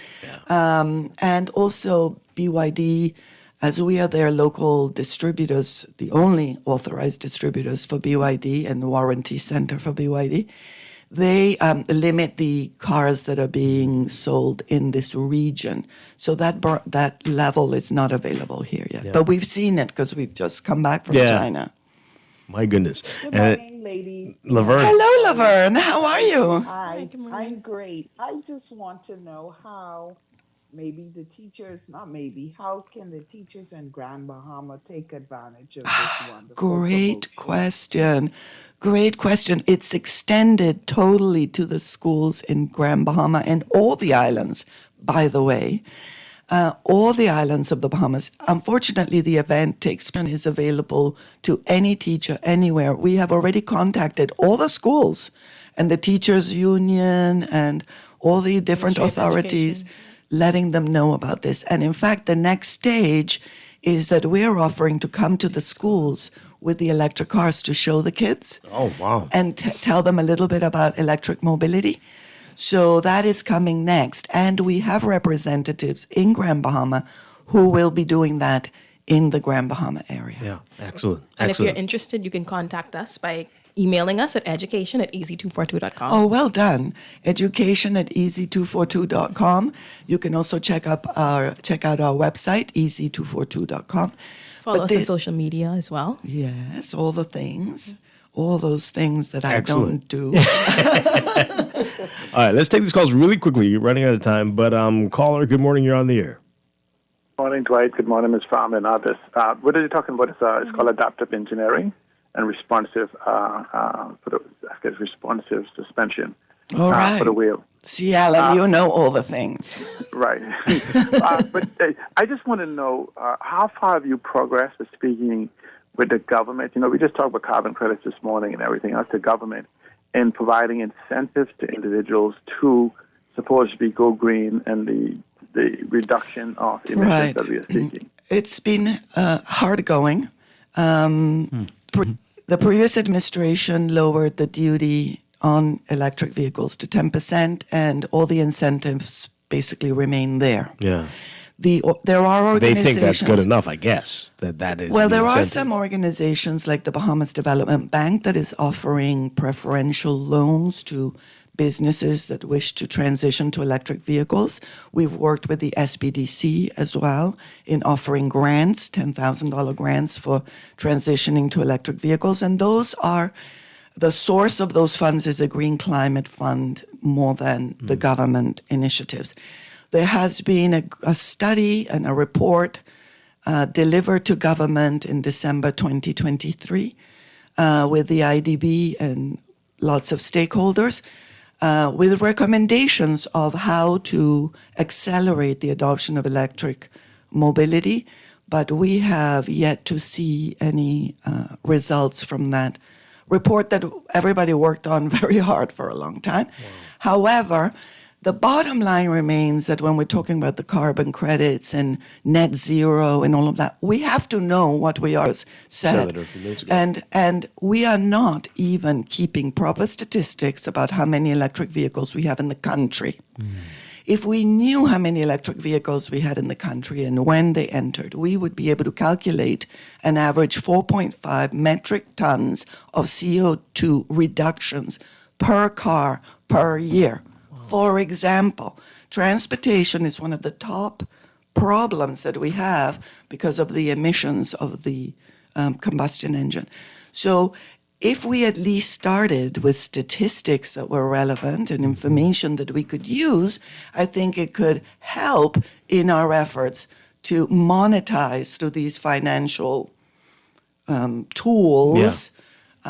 And also BYD, as we are their local distributors, the only authorized distributors for BYD and the warranty center for BYD, they limit the cars that are being sold in this region. So that level is not available here yet. Yeah. But we've seen it because we've just come back from China. My goodness. Good morning, ladies. Laverne. Hello, Laverne. How are you? Hi, I'm great. I just want to know how how can the teachers in Grand Bahama take advantage of this wonderful Great question. Great question. It's extended totally to the schools in Grand Bahama and all the islands, by the way. All the islands of the Bahamas. Unfortunately, the event is available to any teacher anywhere. We have already contacted all the schools and the teachers' union and all the different authorities, letting them know about this. And in fact, the next stage is that we're offering to come to the schools with the electric cars to show the kids. Oh, wow. And tell them a little bit about electric mobility. So that is coming next. And we have representatives in Grand Bahama who will be doing that in the Grand Bahama area. Yeah, excellent. And if you're interested, you can contact us by emailing us at education@easy242.com. Oh, well done. Education@easy242.com. You can also check out our website, easy242.com. Follow us on social media as well. Yes, all the things. All those things that I don't do. All right, let's take these calls really quickly. You're running out of time. But caller, good morning. You're on the air. Good morning, Dwight. Good morning, Ms. Farm and others. What are you talking about? It's called adaptive engineering and responsive responsive suspension for the wheel. See, Alan, you know all the things. Right. But I just want to know, how far have you progressed with speaking with the government? You know, we just talked about carbon credits this morning and everything else, the government, in providing incentives to individuals to supposedly go green and the reduction of emissions that we are seeking. It's been hard going. The previous administration lowered the duty on electric vehicles to 10%, and all the incentives basically remain there. Yeah. There are organizations. They think that's good enough, I guess. That is. Well, there are some organizations like the Bahamas Development Bank that is offering preferential loans to businesses that wish to transition to electric vehicles. We've worked with the SBDC as well in offering grants, $10,000 grants for transitioning to electric vehicles. And those are, the source of those funds is a Green Climate Fund more than the government initiatives. There has been a study and a report delivered to government in December 2023 with the IDB and lots of stakeholders with recommendations of how to accelerate the adoption of electric mobility, but we have yet to see any results from that report that everybody worked on very hard for a long time. However, the bottom line remains that when we're talking about the carbon credits and net zero and all of that, we have to know what we are said. And we are not even keeping proper statistics about how many electric vehicles we have in the country. If we knew how many electric vehicles we had in the country and when they entered, we would be able to calculate an average 4.5 metric tons of CO2 reductions per car per year. For example, transportation is one of the top problems that we have because of the emissions of the combustion engine. So if we at least started with statistics that were relevant and information that we could use, I think it could help in our efforts to monetize through these financial tools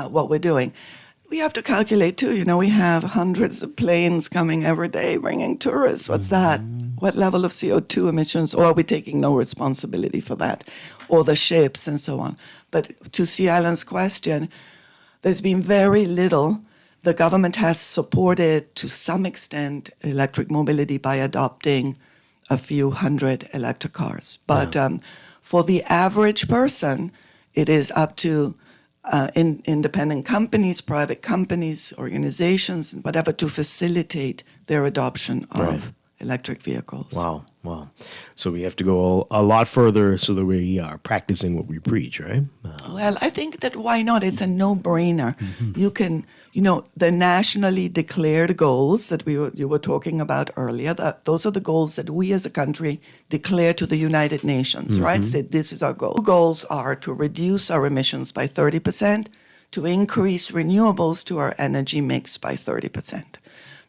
what we're doing. We have to calculate too, we have hundreds of planes coming every day bringing tourists. What's that? What level of CO2 emissions? Or are we taking no responsibility for that? Or the ships and so on. But to C. Allen's question, there's been very little. The government has supported to some extent electric mobility by adopting a few hundred electric cars. But for the average person, it is up to independent companies, private companies, organizations, and whatever to facilitate their adoption of electric vehicles. Wow. So we have to go a lot further so that we are practicing what we preach, right? Well, I think that why not? It's a no-brainer. You can, the nationally declared goals that you were talking about earlier, those are the goals that we as a country declare to the United Nations, right? Say this is our goal. Our goals are to reduce our emissions by 30%, to increase renewables to our energy mix by 30%.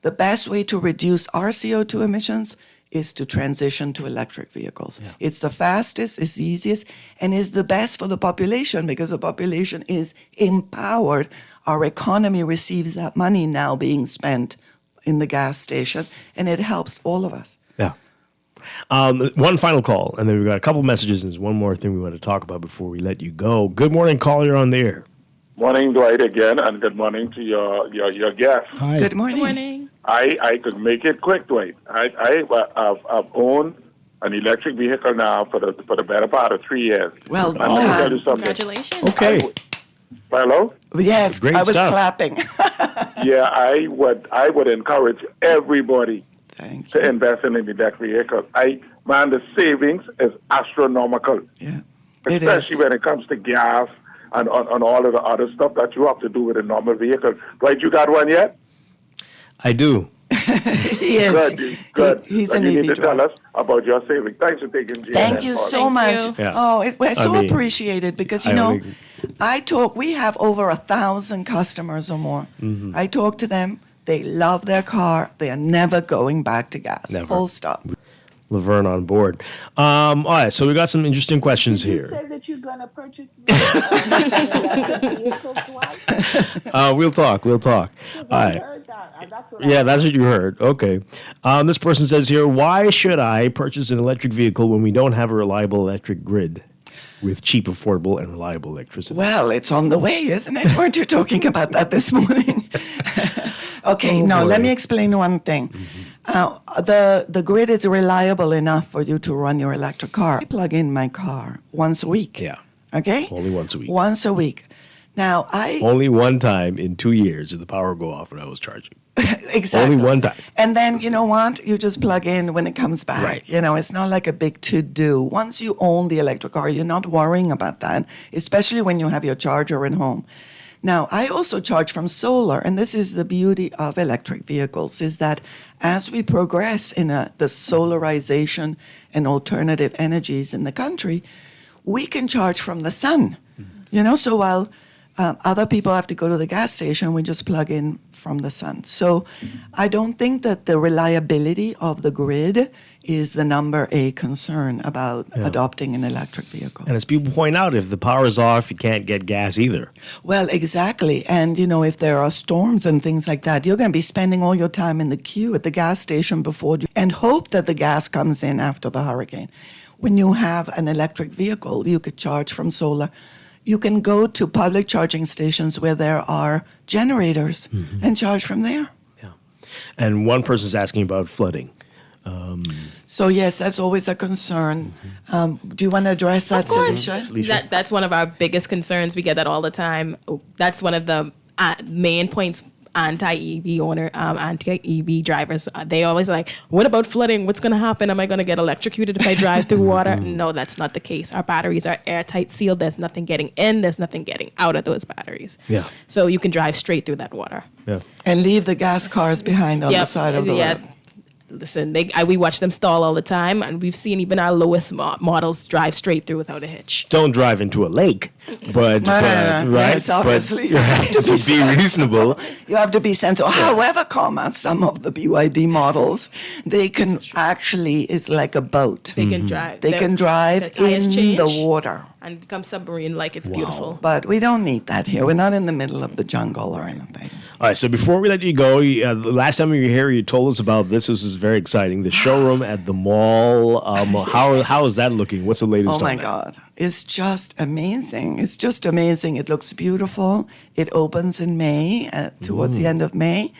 The best way to reduce our CO2 emissions is to transition to electric vehicles. Yeah. It's the fastest, it's the easiest, and is the best for the population because the population is empowered. Our economy receives that money now being spent in the gas station, and it helps all of us. Yeah. One final call, and then we've got a couple messages, and there's one more thing we want to talk about before we let you go. Good morning, caller. You're on the air. Morning, Dwight, again, and good morning to your guest. Hi. Good morning. Good morning. I could make it quick, Dwight. I've owned an electric vehicle now for the better part of 3 years. Well done. Tell you something. Congratulations. Okay. Hello? Yes, Great I was stuff. clapping. Yeah, I would encourage everybody to invest in an electric vehicle. The savings is astronomical. Yeah, especially when it comes to gas and on all of the other stuff that you have to do with a normal vehicle. Dwight, you got one yet? I do. Yes. Good. He's and an you EV need to tell us about your savings. Thanks for taking GNN. Thank you so much. Yeah. Oh, we're so appreciated because, we have over 1,000 customers or more. Mm-hmm. I talk to them. They love their car. They are never going back to gas. Never. Full stop. Laverne on board. All right, so we got some interesting questions You here. said that you're going to purchase vehicles, Dwight? We'll talk. All right. Heard that. That's what That's what you heard. Okay. This person says here, why should I purchase an electric vehicle when we don't have a reliable electric grid with cheap, affordable, and reliable electricity? Well, it's on the way, isn't it? Weren't you talking about that this morning? Okay, let me explain one thing. The grid is reliable enough for you to run your electric car. I plug in my car once a week. Yeah. Okay? Only once a week. Once a week. Now, Only one time in 2 years did the power go off when I was charging. Exactly. Only one time. And then, you know what? You just plug in when it comes back. Right. It's not like a big to-do. Once you own the electric car, you're not worrying about that, especially when you have your charger at home. Now, I also charge from solar, and this is the beauty of electric vehicles, is that as we progress in the solarization and alternative energies in the country, we can charge from the sun. So while other people have to go to the gas station, we just plug in from the sun. So I don't think that the reliability of the grid is the number a concern about adopting an electric vehicle. And as people point out, if the power is off, you can't get gas either. Well, exactly. And, if there are storms and things like that, you're going to be spending all your time in the queue at the gas station and hope that the gas comes in after the hurricane. When you have an electric vehicle, you could charge from solar. You can go to public charging stations where there are generators and charge from there. And one person's asking about flooding. So, yes, that's always a concern. Do you want to address that, Celicia? That's one of our biggest concerns. We get that all the time. That's one of the main points anti-EV drivers. They always like, what about flooding? What's going to happen? Am I going to get electrocuted if I drive through water? No, that's not the case. Our batteries are airtight sealed. There's nothing getting in. There's nothing getting out of those batteries. Yeah. So you can drive straight through that water. Yeah. And leave the gas cars behind on the side of the road. Listen, we watch them stall all the time, and we've seen even our lowest models drive straight through without a hitch. Don't drive into a lake, but right? Yes, obviously. But you have to be reasonable. You have to be sensible. However, some of the BYD models, they can actually, it's like a boat. They can drive. They can drive in the water. And become submarine like it's beautiful. But we don't need that here. We're not in the middle of the jungle or anything. All right, so before we let you go, the last time you were here, you told us about this. This is very exciting. The showroom at the mall. How is that looking? What's the latest on that? Oh, my God. It's just amazing. It's just amazing. It looks beautiful. It opens in May, towards the end of May.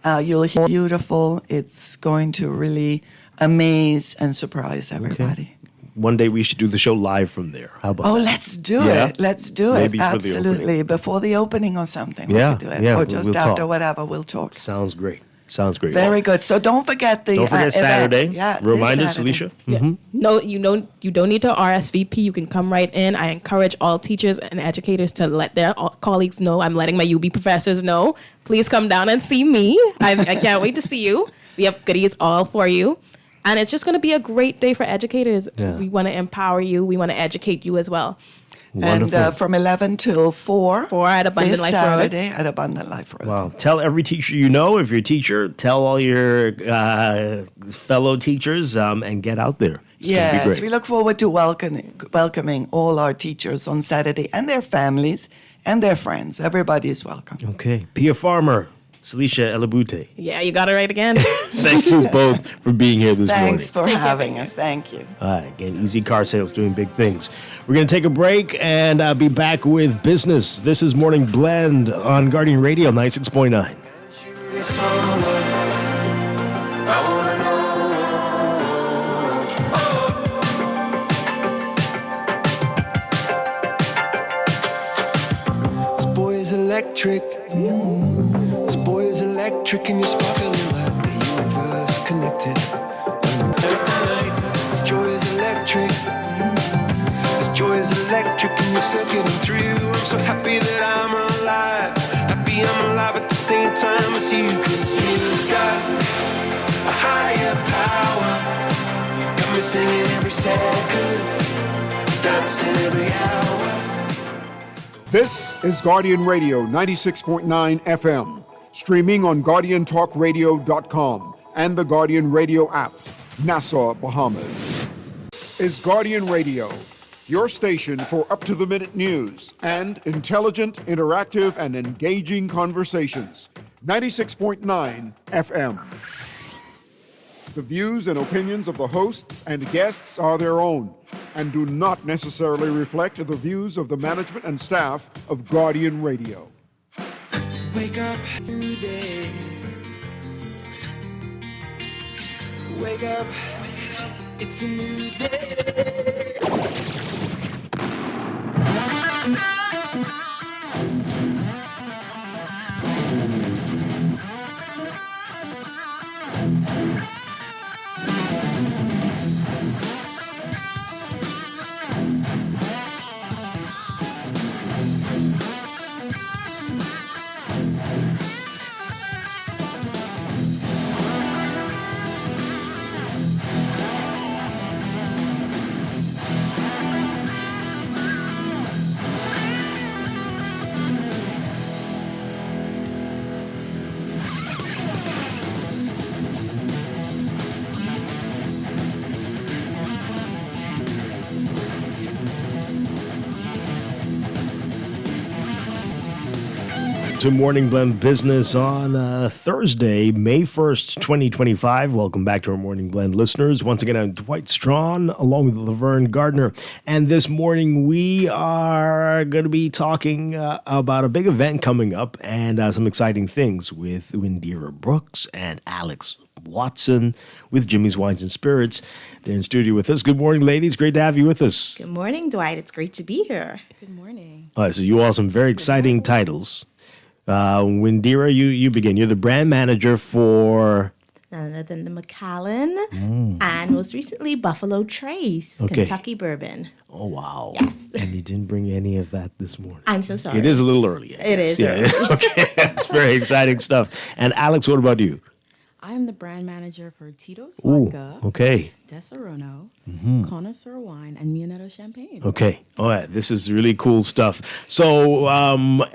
You'll hear beautiful. It's going to really amaze and surprise everybody. Okay. One day we should do the show live from there. How about that? Let's do it. Let's do Maybe it. Absolutely. Before the opening or something. We could do it. Or just we'll after, talk. Whatever, we'll talk. Sounds great. Very good. So don't forget the Saturday. Event. Yeah, Remind us, Alicia. Yeah. No, you don't need to RSVP. You can come right in. I encourage all teachers and educators to let their colleagues know. I'm letting my UB professors know. Please come down and see me. I can't wait to see you. We have goodies all for you. And it's just going to be a great day for educators. Yeah. We want to empower you. We want to educate you as well. Wonderful. And from 11 till 4 at Abundant this Life Saturday Road. At Abundant Life Road. Wow. Tell every teacher you know. If you're a teacher, tell all your fellow teachers and get out there. It's gonna be great. We look forward to welcoming all our teachers on Saturday and their families and their friends. Everybody is welcome. Okay. Pia Farmer, Celicia Elabute. Yeah, you got it right again. Thank you both for being here this morning. Thanks for having us. Thank you. All right. Again, Easy Car Sales doing big things. We're going to take a break and be back with business. This is Morning Blend on Guardian Radio 96.9. This boy is electric. This boy is electric and you're sparkling like the universe connected. This joy is electric. This joy is electric and you're circuiting through. I'm so happy that I'm alive. Happy I'm alive at the same time as you. Cause you've got a higher power. Got me singing every second, dancing every hour. This is Guardian Radio 96.9 FM, streaming on GuardianTalkRadio.com and the Guardian Radio app, Nassau, Bahamas. This is Guardian Radio, your station for up-to-the-minute news and intelligent, interactive, and engaging conversations. 96.9 FM. The views and opinions of the hosts and guests are their own and do not necessarily reflect the views of the management and staff of Guardian Radio. Wake up today. Wake up. It's a new day. to Morning Blend Business on Thursday, May 1st, 2025. Welcome back to our Morning Blend listeners. Once again, I'm Dwight Strachan along with Laverne Gardner. And this morning we are going to be talking about a big event coming up and some exciting things with Indira Brooks and Alex Watson with Jimmy's Wines and Spirits. They're in studio with us. Good morning, ladies. Great to have you with us. Good morning, Dwight. It's great to be here. Good morning. All right, so you all have some very exciting titles. Indira, you begin. You're the brand manager for None other than the Macallan and most recently Buffalo Trace, Okay. Kentucky Bourbon. Oh, wow. Yes. And you didn't bring any of that this morning. I'm so sorry. It is a little early. I It guess. is Yeah. early. Okay, that's very exciting stuff. And Alex, what about you? I am the brand manager for Tito's Ooh, Vodka, okay. Deserono, Mhm. Connoisseur Wine, and Mionetto Champagne. Okay. All right. This is really cool stuff. So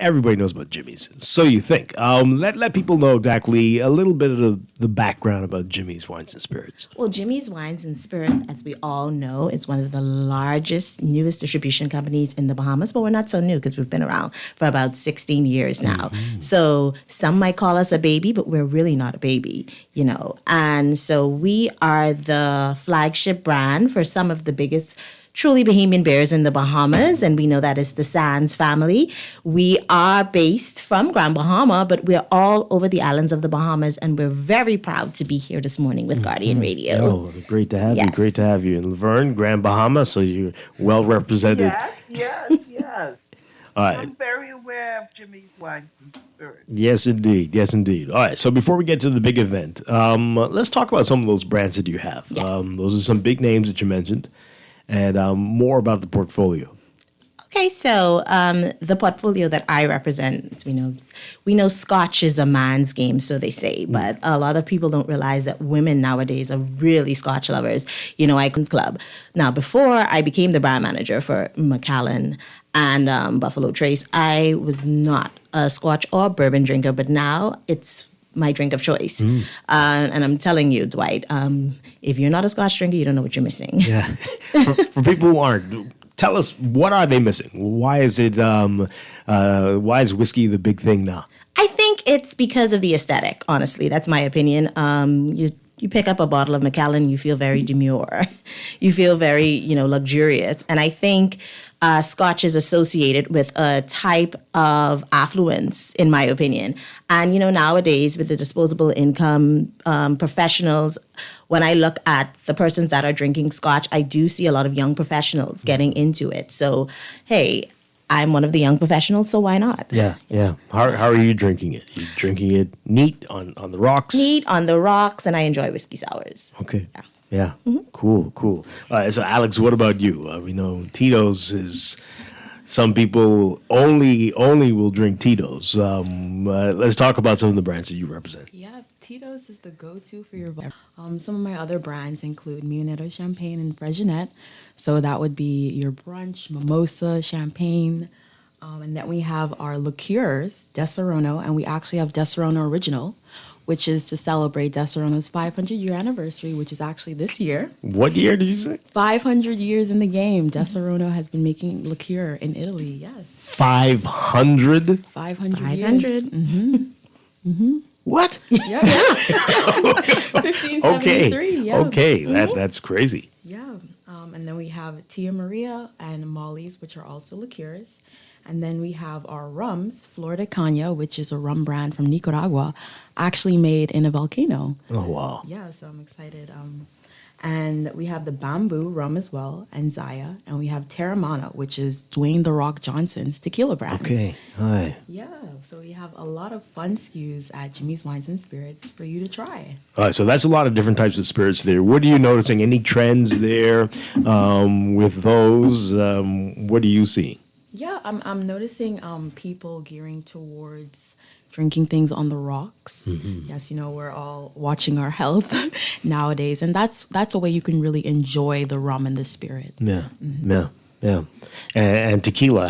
everybody knows about Jimmy's. So you think. Let people know exactly a little bit of the background about Jimmy's Wines and Spirits. Well, Jimmy's Wines and Spirit, as we all know, is one of the largest, newest distribution companies in the Bahamas. But we're not so new because we've been around for about 16 years now. So some might call us a baby, but we're really not a baby, you know. And so we are the flagship brand for some of the biggest truly Bahamian bears in the Bahamas, and we know that is the Sands family. We are based from Grand Bahama, but we're all over the islands of the Bahamas, and we're very proud to be here this morning with Guardian Radio. Oh, great to have you. Great to have you. And Laverne, Grand Bahama, so you're well represented. Yes. All right. I'm very aware of Jimmy's Wine and Spirit. Yes, indeed. Yes, indeed. All right. So before we get to the big event, let's talk about some of those brands that you have. Those are some big names that you mentioned, and more about the portfolio. Okay, so the portfolio that I represent, we know Scotch is a man's game, so they say, but a lot of people don't realize that women nowadays are really Scotch lovers. You know, Icons Club. Now, before I became the brand manager for Macallan and Buffalo Trace, I was not a Scotch or bourbon drinker, but now it's my drink of choice. And I'm telling you, Dwight, if you're not a Scotch drinker, you don't know what you're missing. Yeah. For people who aren't, tell us, what are they missing? Why is it? Why is whiskey the big thing now? I think it's because of the aesthetic, honestly. That's my opinion. You pick up a bottle of Macallan, you feel very demure. You feel very, luxurious. And I think Scotch is associated with a type of affluence, in my opinion. And, nowadays with the disposable income professionals, when I look at the persons that are drinking Scotch, I do see a lot of young professionals getting into it. So, hey, I'm one of the young professionals, so why not? Yeah. How are you drinking it? Are you drinking it neat on the rocks? Neat on the rocks, and I enjoy whiskey sours. Okay. Yeah. Cool. All right. So, Alex, what about you? We know Tito's is. Some people only will drink Tito's. Let's talk about some of the brands that you represent. Yeah, Tito's is the go-to for your some of my other brands include Mionetto Champagne and Freshenet. So that would be your brunch, mimosa, champagne. And then we have our liqueurs, Deserono, and we actually have Deserono Original, which is to celebrate Deserono's 500-year anniversary, which is actually this year. What year did you say? 500 years in the game. Deserono has been making liqueur in Italy, yes. 500? 500 years. Mm-hmm. What? Yeah. 1573, yeah. Okay, that's crazy. Yeah. And then we have Tia Maria and Molly's, which are also liqueurs. And then we have our rums, Flor de Caña, which is a rum brand from Nicaragua, actually made in a volcano. Oh, wow. Yeah, so I'm excited. And we have the Bamboo rum as well, and Zaya. And we have Terramana, which is Dwayne The Rock Johnson's tequila brand. Okay, hi. Yeah, so we have a lot of fun SKUs at Jimmy's Wines and Spirits for you to try. All right, so that's a lot of different types of spirits there. What are you noticing? Any trends there with those? What are you seeing? Yeah, I'm noticing people gearing towards drinking things on the rocks. Mm-hmm. Yes, we're all watching our health nowadays, and that's a way you can really enjoy the rum and the spirit. Yeah, yeah. And tequila,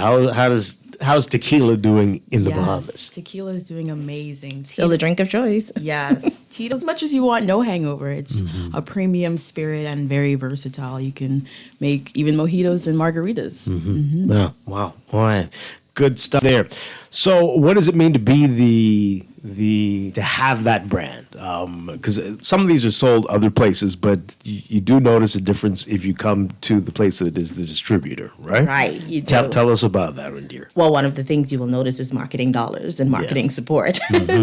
how's tequila doing in the Bahamas? Tequila is doing amazing. Still the drink of choice. Yes, Tito, as much as you want, no hangover. It's a premium spirit and very versatile. You can make even mojitos and margaritas. Yeah, wow. All right. Good stuff there. So, what does it mean to be to have that brand? Because some of these are sold other places, but you do notice a difference if you come to the place that is the distributor, right? Right, you do. Tell us about that, Randir. Well, one of the things you will notice is marketing dollars and marketing support.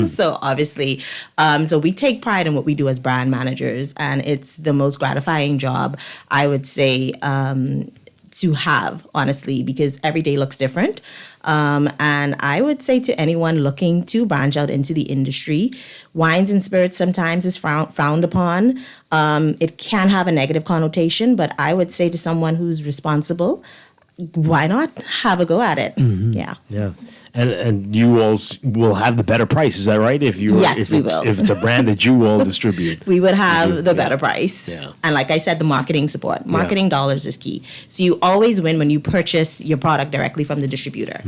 So obviously, so we take pride in what we do as brand managers, and it's the most gratifying job, I would say, to have, honestly, because every day looks different. And I would say to anyone looking to branch out into the industry, wines and spirits sometimes is frowned upon. It can have a negative connotation, but I would say to someone who's responsible, why not have a go at it? Yeah. Yeah. And you all will have the better price, is that right? If you Yes, we will. If it's a brand that you all distribute. We would have the better price. Yeah. And like I said, the marketing support. Marketing dollars is key. So you always win when you purchase your product directly from the distributor.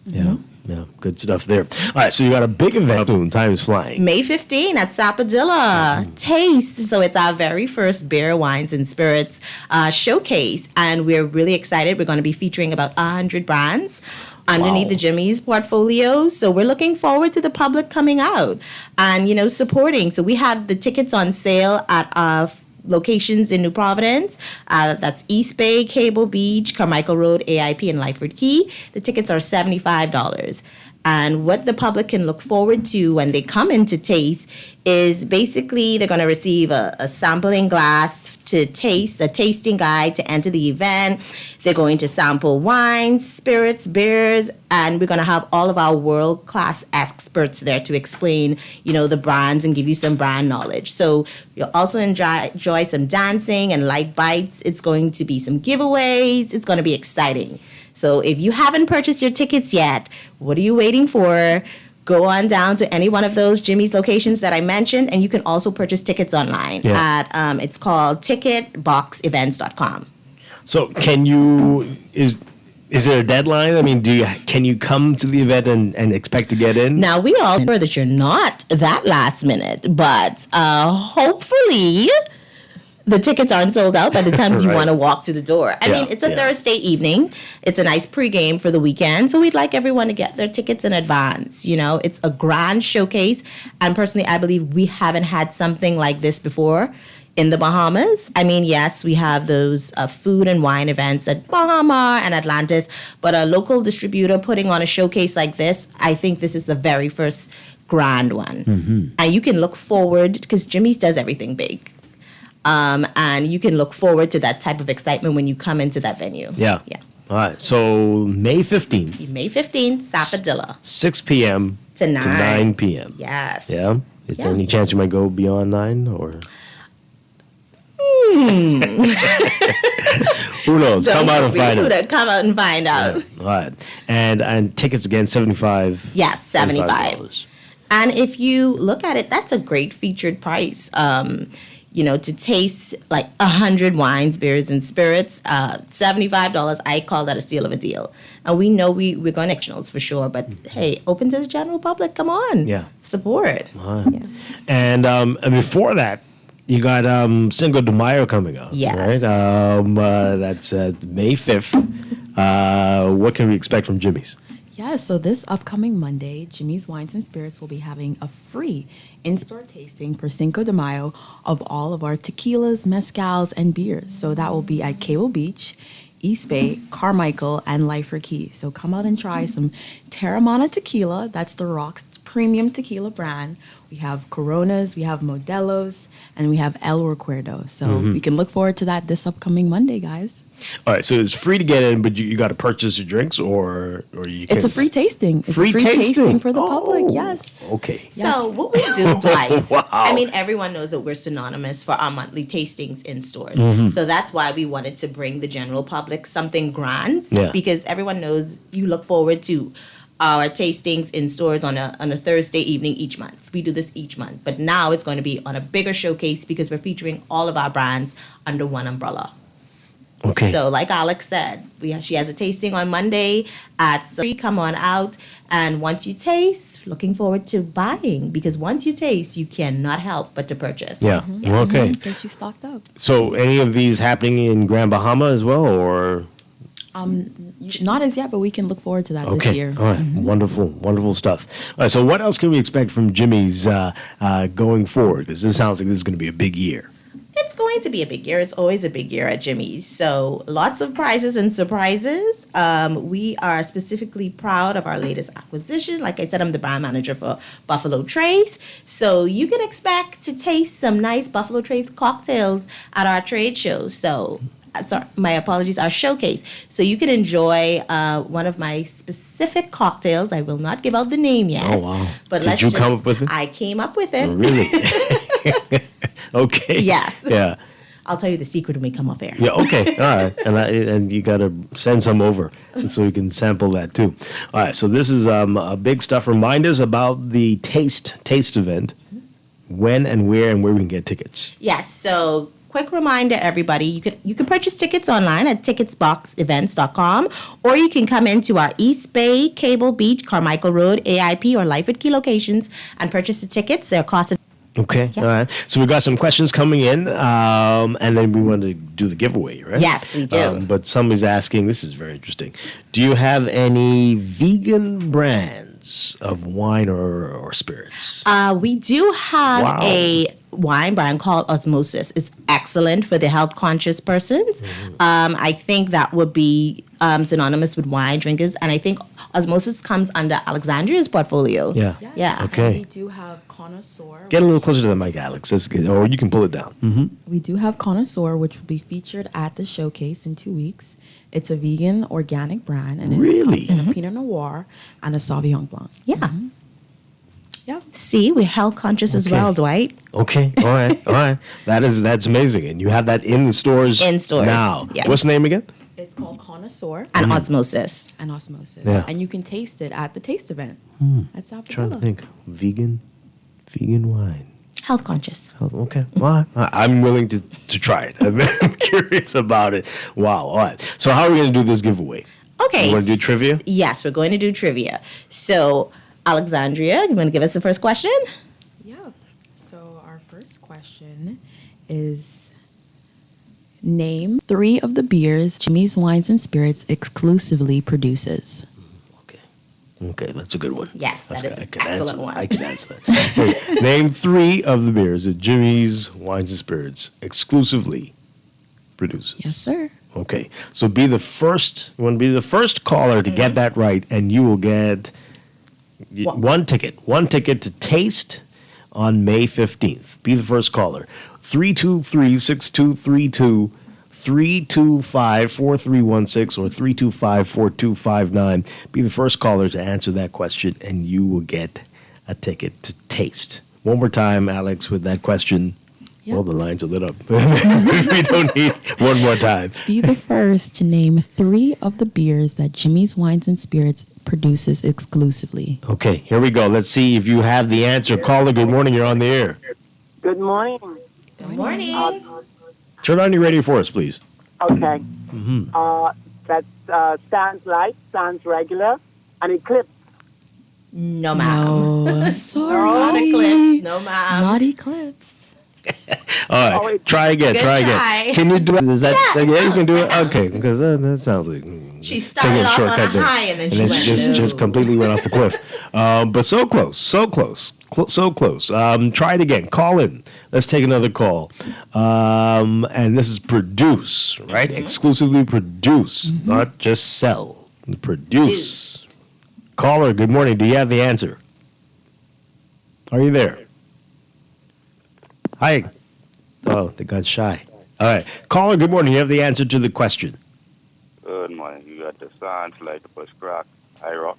Yeah. Yeah, good stuff there. All right, so you got a big event soon. Time is flying. May 15 at Sappadilla. Taste. So it's our very first beer, wines, and spirits showcase. And we're really excited. We're going to be featuring about 100 brands underneath the Jimmy's portfolio. So we're looking forward to the public coming out and, supporting. So we have the tickets on sale at our locations in New Providence. That's East Bay, Cable Beach, Carmichael Road, AIP, and Lyford Key. The tickets are $75. And what the public can look forward to when they come in to taste is basically they're going to receive a sampling glass to taste, a tasting guide to enter the event. They're going to sample wines, spirits, beers, and we're going to have all of our world-class experts there to explain, the brands and give you some brand knowledge. So you'll also enjoy some dancing and light bites. It's going to be some giveaways. It's going to be exciting. So if you haven't purchased your tickets yet, what are you waiting for? Go on down to any one of those Jimmy's locations that I mentioned, and you can also purchase tickets online at, it's called ticketboxevents.com. So is there a deadline? I mean, can you come to the event and expect to get in? Now, we all know that you're not that last minute, but hopefully the tickets aren't sold out by the time you want to walk to the door. I mean, it's a Thursday evening. It's a nice pregame for the weekend. So we'd like everyone to get their tickets in advance. It's a grand showcase. And personally, I believe we haven't had something like this before in the Bahamas. I mean, yes, we have those food and wine events at Bahama and Atlantis, but a local distributor putting on a showcase like this, I think this is the very first grand one. And you can look forward, because Jimmy's does everything big. And you can look forward to that type of excitement when you come into that venue. Yeah. All right. So May 15th. May 15th, Sappadilla. 6 p.m. to 9 p.m. Yes. Yeah. Is there any chance you might go beyond 9 or? Who knows? Come out and find out. Come out and find out. Yeah. All right. And tickets again, $75. Yes, $75. And if you look at it, that's a great featured price. To taste like 100 wines, beers, and spirits, $75. I call that a steal of a deal. And we know we're going to externals for sure, but hey, open to the general public. Come on. Yeah. Support. All right. Yeah. And before that, you got Cinco de Mayo coming up. Yes. Right? That's May 5th. What can we expect from Jimmy's? Yeah, so this upcoming Monday, Jimmy's Wines and Spirits will be having a free in-store tasting for Cinco de Mayo of all of our tequilas, mezcals, and beers. So that will be at Cable Beach, East Bay, Carmichael, and Lyford Key. So come out and try some Terramana tequila. That's the Rock's premium tequila brand. We have Coronas, we have Modelos, and we have El Recuerdo. So we can look forward to that this upcoming Monday, guys. All right, so it's free to get in, but you got to purchase your drinks, or you can. It's a free tasting. It's free a free tasting for the public. Oh, Yes. Okay. So what we do, Dwight. Wow. I mean, everyone knows that we're synonymous for our monthly tastings in stores. So that's why we wanted to bring the general public something grand, because everyone knows you look forward to our tastings in stores on a Thursday evening each month. We do this each month, but now it's going to be on a bigger showcase because we're featuring all of our brands under one umbrella. Okay. So like Alex said, she has a tasting on Monday at 3. Come on out. And once you taste, looking forward to buying, because once you taste, you cannot help but to purchase. Yeah. Okay. Get you stocked up. So any of these happening in Grand Bahama as well, or? Not as yet, but we can look forward to that this year. All right. Wonderful stuff. All right, so what else can we expect from Jimmy's going forward? Because this sounds like this is going to be a big year. It's going to be a big year. It's always a big year at Jimmy's. So lots of prizes and surprises. We are specifically proud of our latest acquisition. Like I said, I'm the brand manager for Buffalo Trace. So you can expect to taste some nice Buffalo Trace cocktails at our trade show. So sorry, my apologies, our showcase. So you can enjoy one of my specific cocktails. I will not give out the name yet. Oh, wow. But Did you come up with it? I came up with it. Oh, really? Okay. Yes. Yeah. I'll tell you the secret when we come off air. Yeah. Okay. All right. And you got to send some over so we can sample that too. All right. So this is a big stuff. Remind us about the taste event. When and where we can get tickets. Yes. So quick reminder, everybody, you can purchase tickets online at ticketsboxevents.com, or you can come into our East Bay, Cable Beach, Carmichael Road, AIP, or Life at Key locations and purchase the tickets. Their cost. Okay, all right. So we've got some questions coming in, and then we want to do the giveaway, right? Yes, we do. But somebody's asking, this is very interesting, do you have any vegan brands of wine or spirits? We do have a wine brand called Osmosis. It's excellent for the health-conscious persons. I think that would be synonymous with wine drinkers, and I think Osmosis comes under Alexandria's portfolio. Yeah. Okay. We do have Connoisseur. Get a little closer to the mic, Alex, or you can pull it down. Mm-hmm. We do have Connoisseur, which will be featured at the showcase in 2 weeks. It's a vegan, organic brand, and it comes in a Pinot Noir and a Sauvignon Blanc. Yeah. Yeah. See, we're health conscious as well, Dwight. Okay. All right. That's amazing, and you have that in the stores. In stores now. Yes. What's the name again? It's called Connoisseur. And Osmosis. Yeah. And you can taste it at the taste event. At South Trying to Padilla. think. Vegan wine. Health conscious. Okay. Well, I'm willing to try it. I'm very curious about it. Wow. All right. So how are we going to do this giveaway? Okay. You want to do trivia? Yes, we're going to do trivia. So, Alexandria, you want to give us the first question? Yeah. So our first question is, name 3 of the beers Jimmy's Wines and Spirits exclusively produces. Okay, that's a good one. Yes, that is an excellent one. I can answer that. Okay, name 3 of the beers that Jimmy's Wines and Spirits exclusively produces. Yes, sir. Okay, so be the first. You want to be the first caller to get that right, and you will get one ticket to taste on May 15th. Be the first caller. 323-6232. 325-4316 or 325-4259. Be the first caller to answer that question, and you will get a ticket to taste. One more time, Alex, with that question. Yep. Well, the lines are lit up. We don't need one more time. Be the first to name 3 of the beers that Jimmy's Wines and Spirits produces exclusively. Okay, here we go. Let's see if you have the answer. Caller, good morning. You're on the air. Good morning. Good morning. Turn on your radio for us, please. Okay. Mm-hmm. That stands light, stands regular, and Eclipse. No, ma'am. No, sorry. Not Eclipse. No, ma'am. Not Eclipse. All right, try again. Good Try try. again. Can you do it? Is that yeah? You can do it. Okay, because that sounds like she started off on a high and then she went just completely went off the cliff. But so close. Try it again. Call in. Let's take another call. And this is produce, right? Exclusively produce, not just sell. Produce. Caller, good morning. Do you have the answer? Are you there? Hi. Oh, they got shy. All right. Caller, good morning. You have the answer to the question. Good morning. You got the sounds like the bush crack. I rock.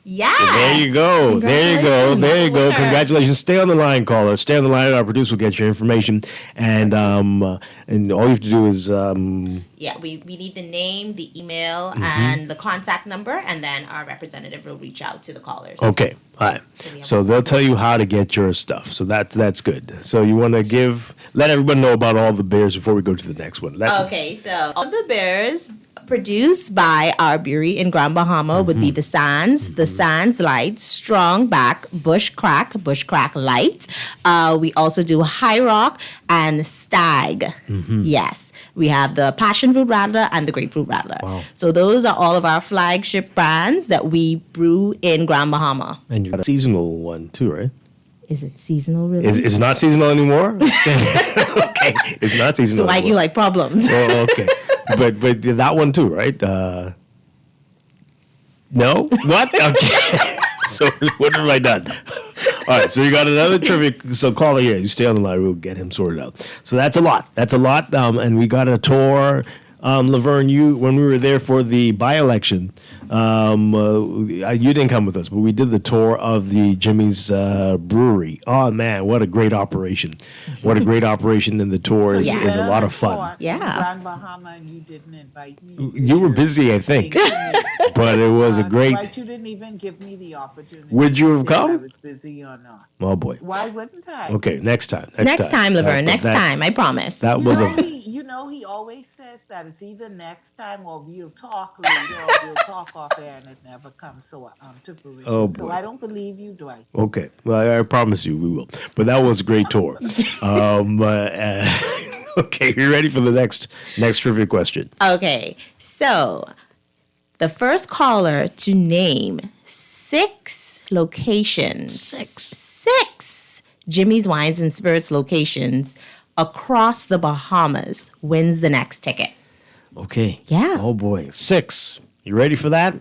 Yeah. There you go. Congratulations. Congratulations. Stay on the line, caller. Stay on the line. Our producer will get your information. And all you have to do is... Yeah, we need the name, the email, and the contact number, and then our representative will reach out to the callers. Okay. All right. So they'll tell you how to get your stuff. So that's good. So you want to let everyone know about all the beers before we go to the next one. Okay, so all the beers produced by our brewery in Grand Bahama would be the Sands Light, Strong Back, Bush Crack Light. We also do High Rock and Stag. Yes. We have the Passion Fruit Radler and the Grapefruit Radler. Wow. So those are all of our flagship brands that we brew in Grand Bahama. And you got a seasonal one too, right? Is it seasonal really? It's not seasonal anymore? Okay. It's not seasonal So why do you anymore. like problems? Oh, okay. But that one too, right? No? What? Okay. So what have I done? All right, so you got another trivia. So caller here, you stay on the line. We'll get him sorted out. So that's a lot. And we got a tour. Laverne, when we were there for the by-election, you didn't come with us, but we did the tour of the Jimmy's brewery. Oh man, what a great operation! What a great operation! And the tour is a lot of fun. Grand Bahama, and you didn't invite me. You were busy, I think, but it was a great. Dwight, you didn't even give me the opportunity. Would you have to say come? I was busy or not. Oh boy. Why wouldn't I? Okay, next time. Next time, Laverne. Next time, I promise. That was He always says that it's either next time or we'll talk later or we'll talk off air, and it never comes to fruition. Oh, boy. So I don't believe you, Dwight. Okay, well, I promise you we will. But that was a great tour. Okay, you ready for the next trivia question? Okay, so the first caller to name 6 locations. Six Jimmy's Wines and Spirits locations across the Bahamas wins the next ticket. Okay. Yeah. Oh boy, 6. You ready for that?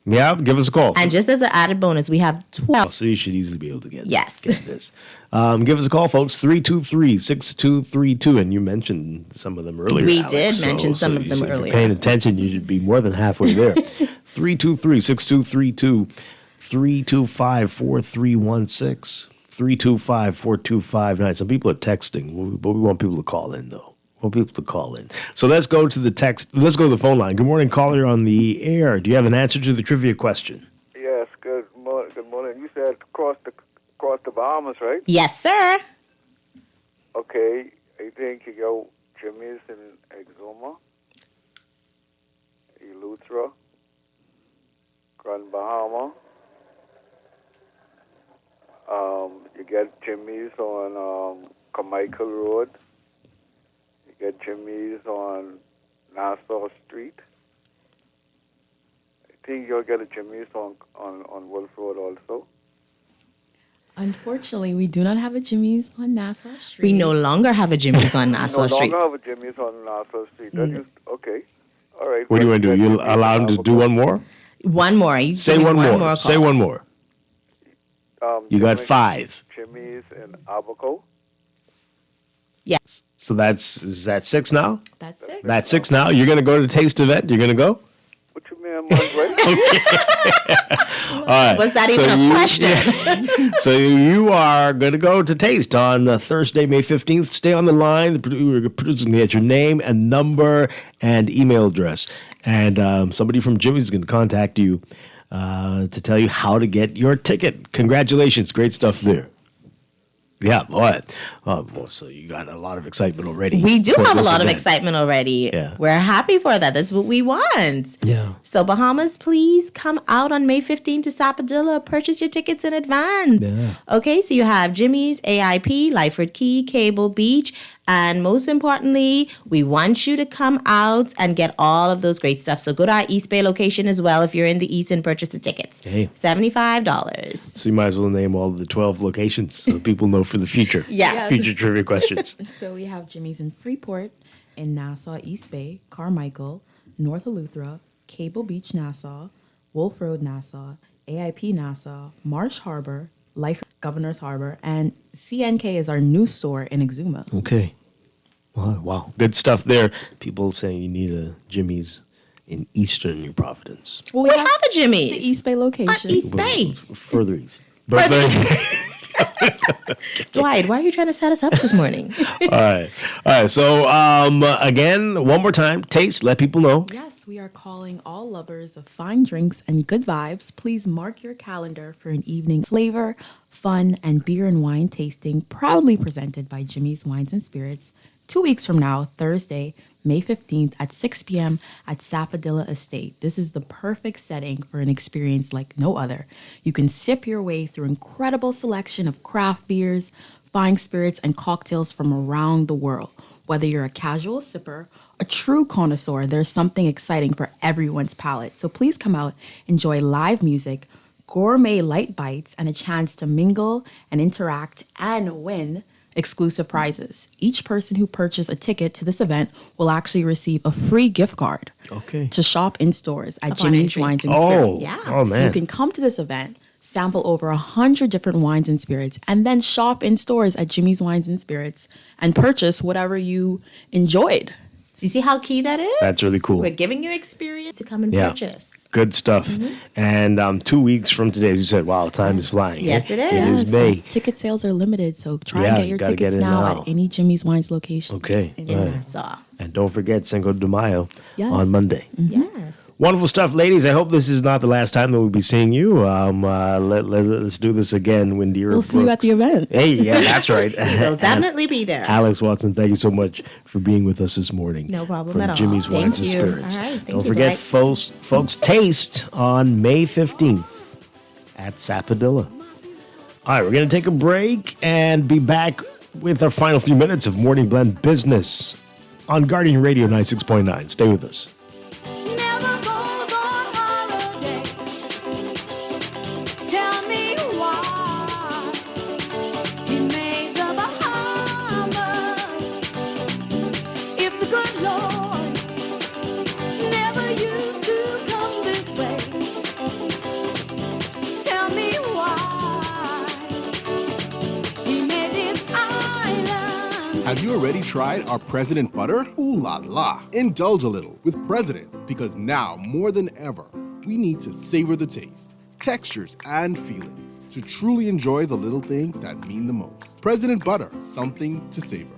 Yeah, give us a call. And just as an added bonus, we have 12. So you should easily be able to get Yes. get this. Give us a call, folks, 323-6232. And you mentioned some of them earlier. We Alex, did mention some of them if you're earlier. paying attention, you should be more than halfway there. 323-6232, 325-4316, 325-4259. Some people are texting, but we want people to call in, though. So let's go to the phone line. Good morning, caller on the air. Do you have an answer to the trivia question? Yes, good morning. You said across the Bahamas, right? Yes, sir. Okay, I think you go Jimmy's in Exuma, Eleuthera, Grand Bahama. You get Jimmy's on Carmichael Road. You get Jimmy's on Nassau Street. I think you'll get a Jimmy's on Wolf Road also. Unfortunately, we do not have a Jimmy's on Nassau Street. We no longer have a Jimmy's on Nassau Street. No longer have a Jimmy's on Nassau Street. Okay. All right. What do you want to do? You allow him to do one more? One more. Say one more. Say one more. You got 5. Jimmy's in Abaco. Yes. So is that 6 now? That's 6. That's 6 now. You're going to go to the taste event? You're going to go? What you mean, right? All right. Was that even a question? So you are going to go to Taste on Thursday, May 15th. Stay on the line. We're producing to get your name and number and email address. And somebody from Jimmy's is going to contact you to tell you how to get your ticket. Congratulations. Great stuff there. Yeah, all right. Well, so you got a lot of excitement already. We do for have a this lot of event. excitement already. Yeah. We're happy for that. That's what we want. Yeah. So Bahamas, please come out on May 15th to Sappadilla. Purchase your tickets in advance. Yeah. Okay, so you have Jimmy's, AIP, Lyford Key, Cable Beach, and most importantly, we want you to come out and get all of those great stuff. So go to our East Bay location as well if you're in the East and purchase the tickets. Hey. $75. So you might as well name all of the 12 locations so people know for the future. Yes. Future trivia questions. So we have Jimmy's in Freeport, in Nassau, East Bay, Carmichael, North Eleuthera, Cable Beach, Nassau, Wolf Road, Nassau, AIP, Nassau, Marsh Harbor, Life, Governor's Harbor, and CNK is our new store in Exuma. Okay. Wow. Good stuff there. People saying you need a Jimmy's in Eastern New Providence. Well, we have a Jimmy's. The East Bay location. East Bay. Further east. But Dwight, why are you trying to set us up this morning? All right. So again, one more time, Taste. Let people know. Yes, we are calling all lovers of fine drinks and good vibes. Please mark your calendar for an evening flavor, fun, and beer and wine tasting, proudly presented by Jimmy's Wines and Spirits, 2 weeks from now, Thursday, May 15th at 6 p.m. at Sappadilla Estate. This is the perfect setting for an experience like no other. You can sip your way through incredible selection of craft beers, fine spirits, and cocktails from around the world. Whether you're a casual sipper, a true connoisseur, there's something exciting for everyone's palate. So please come out, enjoy live music, gourmet light bites, and a chance to mingle and interact and win exclusive prizes. Each person who purchases a ticket to this event will actually receive a free gift card to shop in stores at Jimmy's Wines and Spirits. Oh, man. So you can come to this event, sample over 100 different wines and spirits, and then shop in stores at Jimmy's Wines and Spirits and purchase whatever you enjoyed. So you see how key that is? That's really cool. We're giving you experience to come and Yeah. purchase. Good stuff. And 2 weeks from today, as you said, wow, time is flying. Yes, it is. It is May. Ticket sales are limited, so try Yeah, and get your gotta tickets get in now now. at any Jimmy's Wines location. Okay. In all right. Nassau. And don't forget Cinco de Mayo Yes. on Monday. Yes. Wonderful stuff, ladies. I hope this is not the last time that we'll be seeing you. Let's do this again when Dira We'll see you at the event. Hey, yeah, that's right. We'll definitely be there. Alex Watson, thank you so much for being with us this morning. No problem from at all. Jimmy's Wines Thank and you. Spirits. All right. Thank Don't you, forget, Dwight. folks, taste on May 15th at Sappadilla. All right, we're going to take a break and be back with our final few minutes of Morning Blend Business on Guardian Radio 96.9. Stay with us. Tell me why he made the Bahamas. If the good Lord never used to come this way, tell me why he made these islands. Have you already tried our President butter? Ooh la la. Indulge a little with President, because now more than ever, we need to savor the taste, textures, and feelings to truly enjoy the little things that mean the most. President butter, something to savor.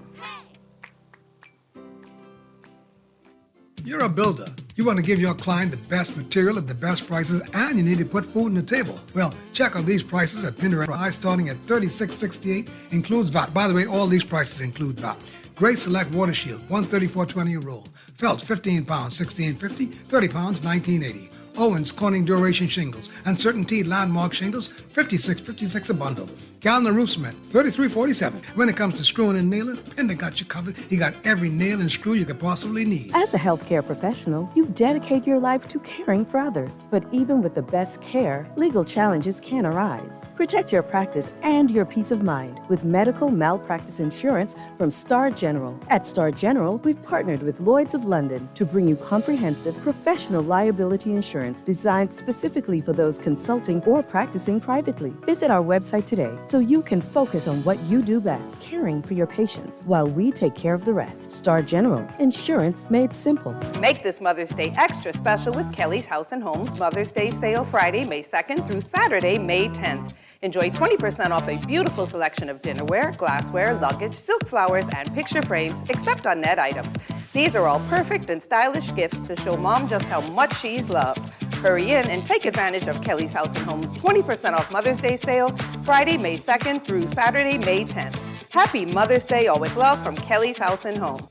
You're a builder. You want to give your client the best material at the best prices, and you need to put food on the table. Well, check out these prices at Pinner High, starting at $36.68, includes VAT. By the way, all these prices include VAT. Great Select Water Shield, $134.20 a roll. Felt, 15 pounds, $16.50, 30 pounds, $19.80. Owens Corning Duration Shingles and Certainty Landmark Shingles, $56.56 a bundle. Gallon of roof cement, $33.47. When it comes to screwing and nailing, Pender got you covered. He got every nail and screw you could possibly need. As a healthcare professional, you dedicate your life to caring for others. But even with the best care, legal challenges can arise. Protect your practice and your peace of mind with medical malpractice insurance from Star General. At Star General, we've partnered with Lloyd's of London to bring you comprehensive professional liability insurance designed specifically for those consulting or practicing privately. Visit our website today so you can focus on what you do best, caring for your patients, while we take care of the rest. Star General, insurance made simple. Make this Mother's Day extra special with Kelly's House and Homes Mother's Day sale Friday, May 2nd through Saturday, May 10th. Enjoy 20% off a beautiful selection of dinnerware, glassware, luggage, silk flowers, and picture frames, except on net items. These are all perfect and stylish gifts to show Mom just how much she's loved. Hurry in and take advantage of Kelly's House and Homes 20% off Mother's Day sale Friday, May 2nd through Saturday, May 10th. Happy Mother's Day, all with love from Kelly's House and Home.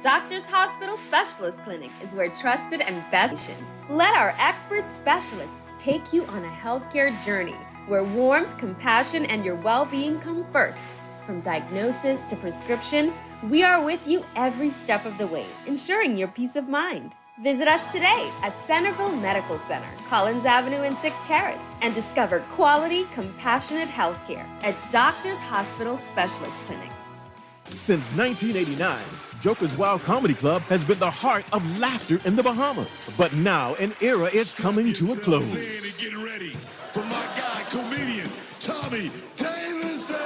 Doctors Hospital Specialist Clinic is where trusted and best. Let our expert specialists take you on a healthcare journey where warmth, compassion, and your well-being come first. From diagnosis to prescription, we are with you every step of the way, ensuring your peace of mind. Visit us today at Centerville Medical Center, Collins Avenue and 6th Terrace, and discover quality, compassionate healthcare at Doctors Hospital Specialist Clinic. Since 1989, Joker's Wild Comedy Club has been the heart of laughter in the Bahamas. But now an era is coming to a close. Get ready for my guy, comedian Tommy Davidson.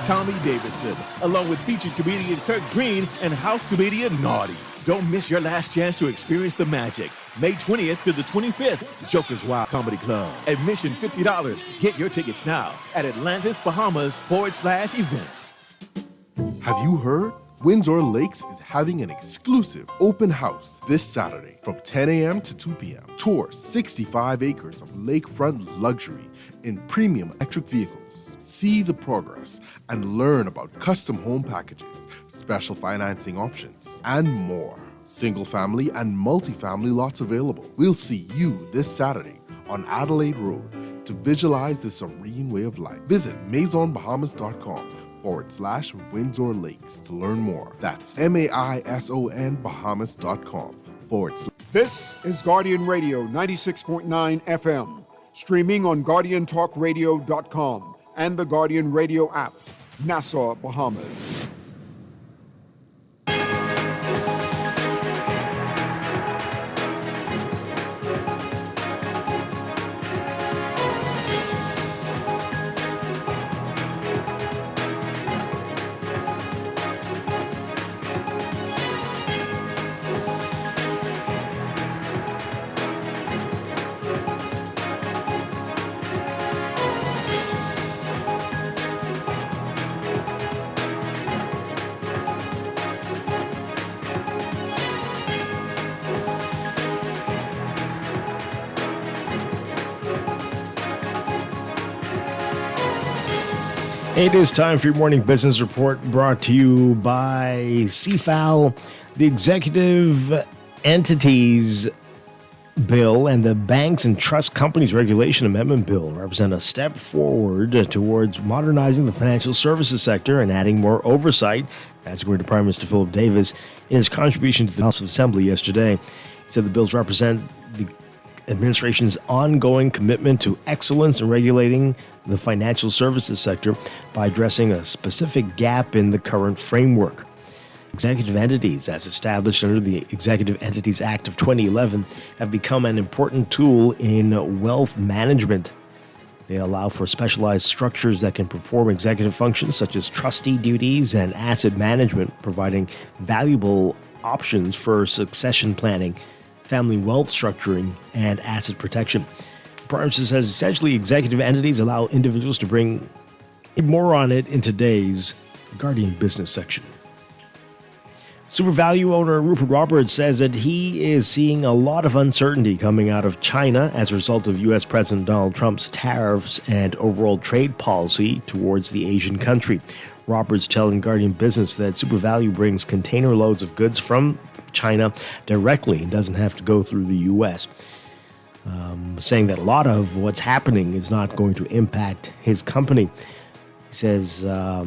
Tommy Davidson, along with featured comedian Kirk Green and house comedian Naughty. Don't miss your last chance to experience the magic. May 20th to the 25th, Joker's Wild Comedy Club. Admission $50. Get your tickets now at Atlantis Bahamas /events. Have you heard? Windsor Lakes is having an exclusive open house this Saturday from 10 a.m. to 2 p.m. Tour 65 acres of lakefront luxury in premium electric vehicles. See the progress and learn about custom home packages, special financing options, and more. Single family and multi-family lots available. We'll see you this Saturday on Adelaide Road to visualize the serene way of life. Visit maisonbahamas.com/Windsor Lakes to learn more. That's MAISON Bahamas.com/. This is Guardian Radio 96.9 FM, streaming on GuardianTalkRadio.com and the Guardian Radio app, Nassau, Bahamas. It is time for your morning business report brought to you by CFAL, the Executive Entities Bill and the Banks and Trust Companies Regulation Amendment Bill represent a step forward towards modernizing the financial services sector and adding more oversight, as according to Prime Minister Philip Davis in his contribution to the House of Assembly yesterday. He said the bills represent the administration's ongoing commitment to excellence in regulating the financial services sector by addressing a specific gap in the current framework. Executive entities, as established under the Executive Entities Act of 2011, have become an important tool in wealth management. They allow for specialized structures that can perform executive functions such as trustee duties and asset management, providing valuable options for succession planning, family wealth structuring, and asset protection. The Prime Minister says essentially executive entities allow individuals to bring more on it in today's Guardian Business section. SuperValue owner Rupert Roberts says that he is seeing a lot of uncertainty coming out of China as a result of U.S. President Donald Trump's tariffs and overall trade policy towards the Asian country. Roberts telling Guardian Business that SuperValue brings container loads of goods from China directly and doesn't have to go through the U.S., saying that a lot of what's happening is not going to impact his company. He says that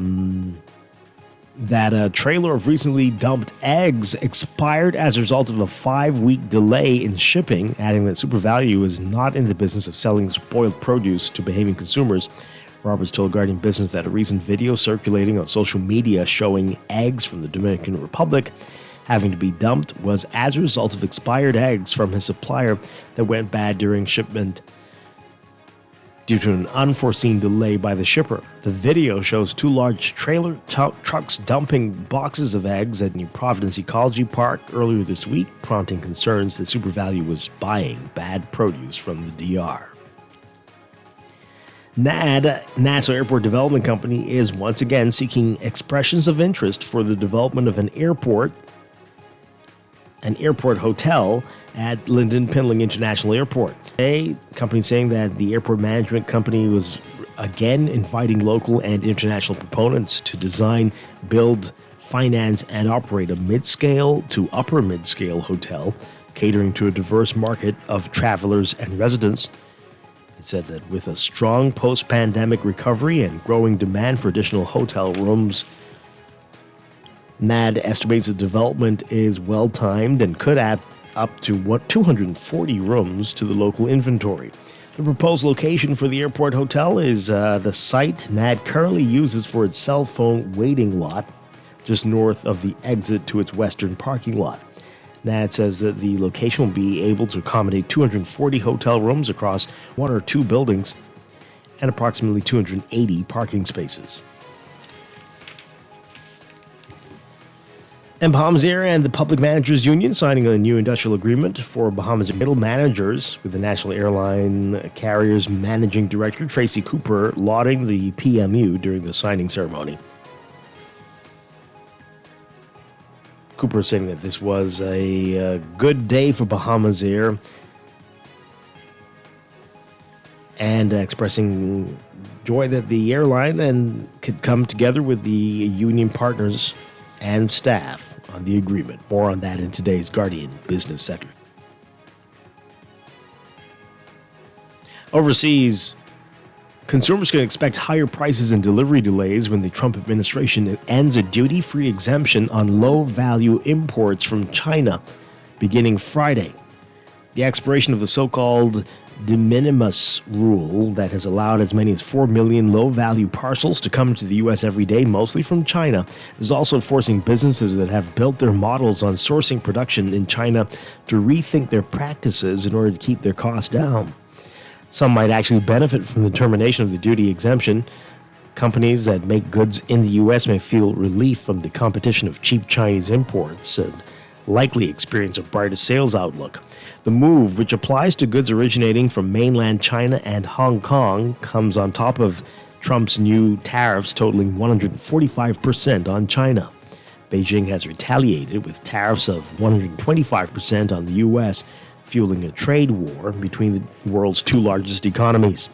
a trailer of recently dumped eggs expired as a result of a 5-week delay in shipping, adding that SuperValue is not in the business of selling spoiled produce to behaving consumers. Roberts told Guardian Business that a recent video circulating on social media showing eggs from the Dominican Republic having to be dumped was as a result of expired eggs from his supplier that went bad during shipment due to an unforeseen delay by the shipper. The video shows 2 large trailer trucks dumping boxes of eggs at New Providence Ecology Park earlier this week, prompting concerns that SuperValue was buying bad produce from the DR. NAD, Nassau Airport Development Company, is once again seeking expressions of interest for the development of an airport hotel at Lyndon Pinling International Airport. Today, the company saying that the airport management company was again inviting local and international proponents to design, build, finance, and operate a mid-scale to upper mid-scale hotel catering to a diverse market of travelers and residents. It said that with a strong post-pandemic recovery and growing demand for additional hotel rooms, NAD estimates the development is well-timed and could add up to 240 rooms to the local inventory. The proposed location for the airport hotel is the site NAD currently uses for its cell phone waiting lot, just north of the exit to its western parking lot. NAD says that the location will be able to accommodate 240 hotel rooms across 1 or 2 buildings and approximately 280 parking spaces. And Bahamas Air and the Public Managers Union signing a new industrial agreement for Bahamas middle managers, with the National Airline Carriers Managing Director Tracy Cooper lauding the PMU during the signing ceremony. Cooper saying that this was a good day for Bahamas Air and expressing joy that the airline then could come together with the union partners and staff on the agreement. More on that in today's Guardian Business Sector. Overseas, consumers can expect higher prices and delivery delays when the Trump administration ends a duty-free exemption on low-value imports from China beginning Friday. The expiration of the so-called de minimis rule that has allowed as many as 4 million low-value parcels to come to the U.S. every day, mostly from China, is also forcing businesses that have built their models on sourcing production in China to rethink their practices in order to keep their costs down. Some might actually benefit from the termination of the duty exemption. Companies that make goods in the U.S. may feel relief from the competition of cheap Chinese imports and likely experience a brighter sales outlook. The move, which applies to goods originating from mainland China and Hong Kong, comes on top of Trump's new tariffs totaling 145% on China. Beijing has retaliated with tariffs of 125% on the U.S., fueling a trade war between the world's two largest economies.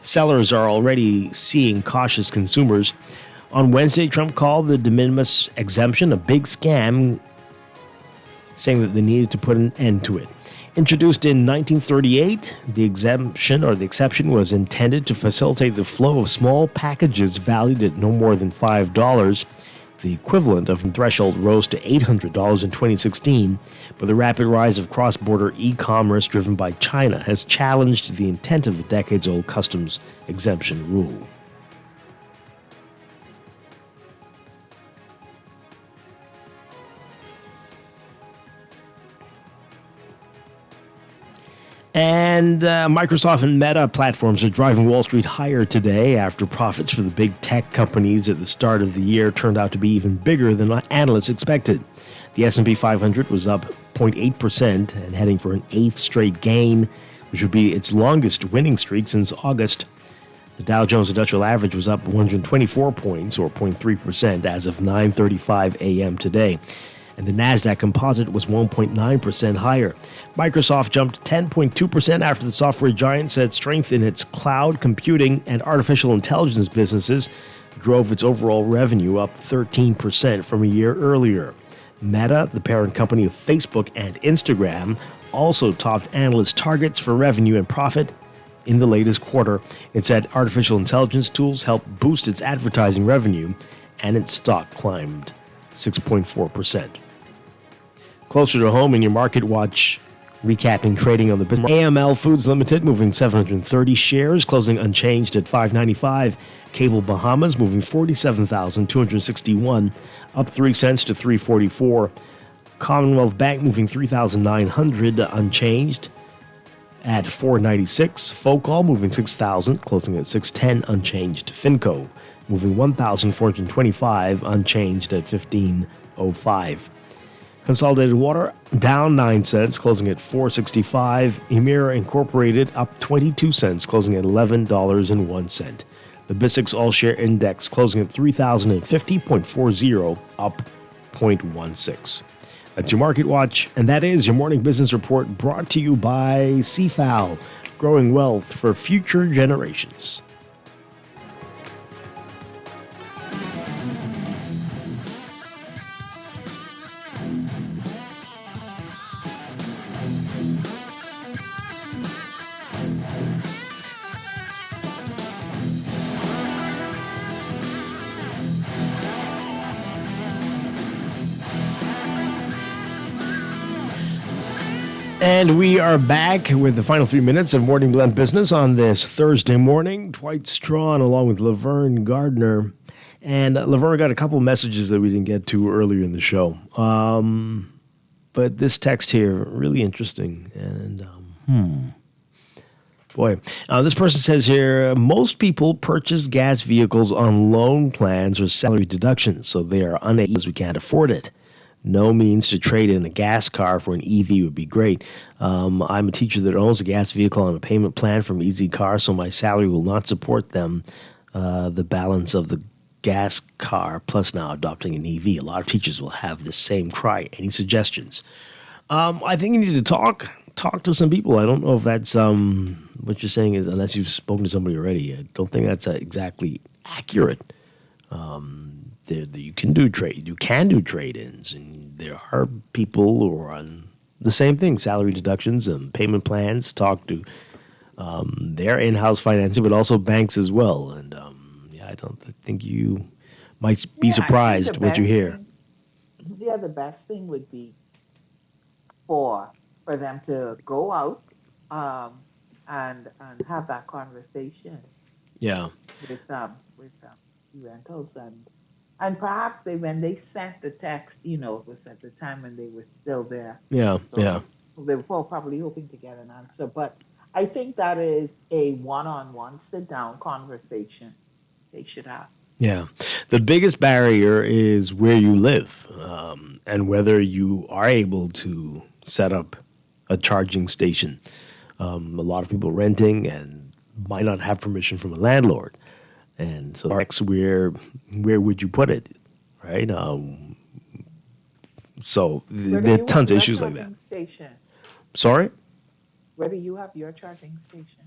Sellers are already seeing cautious consumers. On Wednesday, Trump called the de minimis exemption a big scam, saying that they needed to put an end to it. Introduced in 1938, the exception was intended to facilitate the flow of small packages valued at no more than $5. The equivalent of the threshold rose to $800 in 2016, but the rapid rise of cross-border e-commerce driven by China has challenged the intent of the decades-old customs exemption rule. And Microsoft and Meta platforms are driving Wall Street higher today after profits for the big tech companies at the start of the year turned out to be even bigger than analysts expected. The S&P 500 was up 0.8% and heading for an eighth straight gain, which would be its longest winning streak since August. The Dow Jones Industrial Average was up 124 points, or 0.3%, as of 9:35 a.m. today. And the NASDAQ Composite was 1.9% higher. Microsoft jumped 10.2% after the software giant said strength in its cloud computing and artificial intelligence businesses drove its overall revenue up 13% from a year earlier. Meta, the parent company of Facebook and Instagram, also topped analyst targets for revenue and profit in the latest quarter. It said artificial intelligence tools helped boost its advertising revenue, and its stock climbed 6.4%. Closer to home in your Market Watch, recapping trading on the business. AML Foods Limited moving 730 shares, closing unchanged at $5.95. Cable Bahamas moving 47,261, up 3 cents to $3.44. Commonwealth Bank moving 3,900, unchanged at $4.96. Focall moving 6,000, closing at $6.10, unchanged. Finco moving 1,425, unchanged at $15.05. Consolidated Water down 9 cents, closing at $4.65. Emira Incorporated up 22 cents, closing at $11.01. The BISX All-Share Index closing at 3,050.40, up 0.16. That's your Market Watch, and that is your morning business report brought to you by CFAL, growing wealth for future generations. And we are back with the final 3 minutes of Morning Blend Business on this Thursday morning. Dwight Strachan along with Laverne Gardner. And Laverne got a couple messages that we didn't get to earlier in the show. But this text here, really interesting. And, boy. This person says here, most people purchase gas vehicles on loan plans or salary deductions, so they are unable as we can't afford it. No means to trade in a gas car for an EV would be great. I'm a teacher that owns a gas vehicle on a payment plan from Easy Car, so my salary will not support them. The balance of the gas car plus now adopting an EV. A lot of teachers will have the same cry. Any suggestions? I think you need to talk to some people. I don't know if that's what you're saying is, unless you've spoken to somebody already. I don't think that's exactly accurate. You can do trade-ins, and there are people who are on the same thing: salary deductions and payment plans. Talk to their in-house financing, but also banks as well. And I don't think you might be surprised what you hear. The best thing would be for them to go out and have that conversation. Yeah. With rentals and perhaps when they sent the text, it was at the time when they were still there. Yeah. They were probably hoping to get an answer, but I think that is a one-on-one sit-down conversation they should have. Yeah. The biggest barrier is where you live, and whether you are able to set up a charging station. A lot of people renting and might not have permission from a landlord. And so that's where would you put it, right? So there are tons of issues like that. Station? Sorry? Where do you have your charging station?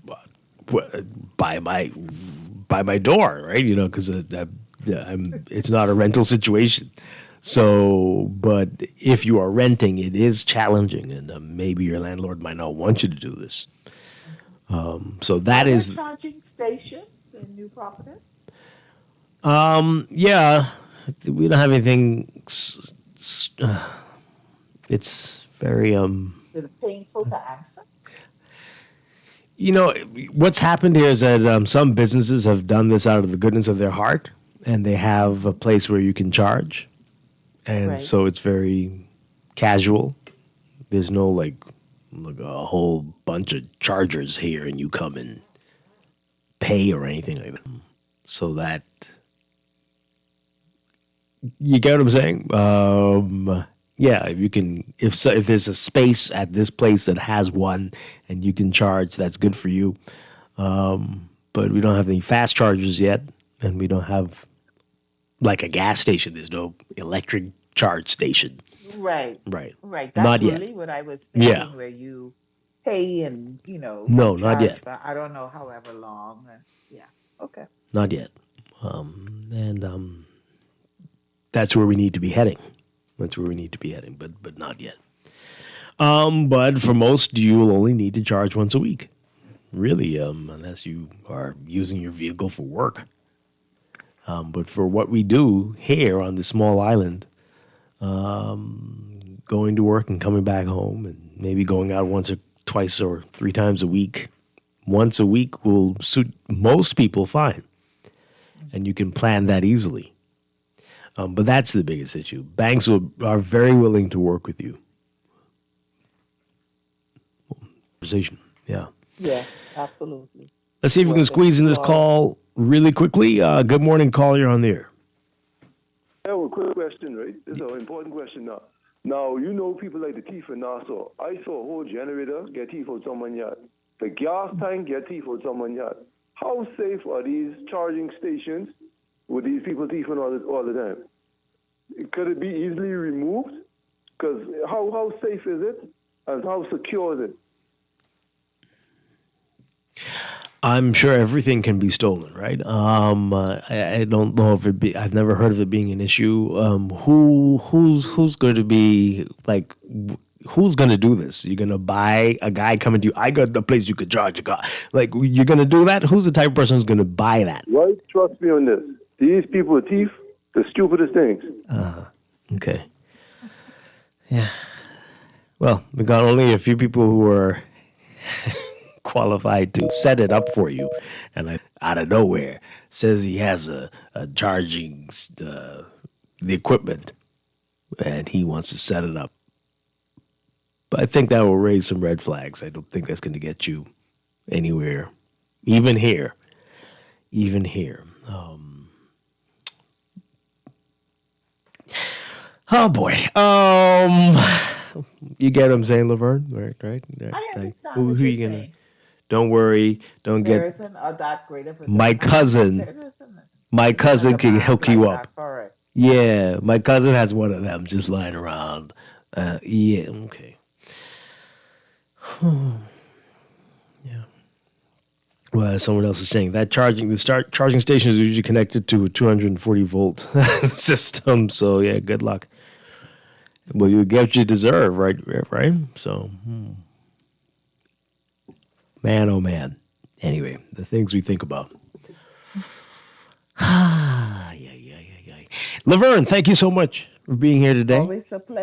By my door, right? Because it's not a rental situation. So, but if you are renting, it is challenging, and maybe your landlord might not want you to do this. So that is charging station in new property. Yeah, we don't have anything. It's very Is it painful to answer? What's happened here is that some businesses have done this out of the goodness of their heart, and they have a place where you can charge. And so it's very casual. There's no like a whole bunch of chargers here and you come and pay or anything like that. So that, you get what I'm saying? Yeah, if there's a space at this place that has one and you can charge, that's good for you. But we don't have any fast chargers yet, and we don't have like a gas station. There's no electric charge station. Right. That's Not really yet. what I was thinking. Yeah. Where you pay and No, not charge yet. for I don't know however long. Yeah. Okay. Not yet. That's where we need to be heading. But not yet. But for most, you will only need to charge once a week. Really, unless you are using your vehicle for work. But for what we do here on this small island, going to work and coming back home and maybe going out once or twice or 3 times a week, once a week will suit most people fine. And you can plan that easily. But that's the biggest issue. Banks are very willing to work with you. Conversation, yeah. Yeah, absolutely. Let's see if we can squeeze in this call really quickly. Good morning, call. You're on the air. I have a quick question, right? This is an important question now. Now, people like the thief in Nassau. I saw a whole generator get thief out someone's yard. The gas tank get thief out someone's yard. How safe are these charging stations with these people thieving all the time? Could it be easily removed? Because how safe is it and how secure is it? I'm sure everything can be stolen, right? I don't know if I've never heard of it being an issue. Who's going to be like? Who's going to do this? You're going to buy a guy coming to you. I got a place you could charge a car. Like, you're going to do that? Who's the type of person who's going to buy that? Right? Trust me on this. These people are thief, the stupidest things. Okay. Yeah. Well, we got only a few people who are qualified to set it up for you, and out of nowhere says he has a charging the equipment, and he wants to set it up. But I think that will raise some red flags. I don't think that's going to get you anywhere, even here. Oh boy. You get what I'm saying, Laverne? Right? I understand Who what are you're you gonna? saying. Don't worry. Don't There get. isn't that great of a My cousin My cousin can hook you up. Correct. Yeah, my cousin has one of them just lying around. Yeah, okay. Yeah. Well, someone else is saying that charging station is usually connected to a 240 volt system. So yeah, good luck. Well, you get what you deserve, right? Right. So, man, oh man. Anyway, the things we think about. Laverne, thank you so much for being here today. Always a pleasure.